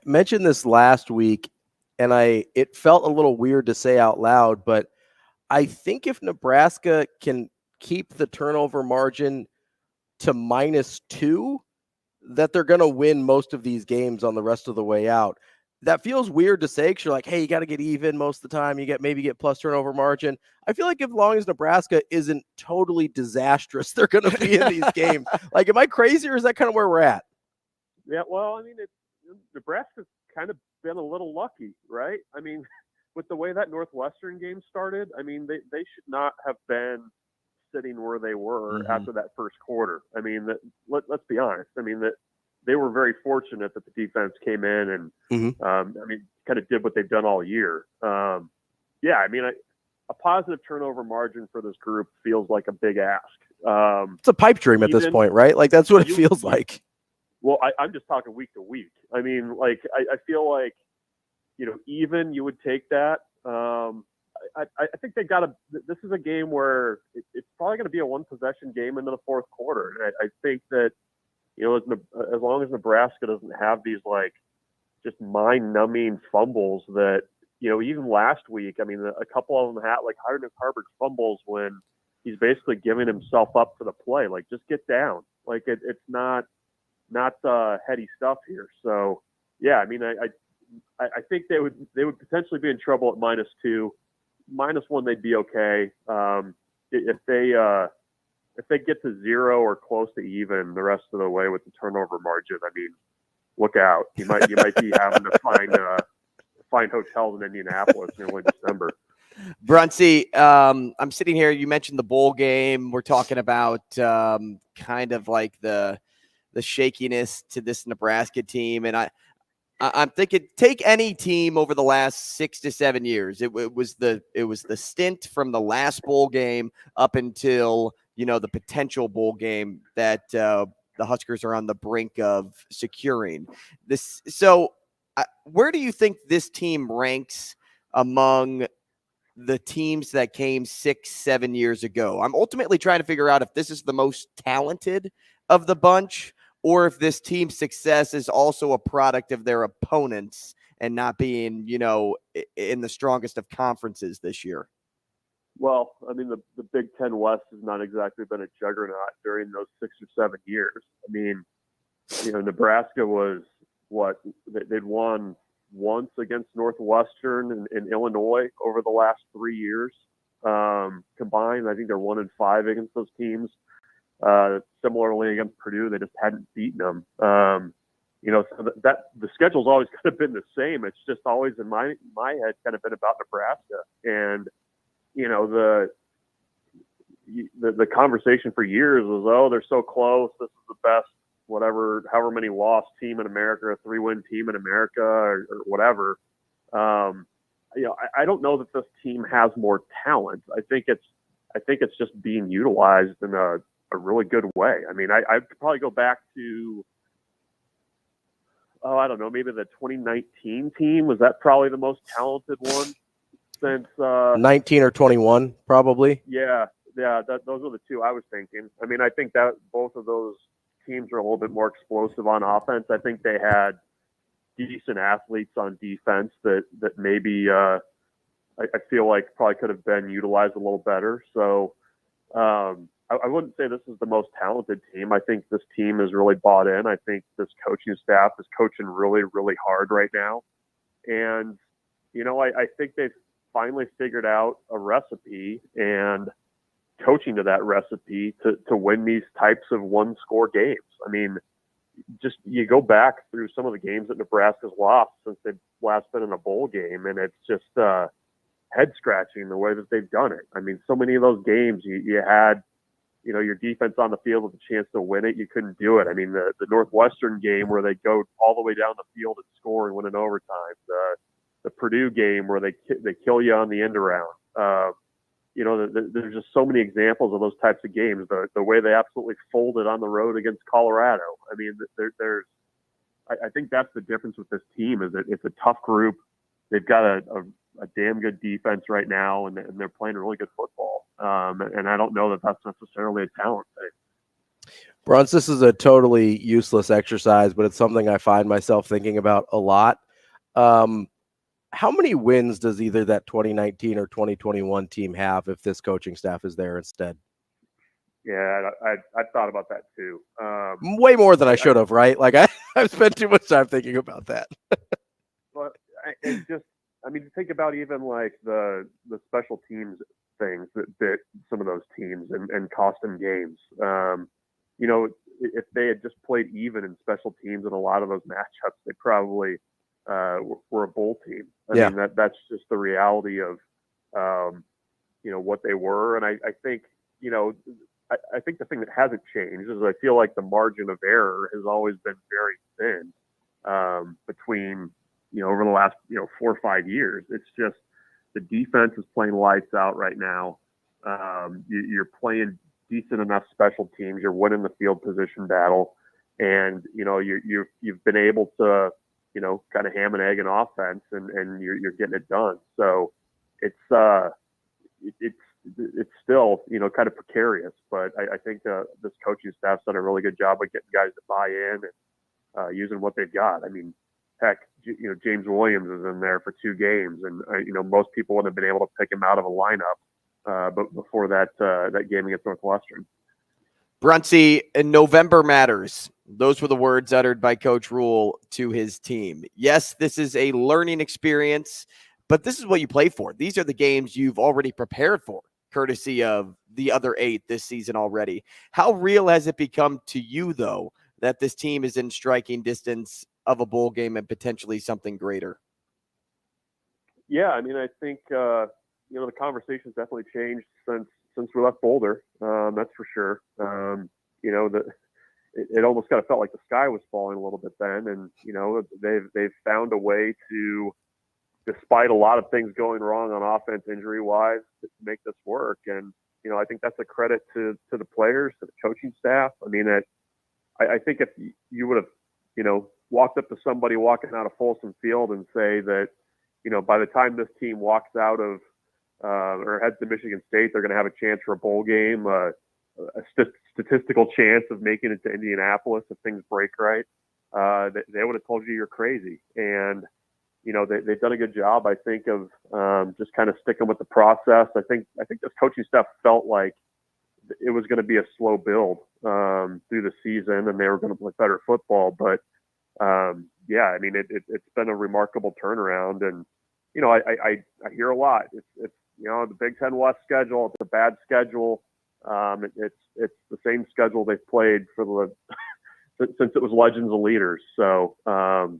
mentioned this last week, and it felt a little weird to say out loud, but I think if Nebraska can keep the turnover margin to -2, that they're going to win most of these games on the rest of the way out. That feels weird to say because you're like, hey, you got to get even most of the time. You maybe get plus turnover margin. I feel like as long as Nebraska isn't totally disastrous, they're going to be in these games. Like, am I crazy, or is that kind of where we're at? Yeah, well, I mean, Nebraska's kind of been a little lucky, right? I mean, with the way that Northwestern game started, I mean, they should not have been sitting where they were after that first quarter. I mean, let's be honest. I mean, that they were very fortunate that the defense came in and, I mean, kind of did what they've done all year. Yeah, I mean, a positive turnover margin for this group feels like a big ask. It's a pipe dream at this point, right? Like, that's what it feels like. Well, I'm just talking week to week. I mean, like, I feel like, even you would take that. I think they got to. This is a game where it's probably going to be a one possession game into the fourth quarter. And I think that, as long as Nebraska doesn't have these like just mind numbing fumbles that, even last week, I mean, a couple of them had like Harvard's fumbles when he's basically giving himself up for the play. Like, just get down. Like, it's not heady stuff here. So yeah, I mean, I think they would potentially be in trouble at -2. -1, they'd be okay. If they get to 0 or close to even the rest of the way with the turnover margin, I mean, look out. You might be having to find hotels in Indianapolis in early December. Bruntz, I'm sitting here. You mentioned the bowl game. We're talking about kind of like the shakiness to this Nebraska team, and I'm thinking, take any team over the last 6 to 7 years. It was the stint from the last bowl game up until the potential bowl game that the Huskers are on the brink of securing. This. So, where do you think this team ranks among the teams that came 6-7 years ago? I'm ultimately trying to figure out if this is the most talented of the bunch, or if this team's success is also a product of their opponents and not being, in the strongest of conferences this year. Well, I mean, the Big Ten West has not exactly been a juggernaut during those 6 or 7 years. I mean, Nebraska was they'd won once against Northwestern and Illinois over the last 3 years combined. I think they're 1-5 against those teams. Similarly against Purdue, they just hadn't beaten them. So that the schedule's always kind of been the same. It's just always in my head kind of been about Nebraska, and the conversation for years was, oh, they're so close. This is the best, however many loss team in America, a 3-win team in America, or whatever. I don't know that this team has more talent. I think it's just being utilized in a really good way. I mean, I could probably go back to, I don't know, maybe the 2019 team. Was that probably the most talented one since 19 or 21, probably? Yeah. Those are the two I was thinking. I mean, I think that both of those teams are a little bit more explosive on offense. I think they had decent athletes on defense that maybe I feel like probably could have been utilized a little better. So I wouldn't say this is the most talented team. I think this team is really bought in. I think this coaching staff is coaching really, really hard right now. And, I think they've finally figured out a recipe and coaching to that recipe to win these types of one-score games. I mean, just you go back through some of the games that Nebraska's lost since they've last been in a bowl game, and it's just head-scratching the way that they've done it. I mean, so many of those games you had your defense on the field with a chance to win it. You couldn't do it. I mean, the Northwestern game where they go all the way down the field and score and win in overtime. The Purdue game where they kill you on the end around. There's just so many examples of those types of games. The way they absolutely folded on the road against Colorado. I mean, I think that's the difference with this team is that it's a tough group. They've got a damn good defense right now, and they're playing really good football. And I don't know that that's necessarily a talent thing. Bruntz, this is a totally useless exercise, but it's something I find myself thinking about a lot. How many wins does either that 2019 or 2021 team have if this coaching staff is there instead? Yeah, I thought about that too. Way more than I should have, right? Like I've spent too much time thinking about that. But think about even like the special teams things that some of those teams and cost them games. If they had just played even in special teams in a lot of those matchups, they probably were a bowl team. I mean, that's just the reality of what they were. And I think I think the thing that hasn't changed is I feel like the margin of error has always been very thin between over the last 4 or 5 years. It's just the defense is playing lights out right now. You're playing decent enough special teams. You're winning the field position battle, and you've been able to kind of ham and egg an offense, and you're getting it done. So it's still kind of precarious, but I think this coaching staff's done a really good job of getting guys to buy in and using what they've got. I mean, heck, James Williams is in there for 2 games, and most people wouldn't have been able to pick him out of a lineup, but before that game against Northwestern. Bruntz, November matters. Those were the words uttered by Coach Rule to his team. Yes, this is a learning experience, but this is what you play for. These are the games you've already prepared for, courtesy of the other 8 this season already. How real has it become to you, though, that this team is in striking distance of a bowl game and potentially something greater? Yeah, I mean, I think the conversation's definitely changed since we left Boulder. That's for sure. It almost kind of felt like the sky was falling a little bit then, and they've found a way to, despite a lot of things going wrong on offense injury wise, to make this work. And I think that's a credit to the players, to the coaching staff. I mean, I think if you would have walked up to somebody walking out of Folsom Field and say that by the time this team walks out of or heads to Michigan State, they're going to have a chance for a bowl game, a statistical chance of making it to Indianapolis if things break right, they would have told you you're crazy. And they've done a good job, I think, of just kind of sticking with the process. I think this coaching staff felt like it was going to be a slow build through the season, and they were going to play better football. But I mean, it's been a remarkable turnaround. And I hear a lot. It's the Big Ten West schedule. It's a bad schedule. It's the same schedule they've played for since it was Legends of Leaders. So that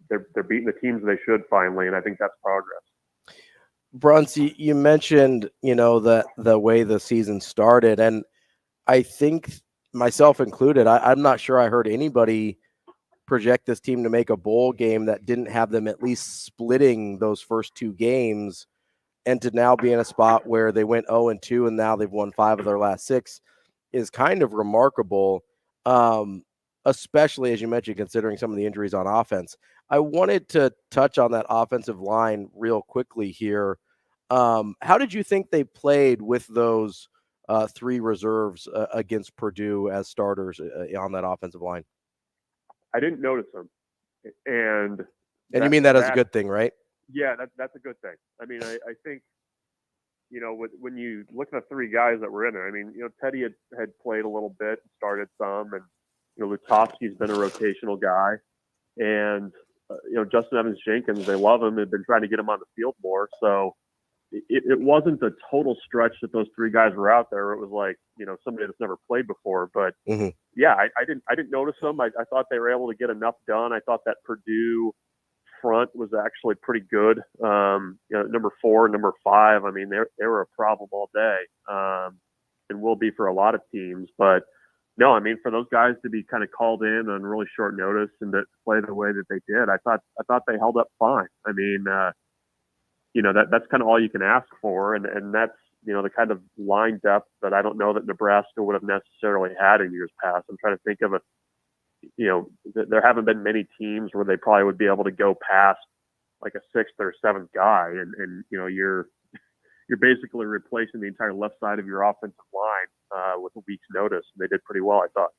they're beating the teams they should finally, and I think that's progress. Bruntz, you mentioned that the way the season started, and I think myself included, I'm not sure I heard anybody project this team to make a bowl game that didn't have them at least splitting those first 2 games, and to now be in a spot where they went 0-2 and now they've won 5 of their last 6 is kind of remarkable, especially as you mentioned, considering some of the injuries on offense. I wanted to touch on that offensive line real quickly here. How did you think they played with those 3 reserves against Purdue as starters on that offensive line? I didn't notice them. And you mean that as a good thing, right? Yeah, that's a good thing. I mean, I think, when you look at the 3 guys that were in there, I mean, Teddy had played a little bit, started some, and, Lutovsky's been a rotational guy. And, Justin Evans-Jenkins, they love him. They've been trying to get him on the field more. So it wasn't a total stretch that those 3 guys were out there. It was like, somebody that's never played before. But, yeah, I didn't notice them. I thought they were able to get enough done. I thought that Purdue front was actually pretty good. Number 4, number 5. I mean, they were a problem all day, and will be for a lot of teams. But no, I mean, for those guys to be kind of called in on really short notice and to play the way that they did, I thought they held up fine. I mean, that's kind of all you can ask for, and that's the kind of line depth that I don't know that Nebraska would have necessarily had in years past. I'm trying to think of there haven't been many teams where they probably would be able to go past like a sixth or seventh guy, and you're basically replacing the entire left side of your offensive line with a week's notice. They did pretty well, I thought.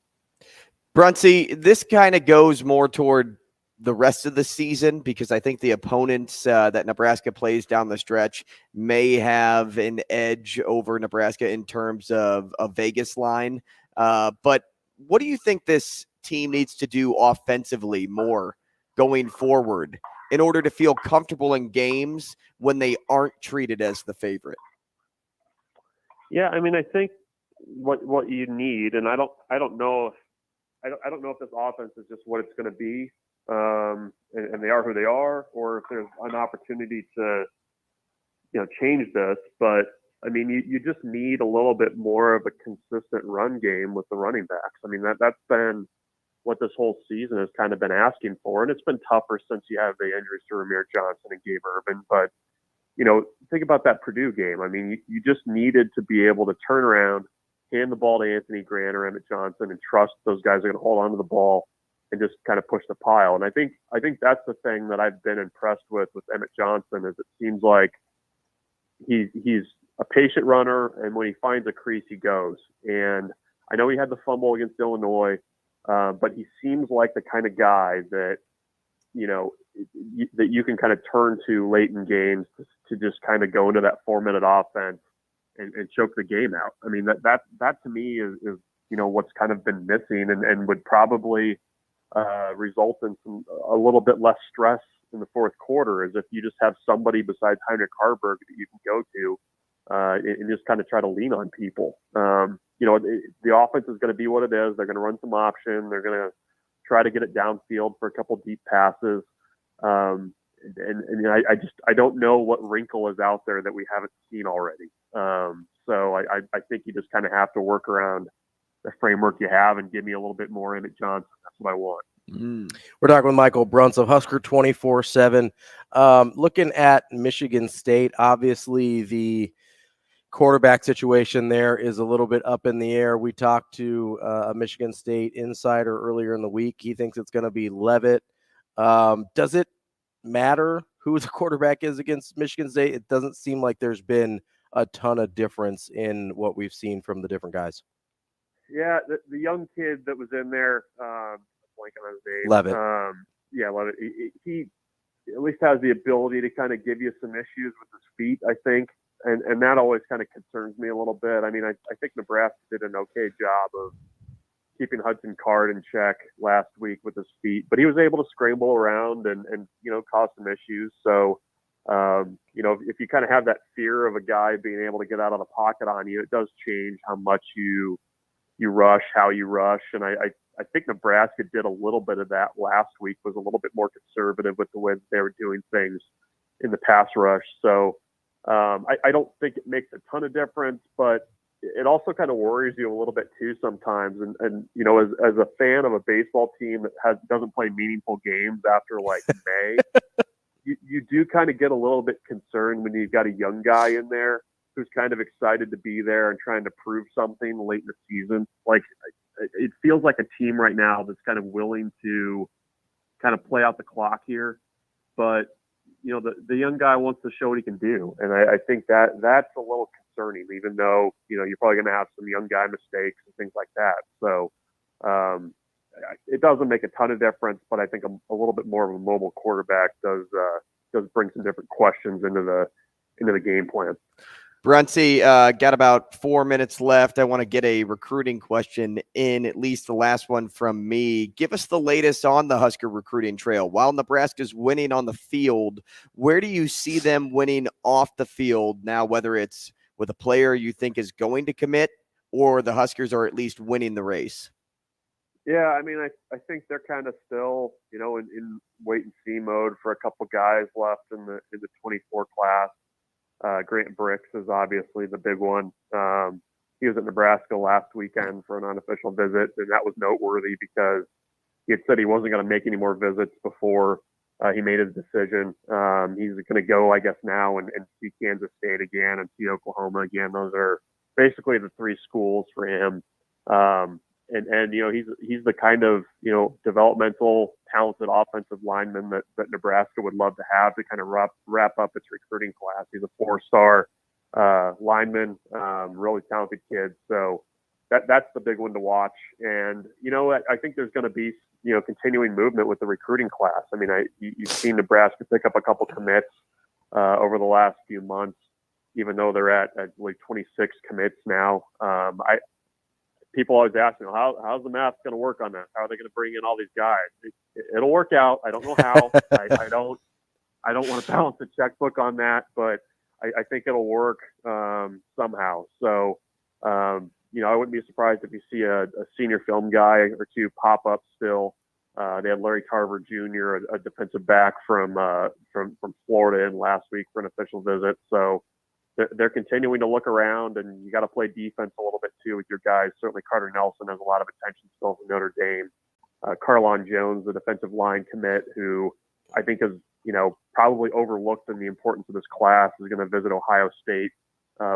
Bruntz, this kind of goes more toward the rest of the season because I think the opponents that Nebraska plays down the stretch may have an edge over Nebraska in terms of a Vegas line. But what do you think this team needs to do offensively more going forward in order to feel comfortable in games when they aren't treated as the favorite? Yeah, I mean, I think what you need, and I don't know if this offense is just what it's going to be, and they are who they are, or if there's an opportunity to, change this. But I mean, you just need a little bit more of a consistent run game with the running backs. I mean, that's been what this whole season has kind of been asking for, and it's been tougher since you have the injuries to Ramir Johnson and Gabe Urban. But think about that Purdue game. I mean, you just needed to be able to turn around, hand the ball to Anthony Grant or Emmett Johnson, and trust those guys are going to hold on to the ball and just kind of push the pile. And I think that's the thing that I've been impressed with Emmett Johnson is it seems like he's a patient runner, and when he finds a crease, he goes. And I know he had the fumble against Illinois, but he seems like the kind of guy that that you can kind of turn to late in games to just kind of go into that 4-minute offense and choke the game out. I mean, that to me is what's kind of been missing and would probably result in a little bit less stress in the fourth quarter, is if you just have somebody besides Heinrich Harburg that you can go to and just kind of try to lean on people. The offense is going to be what it is. They're going to run some option. They're going to try to get it downfield for a couple deep passes. I don't know what wrinkle is out there that we haven't seen already. So I think you just kind of have to work around the framework you have and give me a little bit more Emmett Johnson. That's what I want. We're talking with Michael Bruntz of Husker 24/7. Looking at Michigan State, obviously the quarterback situation there is a little bit up in the air. We talked to a Michigan State insider earlier in the week. He thinks it's going to be Leavitt. Does it matter who the quarterback is against Michigan State? It doesn't seem like there's been a ton of difference in what we've seen from the different guys. Yeah, the young kid that was in there, blanking on his name. Leavitt. Leavitt. He at least has the ability to kind of give you some issues with his feet, I think. And that always kind of concerns me a little bit. I mean, I think Nebraska did an okay job of keeping Hudson Card in check last week with his feet, but he was able to scramble around and cause some issues. So, if you kind of have that fear of a guy being able to get out of the pocket on you, it does change how much you rush, how you rush. And I think Nebraska did a little bit of that last week, was a little bit more conservative with the way that they were doing things in the pass rush. So, I don't think it makes a ton of difference, but it also kind of worries you a little bit too sometimes. And as a fan of a baseball team that doesn't play meaningful games after like May, you do kind of get a little bit concerned when you've got a young guy in there who's kind of excited to be there and trying to prove something late in the season. Like it feels like a team right now that's kind of willing to kind of play out the clock here, but the young guy wants to show what he can do. And I think that's a little concerning, even though, you're probably going to have some young guy mistakes and things like that. So it doesn't make a ton of difference, but I think a little bit more of a mobile quarterback does bring some different questions into the game plan. Bruntz, got about 4 minutes left. I want to get a recruiting question in, at least the last one from me. Give us the latest on the Husker recruiting trail. While Nebraska's winning on the field, where do you see them winning off the field now, whether it's with a player you think is going to commit or the Huskers are at least winning the race? Yeah, I mean, I think they're kind of still, in wait and see mode for a couple guys left in the 24 class. Grant Bricks is obviously the big one. He was at Nebraska last weekend for an unofficial visit, and that was noteworthy because he had said he wasn't going to make any more visits before he made his decision. He's going to go, I guess, now and see Kansas State again and see Oklahoma again. Those are basically the three schools for him. And he's the kind of developmental, talented offensive lineman that Nebraska would love to have to kind of wrap up its recruiting class. He's a 4-star lineman, really talented kid. So that's the big one to watch. And I think there's going to be continuing movement with the recruiting class. I mean, you've seen Nebraska pick up a couple commits over the last few months, even though they're at like 26 commits now. People always ask me, how's the math going to work on that? How are they going to bring in all these guys? It'll work out. I don't know how. I don't want to balance the checkbook on that, but I think it'll work somehow. So, I wouldn't be surprised if you see a senior film guy or two pop up still. They had Larry Carver Jr., a defensive back from Florida in last week for an official visit. So they're continuing to look around, and you got to play defense a little bit too with your guys. Certainly Carter Nelson has a lot of attention still from Notre Dame. Carlon Jones, the defensive line commit, who I think is, probably overlooked in the importance of this class, is going to visit Ohio State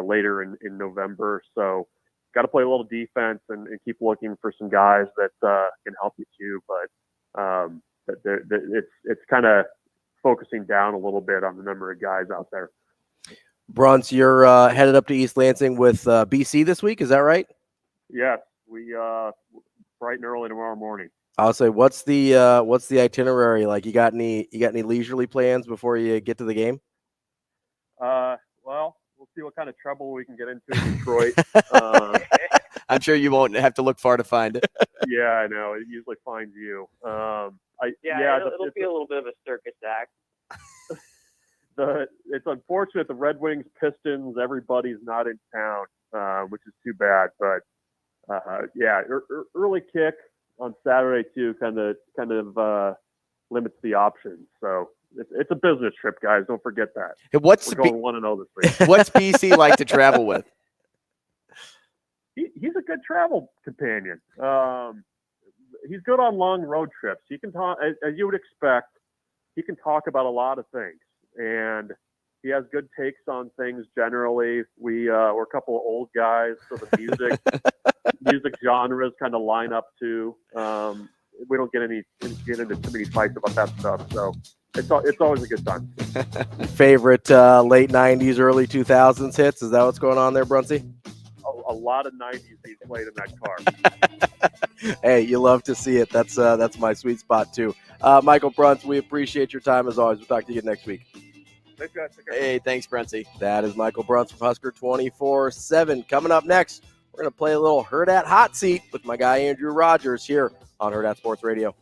later in November. So got to play a little defense and keep looking for some guys that can help you too. But it's kind of focusing down a little bit on the number of guys out there. Bruntz, you're headed up to East Lansing with BC this week. Is that right? Yes, we bright and early tomorrow morning. I'll say, what's the itinerary like? You got any leisurely plans before you get to the game? Well, we'll see what kind of trouble we can get into in Detroit. I'm sure you won't have to look far to find it. Yeah, I know. It usually finds you. It'll be a little bit of a circus act. It's unfortunate the Red Wings, Pistons, everybody's not in town, which is too bad. But early kick on Saturday too kind of limits the options. So it's a business trip, guys. Don't forget that. Hey, We're going 1-0 this week. What's BC like to travel with? He's a good travel companion. He's good on long road trips. He can talk, as you would expect. He can talk about a lot of things, and he has good takes on things generally. We're a couple of old guys, so the music genres kind of line up too. We don't get into too many fights about that stuff, so it's always a good time. Favorite late 90s, early 2000s hits? Is that what's going on there, Bruntzy? A lot of 90s being played in that car. Hey, you love to see it. That's my sweet spot too. Michael Bruntz, we appreciate your time as always. We'll talk to you next week. Thanks, guys. Hey, thanks, Bruntzy. That is Michael Bruntz from Husker 24/7. Coming up next, we're going to play a little Hurrdat Hot Seat with my guy Andrew Rogers here on Hurrdat Sports Radio.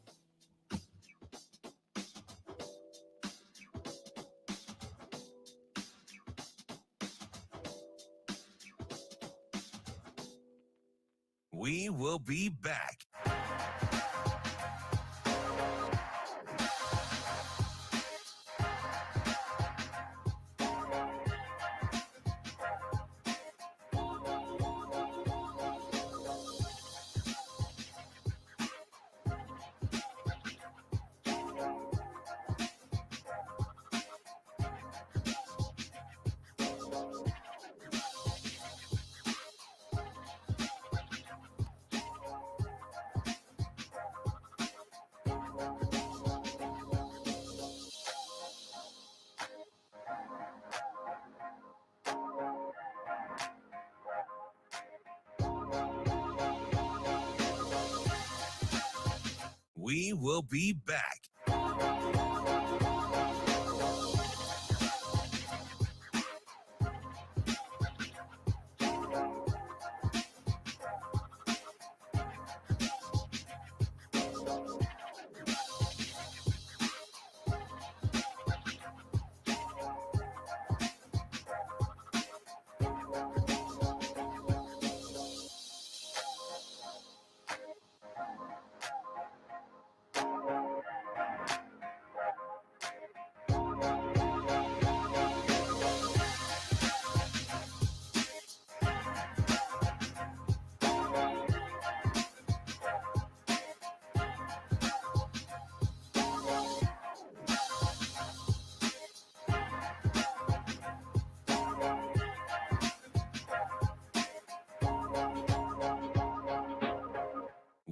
We will be back. We will be back.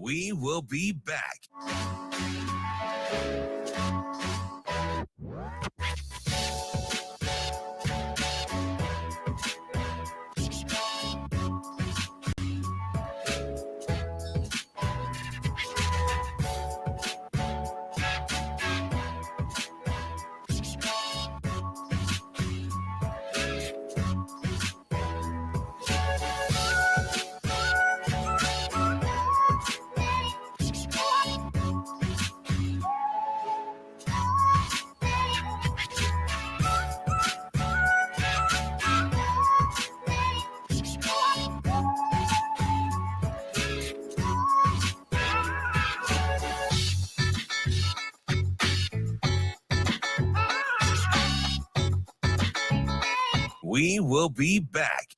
We will be back. We will be back.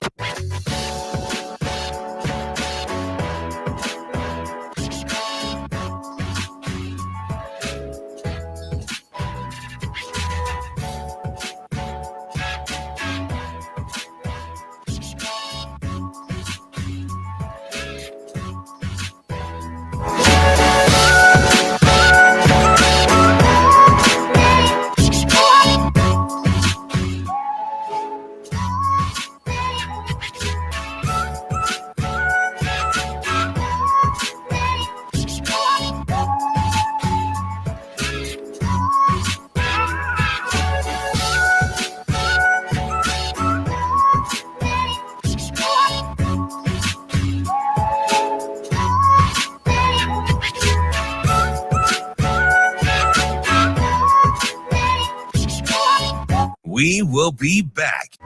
We will be back.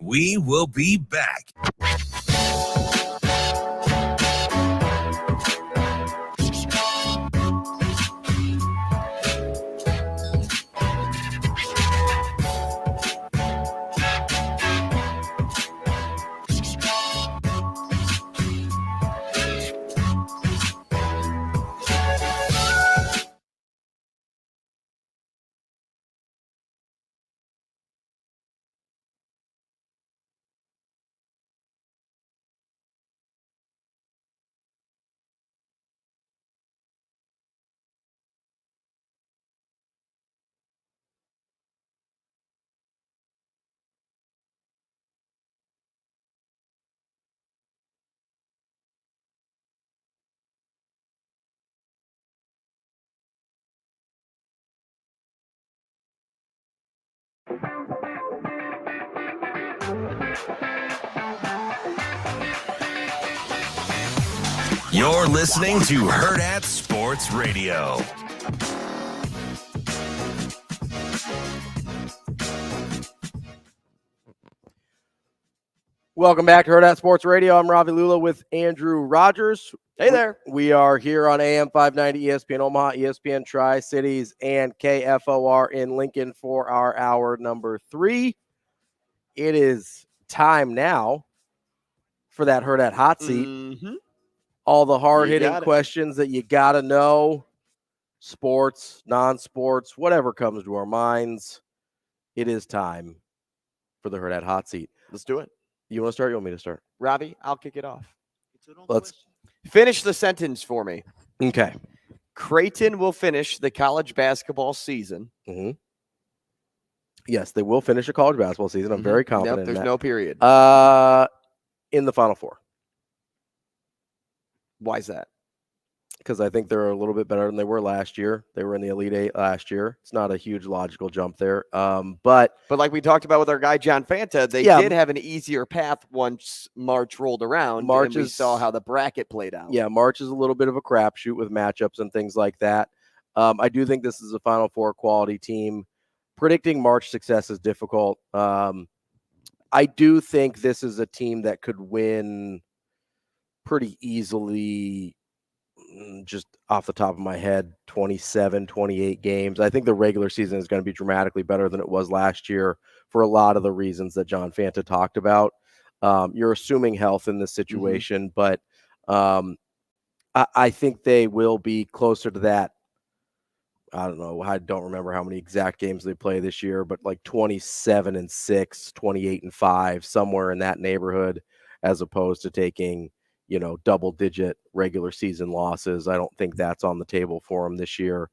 We will be back. You're listening to Hurrdat Sports Radio. Welcome back to Hurrdat Sports Radio. I'm Ravi Lulla with Andrew Rogers. Hey there. We are here on AM 590 ESPN Omaha, ESPN Tri-Cities, and KFOR in Lincoln for our hour number 3. It is time now for that Hurrdat hot seat. Mm-hmm. All the hard-hitting questions that you got to know, sports, non-sports, whatever comes to our minds. It is time for the Hurrdat hot seat. Let's do it. You want to start? You want me to start? Ravi, I'll kick it off. Let's finish the sentence for me. Okay. Creighton will finish the college basketball season. Mm-hmm. Yes, they will finish a college basketball season. I'm very confident. There's in that. no period. In the Final Four. Why is that? Because I think they're a little bit better than they were last year. They were in the Elite Eight last year. It's not a huge logical jump there. But like we talked about with our guy John Fanta, they did have an easier path once March rolled around. And we saw how the bracket played out. Yeah, March is a little bit of a crapshoot with matchups and things like that. I do think this is a Final Four quality team. Predicting March success is difficult. I do think this is a team that could win pretty easily just off the top of my head, 27, 28 games. I think the regular season is going to be dramatically better than it was last year for a lot of the reasons that John Fanta talked about. You're assuming health in this situation, but I think they will be closer to that. I don't know. I don't remember how many exact games they play this year, but like 27-6, 28-5, somewhere in that neighborhood, as opposed to taking, double-digit regular season losses. I don't think that's on the table for them this year.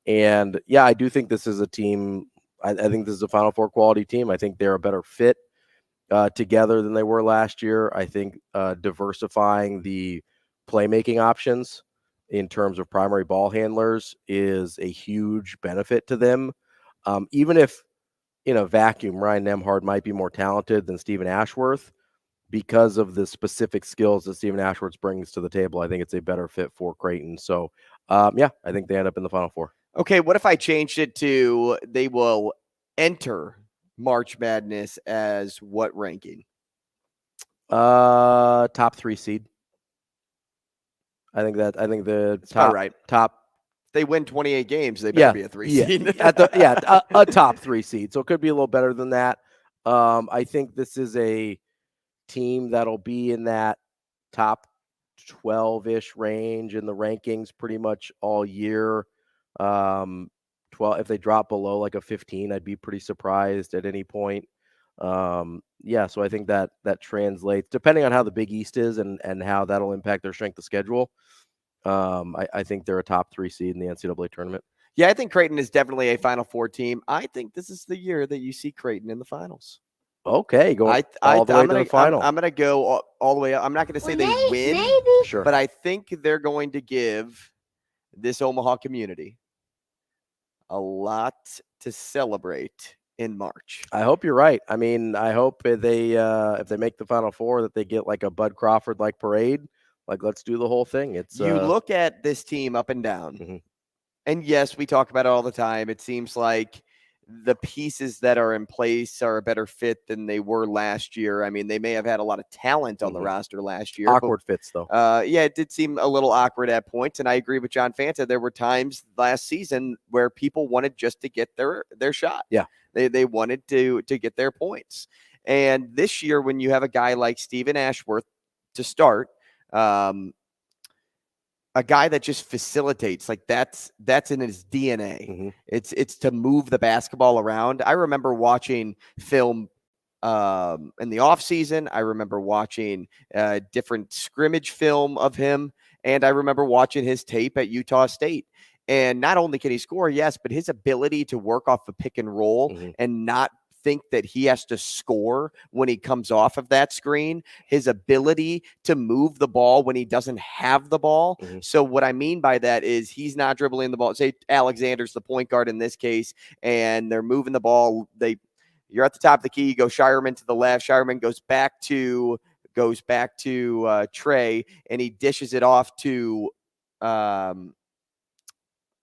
And yeah, I do think this is a team. I think this is a Final Four quality team. I think they're a better fit together than they were last year. I think diversifying the playmaking options in terms of primary ball handlers is a huge benefit to them. Even if in a vacuum, Ryan Nembhard might be more talented than Stephen Ashworth, because of the specific skills that Stephen Ashworth brings to the table, I think it's a better fit for Creighton. So, I think they end up in the Final Four. Okay, what if I changed it to they will enter March Madness as what ranking? Top 3 seed. I think the That's top right. Top. If they win 28 games, they better be a 3 seed. A top 3 seed. So it could be a little better than that. I think this is a team that'll be in that top 12-ish range in the rankings pretty much all year. 12. If they drop below like a 15, I'd be pretty surprised at any point. So I think that translates, depending on how the Big East is and how that'll impact their strength of schedule. I think they're a top 3 seed in the NCAA tournament. Yeah, I think Creighton is definitely a Final Four team. I think this is the year that you see Creighton in the finals. Okay, going all the way to the final. I'm going to go all the way up. I'm not going to say they win, Sure. but I think they're going to give this Omaha community a lot to celebrate in March. I hope you're right. I mean, I hope if they make the Final Four that they get like a Bud Crawford like parade. Like, let's do the whole thing. It's you look at this team up and down, and yes, we talk about it all the time. It seems like the pieces that are in place are a better fit than they were last year. I mean, they may have had a lot of talent on the roster last year. Awkward fits, though. It did seem a little awkward at points, and I agree with John Fanta. There were times last season where people wanted just to get their shot. Yeah. They wanted to get their points. And this year, when you have a guy like Stephen Ashworth to start, a guy that just facilitates, like that's in his DNA. It's to move the basketball around. I remember watching film in the off season. I remember watching different scrimmage film of him, and I remember watching his tape at Utah State. And not only can he score, yes, but his ability to work off a pick and roll and not think that he has to score when he comes off of that screen, his ability to move the ball when he doesn't have the ball. So what I mean by that is he's not dribbling the ball. Say Alexander's the point guard in this case, and they're moving the ball. You're at the top of the key. You go Shireman to the left. Shireman goes back to Trey, and he dishes it off to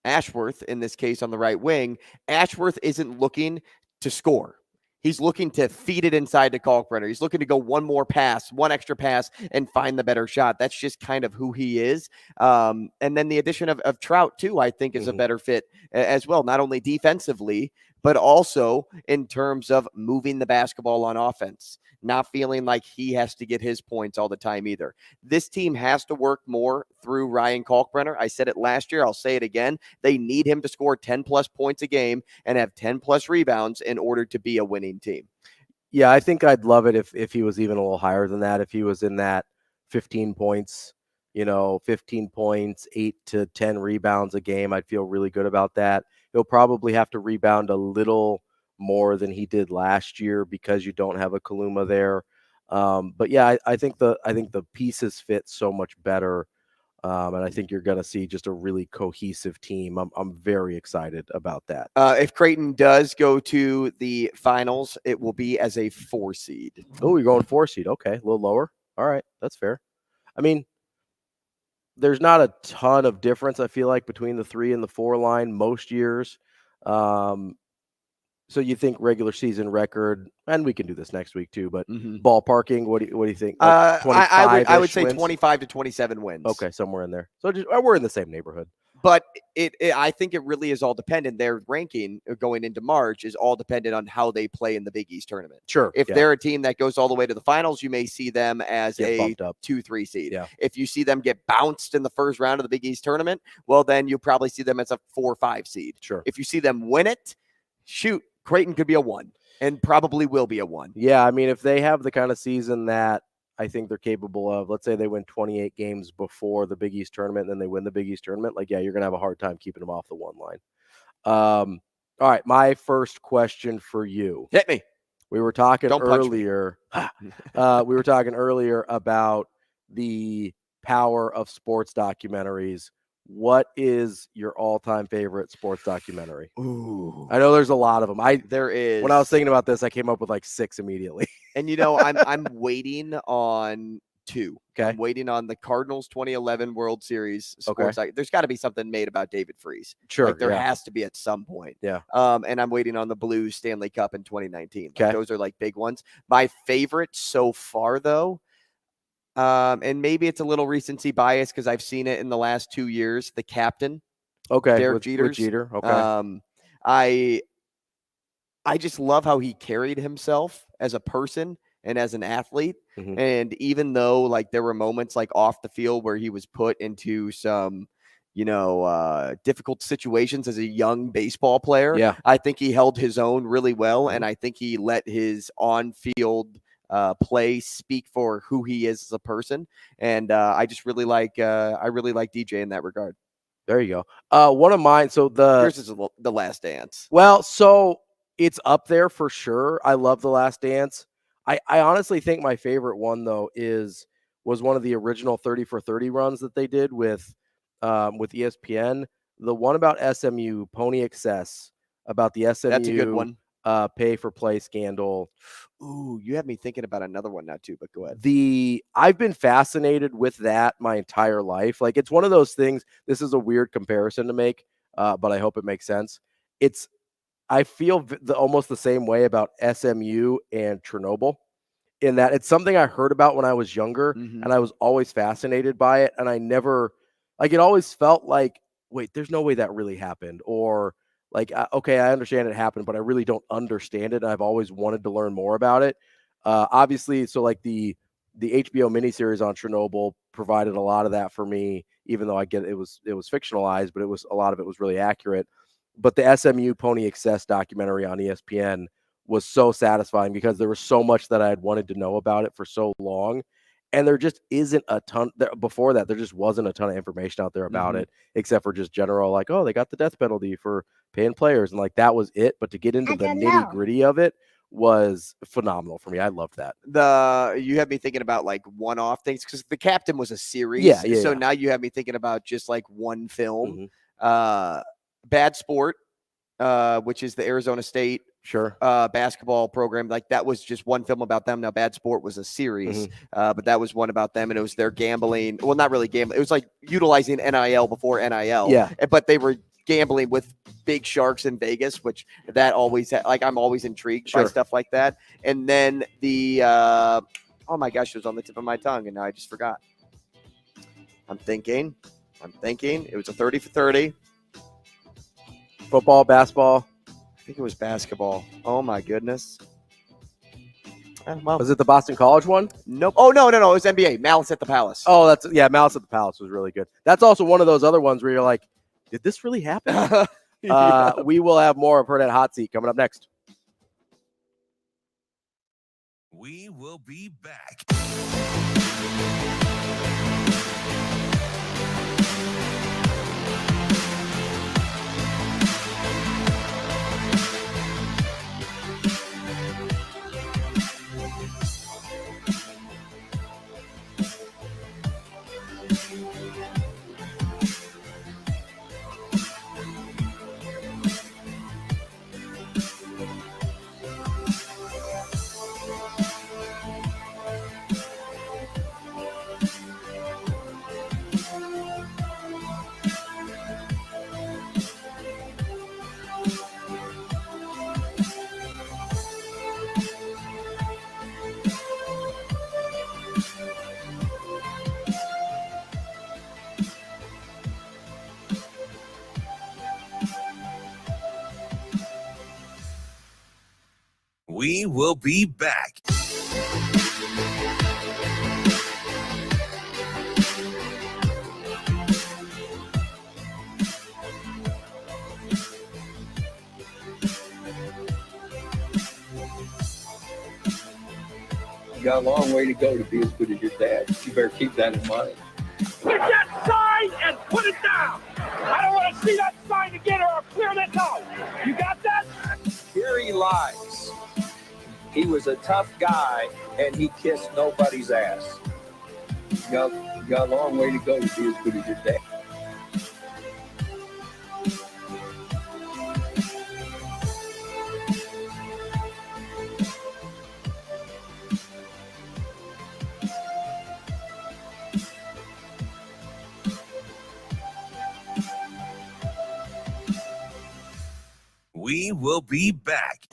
Ashworth, in this case on the right wing. Ashworth isn't looking to score. He's looking to feed it inside to Kalkbrenner. He's looking to go one extra pass, and find the better shot. That's just kind of who he is. And then the addition of Trout, too, I think is a better fit as well, not only defensively, but also in terms of moving the basketball on offense, not feeling like he has to get his points all the time either. This team has to work more through Ryan Kalkbrenner. I said it last year. I'll say it again. They need him to score 10-plus points a game and have 10-plus rebounds in order to be a winning team. Yeah, I think I'd love it if he was even a little higher than that. If he was in that 15 points, 15 points, 8 to 10 rebounds a game, I'd feel really good about that. He'll probably have to rebound a little more than he did last year because you don't have a Kaluma there. But yeah, I think the pieces fit so much better. And I think you're going to see just a really cohesive team. I'm very excited about that. If Creighton does go to the finals, it will be as a 4 seed. Oh, you're going 4 seed. Okay. A little lower. All right. That's fair. I mean, there's not a ton of difference, I feel like, between the 3 and the 4 line most years. So you think regular season record, and we can do this next week too, but ballparking, what do you think? Like I would say wins? 25 to 27 wins. Okay, somewhere in there. So we're in the same neighborhood. But I think it really is all dependent. Their ranking going into March is all dependent on how they play in the Big East tournament. Sure. If they're a team that goes all the way to the finals, you may see them as Get a bumped up. 2-3 seed. Yeah. If you see them get bounced in the first round of the Big East tournament, well, then you probably see them as a 4 or 5 seed. Sure. If you see them win it, shoot, Creighton could be a 1 and probably will be a 1. Yeah, I mean, if they have the kind of season that I think they're capable of, let's say they win 28 games before the Big East tournament, and then they win the Big East tournament, like, yeah, you're going to have a hard time keeping them off the 1 line. All right, my first question for you. Hit me. We were talking Don't punch earlier. We were talking earlier about the power of sports documentaries. What is your all-time favorite sports documentary? Ooh. I know there's a lot of them. There is. When I was thinking about this, I came up with like 6 immediately. And I'm waiting on 2. Okay. I'm waiting on the Cardinals 2011 World Series sports. There's got to be something made about David Freese. Sure. Like there has to be at some point. Yeah. And I'm waiting on the Blues Stanley Cup in 2019. Okay. Like, those are like big ones. My favorite so far though, and maybe it's a little recency bias because I've seen it in the last 2 years, the captain. Okay. Derek with Jeters. Jeter. Okay. I just love how he carried himself as a person and as an athlete. Mhm. And even though like there were moments like off the field where he was put into some, difficult situations as a young baseball player, Yeah. I think he held his own really well. And I think he let his on-field play speak for who he is as a person. And I just really like DJ in that regard. There you go. One of mine. So Yours is The Last Dance. Well, so it's up there for sure. I love The Last Dance. I honestly think my favorite one though was one of the original 30 for 30 runs that they did with ESPN. The one about SMU, Pony Excess, about the SMU. That's a good one. Pay for play scandal. Ooh, you have me thinking about another one now too, but go ahead. I've been fascinated with that my entire life. Like, it's one of those things. This is a weird comparison to make, but I hope it makes sense. I feel almost the same way about SMU and Chernobyl, in that it's something I heard about when I was younger, and I was always fascinated by it. And I never, like, it always felt like, wait, there's no way that really happened. Or like, okay, I understand it happened, but I really don't understand it. And I've always wanted to learn more about it. Obviously, so like the HBO miniseries on Chernobyl provided a lot of that for me, even though I get it was fictionalized, but a lot of it was really accurate. But the SMU Pony Excess documentary on ESPN was so satisfying because there was so much that I had wanted to know about it for so long. And there just isn't a ton before that. There just wasn't a ton of information out there about it, except for just general, like, oh, they got the death penalty for paying players. And like, that was it. But to get into the nitty gritty of it was phenomenal for me. I loved that. You have me thinking about like one-off things because the captain was a series. Yeah. So now you have me thinking about just like one film. Bad Sport, which is the Arizona State basketball program. Like, that was just one film about them. Now, Bad Sport was a series, but that was one about them, and it was their gambling. Well, not really gambling. It was like utilizing NIL before NIL. Yeah. But they were gambling with big sharks in Vegas, which that always I'm always intrigued by stuff like that. And then oh my gosh, it was on the tip of my tongue, and now I just forgot. I'm thinking. It was a 30 for 30. Football, basketball. I think it was basketball. Oh my goodness. Well, was it the Boston College one? Nope. Oh no. It was NBA. Malice at the Palace. Oh, Malice at the Palace was really good. That's also one of those other ones where you're like, did this really happen? We will have more of Hurrdat Hot Seat coming up next. We will be back. We will be back. You got a long way to go to be as good as your dad. You better keep that in mind. Get that sign and put it down. I don't want to see that sign again, or I'll clear this out. You got that? Here he lies. He was a tough guy, and he kissed nobody's ass. You got a long way to go to be as good as your dad. We will be back.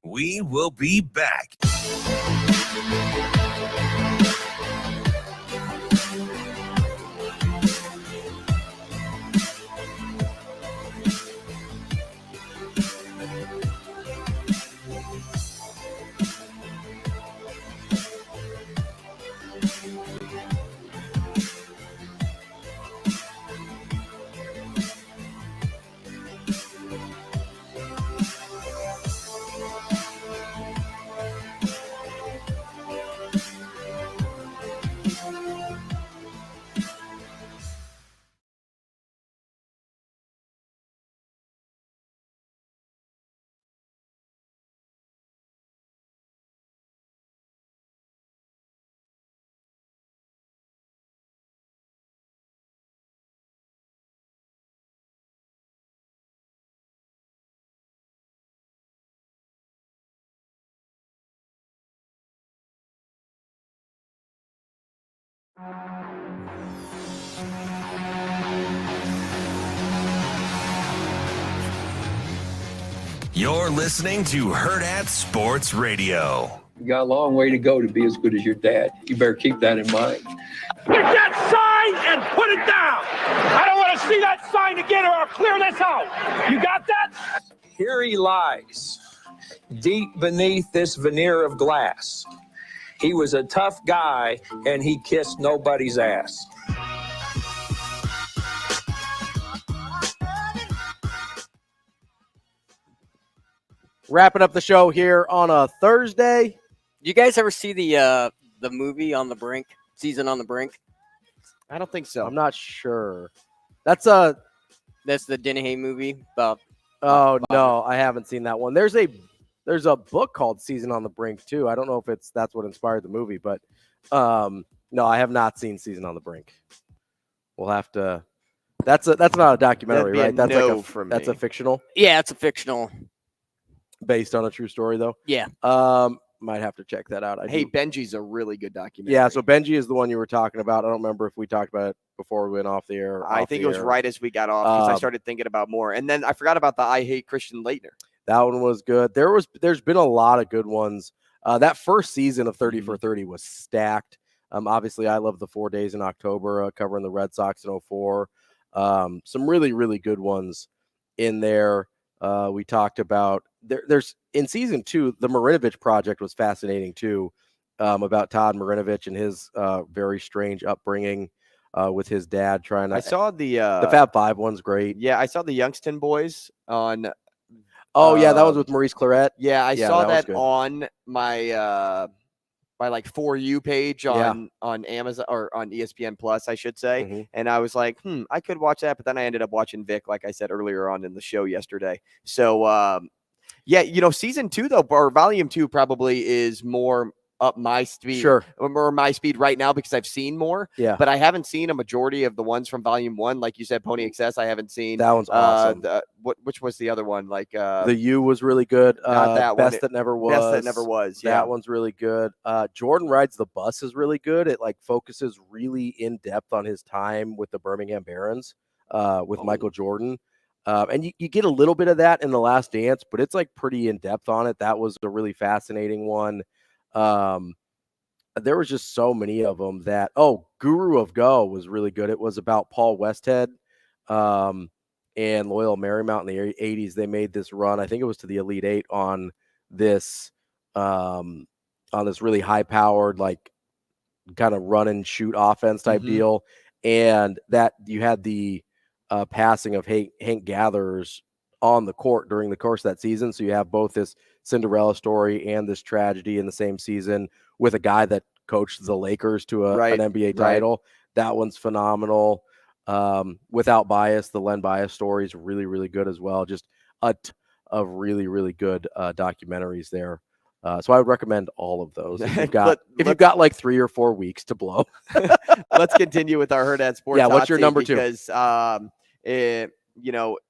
We will be back. You're listening to Hurrdat Sports Radio. You got a long way to go to be as good as your dad. You better keep that in mind. Get that sign and put it down. I don't want to see that sign again, or I'll clear this out. You got that? Here he lies, deep beneath this veneer of glass. He was a tough guy, and he kissed nobody's ass. Wrapping up the show here on a Thursday. You guys ever see the movie On the Brink, Season on the Brink? I don't think so. I'm not sure. That's the Dennehy movie about. Oh no, I haven't seen that one. There's a book called Season on the Brink too. I don't know if that's what inspired the movie, but no, I have not seen Season on the Brink. We'll have to. That's not a documentary, right? That's that's a fictional. Yeah, it's a fictional. Based on a true story, though. Yeah. Might have to check that out. Benji's a really good documentary. Yeah, so Benji is the one you were talking about. I don't remember if we talked about it before we went off the air. I think it was right as we got off because I started thinking about more. And then I forgot about the I Hate Christian Laettner. That one was good. There's been a lot of good ones. That first season of 30 for 30 was stacked. Obviously, I love the 4 days in October covering the Red Sox in 04. Some really, really good ones in there. We talked about there's in season 2, the Marinovich project was fascinating too, about Todd Marinovich and his very strange upbringing with his dad trying to. I saw the Fab Five one's great. Yeah, I saw the Youngstown Boys on. Oh yeah, that was with Maurice Claret. Yeah, I saw that on my like For You page on Amazon or on ESPN Plus, I should say. And I was like, I could watch that, but then I ended up watching Vic, like I said earlier on in the show yesterday. So season 2 though, or volume 2 probably is more up my speed, or my speed right now because I've seen more. Yeah, but I haven't seen a majority of the ones from volume 1. Like you said, Pony Excess, I haven't seen. That one's awesome. Which was the other one? Like The You was really good. Not that Best one. That Never Was. Best That Never Was. Yeah, that one's really good. Jordan Rides the Bus is really good. It like focuses really in depth on his time with the Birmingham Barons, with Michael Jordan. And you get a little bit of that in The Last Dance, but it's like pretty in depth on it. That was a really fascinating one. There was just so many of them that, Guru of Go was really good. It was about Paul Westhead, and Loyola Marymount in the 80s. They made this run. I think it was to the Elite Eight on this really high powered, like kind of run and shoot offense type deal. And that you had the passing of Hank Gathers on the court during the course of that season. So you have both this Cinderella story and this tragedy in the same season with a guy that coached the Lakers to an NBA title. That one's phenomenal. Without Bias, the Len Bias story is really, really good as well. Just a ton of really, really good documentaries there. So I would recommend all of those. If you've got like 3 or 4 weeks to blow. Let's continue with our Hurrdat Sports. Yeah, what's your number 2? Because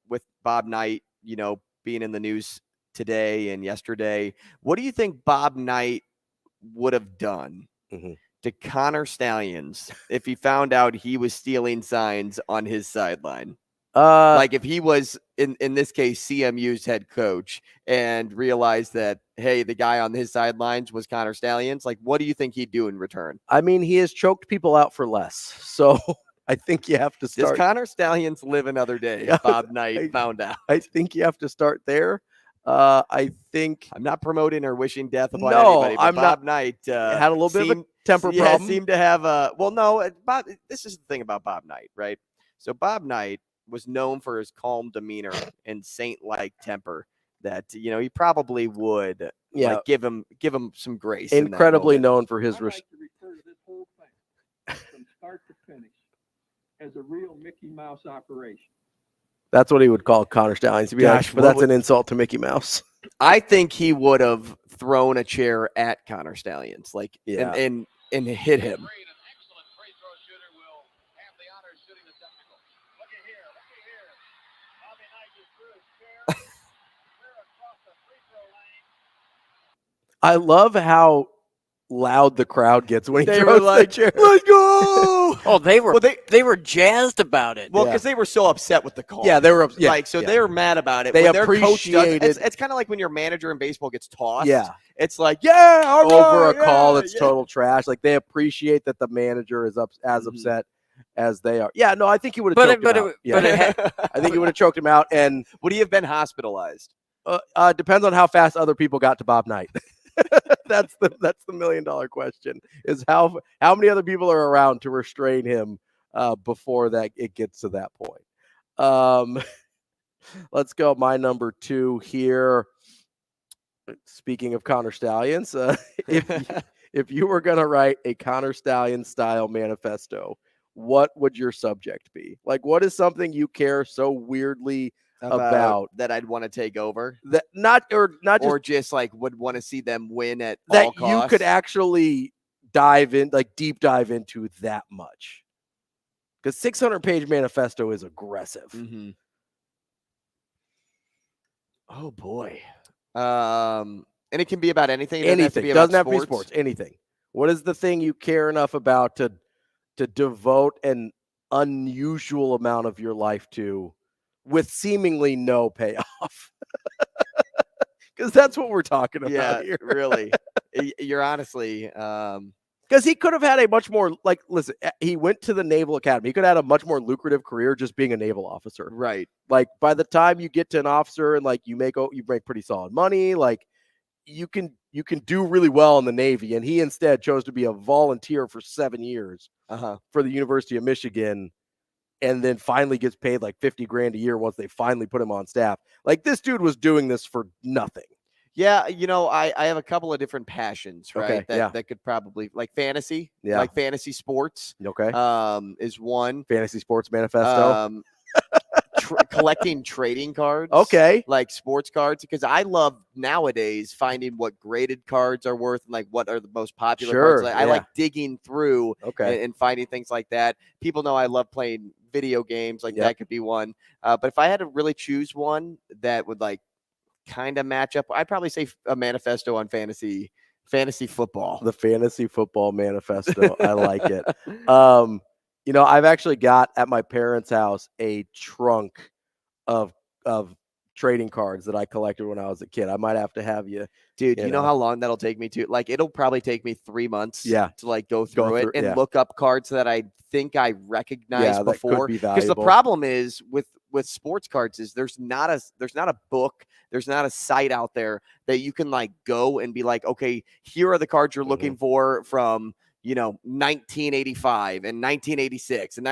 with Bob Knight, being in the news today and yesterday, what do you think Bob Knight would have done to Connor Stallions if he found out he was stealing signs on his sideline? Like if he was in this case CMU's head coach and realized that, hey, the guy on his sidelines was Connor Stallions, like what do you think he'd do in return? I mean, he has choked people out for less. So I think you have to start. Does Connor Stallions live another day? Bob Knight found out. I think you have to start there. I think I'm not promoting or wishing death upon anybody. But Bob Knight had a little bit of a temper problem. Seemed to have Bob. This is the thing about Bob Knight, right? So Bob Knight was known for his calm demeanor and saint-like temper. That he probably would give him some grace. Incredibly known for his. I'd like to refer to this whole thing from start to finish as a real Mickey Mouse operation. That's what he would call Connor Stallions, to be honest, but that's an insult to Mickey Mouse. I think he would have thrown a chair at Connor Stallions, and hit him. I love how loud the crowd gets when he they throws were like, the chair. Let's go! Oh, they were jazzed about it. Well, because they were so upset with the call. Yeah, they were they were mad about it. They when their coach appreciated. It's kind of like when your manager in baseball gets tossed. Yeah, it's like all right, over a call that's total trash. Like they appreciate that the manager is as upset as they are. Yeah, no, I think he would have choked him out. I think he would have choked him out. And would he have been hospitalized? Depends on how fast other people got to Bob Knight. That's the $1 million question, is how many other people are around to restrain him before that it gets to that point. Let's go. My number 2 here. Speaking of Connor Stallions, if you were going to write a Connor Stallion style manifesto, what would your subject be? Like, what is something you care so weirdly about that I'd want to take over? That just like would want to see them win at that all costs? You could actually deep dive into that much, because 600-page manifesto is aggressive. Oh boy. And it can be about anything. Anything. Doesn't have to be sports. Anything. What is the thing you care enough about to devote an unusual amount of your life to, with seemingly no payoff? Because that's what we're talking about here. Really. You're honestly, because he could have had a much more, listen, he went to the Naval Academy. He could have had a much more lucrative career just being a naval officer. Right. Like by the time you get to an officer and you make pretty solid money, you can do really well in the Navy. And he instead chose to be a volunteer for 7 years for the University of Michigan. And then finally gets paid $50,000 a year once they finally put him on staff. Like, this dude was doing this for nothing. Yeah, I have a couple of different passions, right? Okay, yeah. That could probably like fantasy, Yeah. like fantasy sports. Okay. Is one. Fantasy Sports Manifesto. Collecting trading cards. Okay. Like sports cards, because I love nowadays finding what graded cards are worth and like what are the most popular cards. Sure, I like digging through and finding things like that. People know I love playing video games. Like that could be one. But if I had to really choose one that would like kind of match up, I'd probably say a manifesto on fantasy football. The Fantasy Football Manifesto. I like it. I've actually got at my parents' house a trunk of trading cards that I collected when I was a kid. I might have to have you. Dude, you know how long that'll take me to? Like, it'll probably take me 3 months to like go through it and look up cards that I think I recognized before. Because the problem is with sports cards is there's not a book, there's not a site out there that you can like go and be like, okay, here are the cards you're looking for from 1985 and 1986 and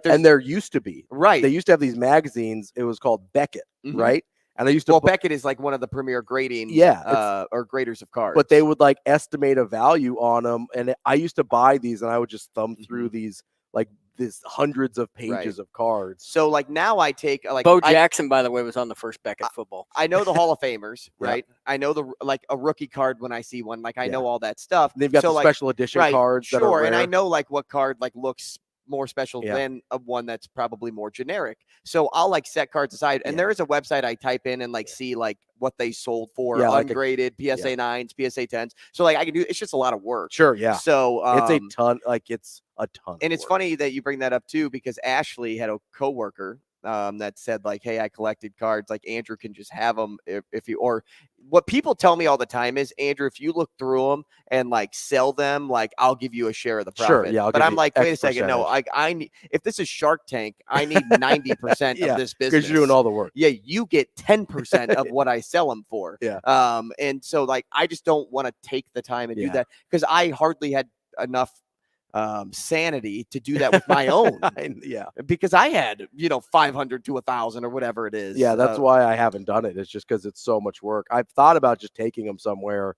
and there used to be, right? They used to have these magazines. It was called Beckett, right? And they used to Beckett is like one of the premier grading or graders of cards. But they would like estimate a value on them, and I used to buy these, and I would just thumb through these like this hundreds of pages of cards. So like now I take like Bo Jackson, by the way, was on the first Beckett football. I know the Hall of Famers, right? I know the like a rookie card when I see one. Like I know all that stuff. They've got the special edition cards. Sure, that are rare. And I know like what card like looks more special than one that's probably more generic. So I'll like set cards aside, and there is a website I type in and like see like what they sold for ungraded PSA 9s, PSA 10s. So like I can do. It's just a lot of work. Sure, yeah. So it's a ton. Like it's a ton. And it's funny that you bring that up too, because Ashley had a coworker that said like, hey, I collected cards. Like Andrew can just have them if you, or what people tell me all the time is, Andrew, if you look through them and like sell them, like I'll give you a share of the profit. Sure, yeah. But I'm like, wait a second. No, I need, if this is Shark Tank, I need 90% of this business. Because you're doing all the work. Yeah. You get 10% of what I sell them for. Yeah. And so like, I just don't want to take the time and do that, because I hardly had enough sanity to do that with my own. Because I had 500 to 1,000 or whatever it is. Yeah, that's why I haven't done it. It's just because it's so much work. I've thought about just taking them somewhere,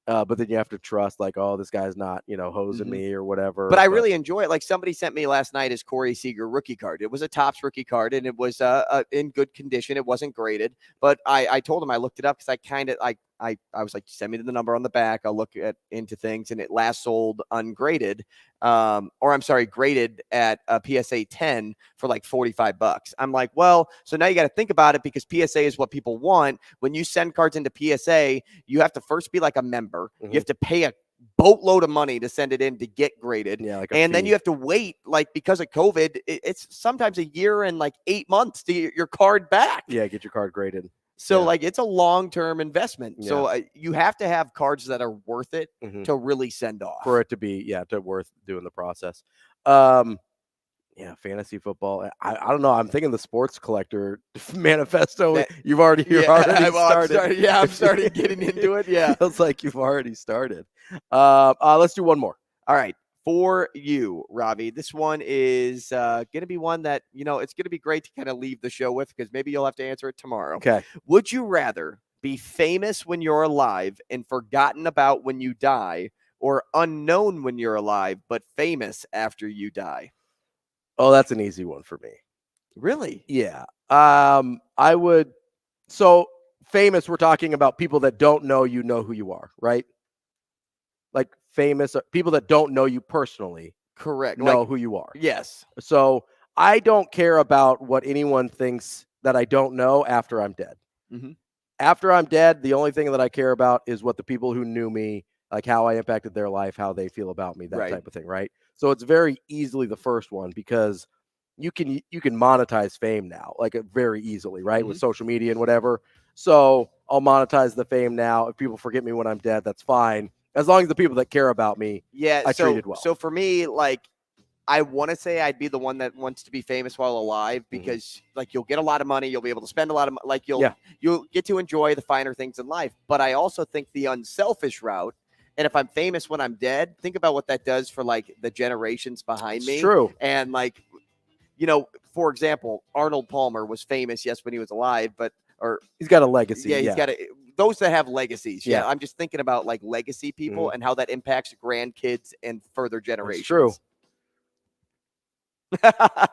but then you have to trust like, oh, this guy's not hosing me or whatever. But I really enjoy it. Like somebody sent me last night his Corey Seager rookie card. It was a Topps rookie card, and it was in good condition. It wasn't graded, but I told him I looked it up because I was like, send me the number on the back. I'll look into things, and it last sold ungraded, graded at a PSA 10 for like $45. I'm like, well, so now you got to think about it, because PSA is what people want. When you send cards into PSA, you have to first be like a member. You have to pay a boatload of money to send it in to get graded. And then you have to wait, like because of COVID, it's sometimes a year and like 8 months to get your card back. Yeah, get your card graded. So like it's a long-term investment. Yeah. So you have to have cards that are worth it to really send off. For it to be, to worth doing the process. Fantasy football. I don't know. I'm thinking the sports collector manifesto. You've already started. I'm starting getting into it. Yeah. Feels like you've already started. Let's do one more. All right. For you, Ravi, this one is going to be one that, it's going to be great to kind of leave the show with, because maybe you'll have to answer it tomorrow. Okay. Would you rather be famous when you're alive and forgotten about when you die, or unknown when you're alive but famous after you die? Oh, that's an easy one for me. Really? Yeah. I would. So famous, we're talking about people that don't know you know who you are, right? Like famous people that don't know you personally. Correct. Know who you are. Yes. So I don't care about what anyone thinks that I don't know after I'm dead. After I'm dead, the only thing that I care about is what the people who knew me, like how I impacted their life, how they feel about me, that type of thing, right? So it's very easily the first one, because you can monetize fame now, like very easily, right? With social media and whatever. So I'll monetize the fame now. If people forget me when I'm dead, that's fine. As long as the people that care about me, I treated well. So for me, like, I want to say I'd be the one that wants to be famous while alive, because like you'll get a lot of money, you'll be able to spend a lot of like you'll get to enjoy the finer things in life. But I also think the unselfish route, and if I'm famous when I'm dead, think about what that does for like the generations behind me. It's true. And like, for example, Arnold Palmer was famous, yes, when he was alive, but he's got a legacy. Yeah, he's got those that have legacies. Yeah. I'm just thinking about like legacy people and how that impacts grandkids and further generations. That's true.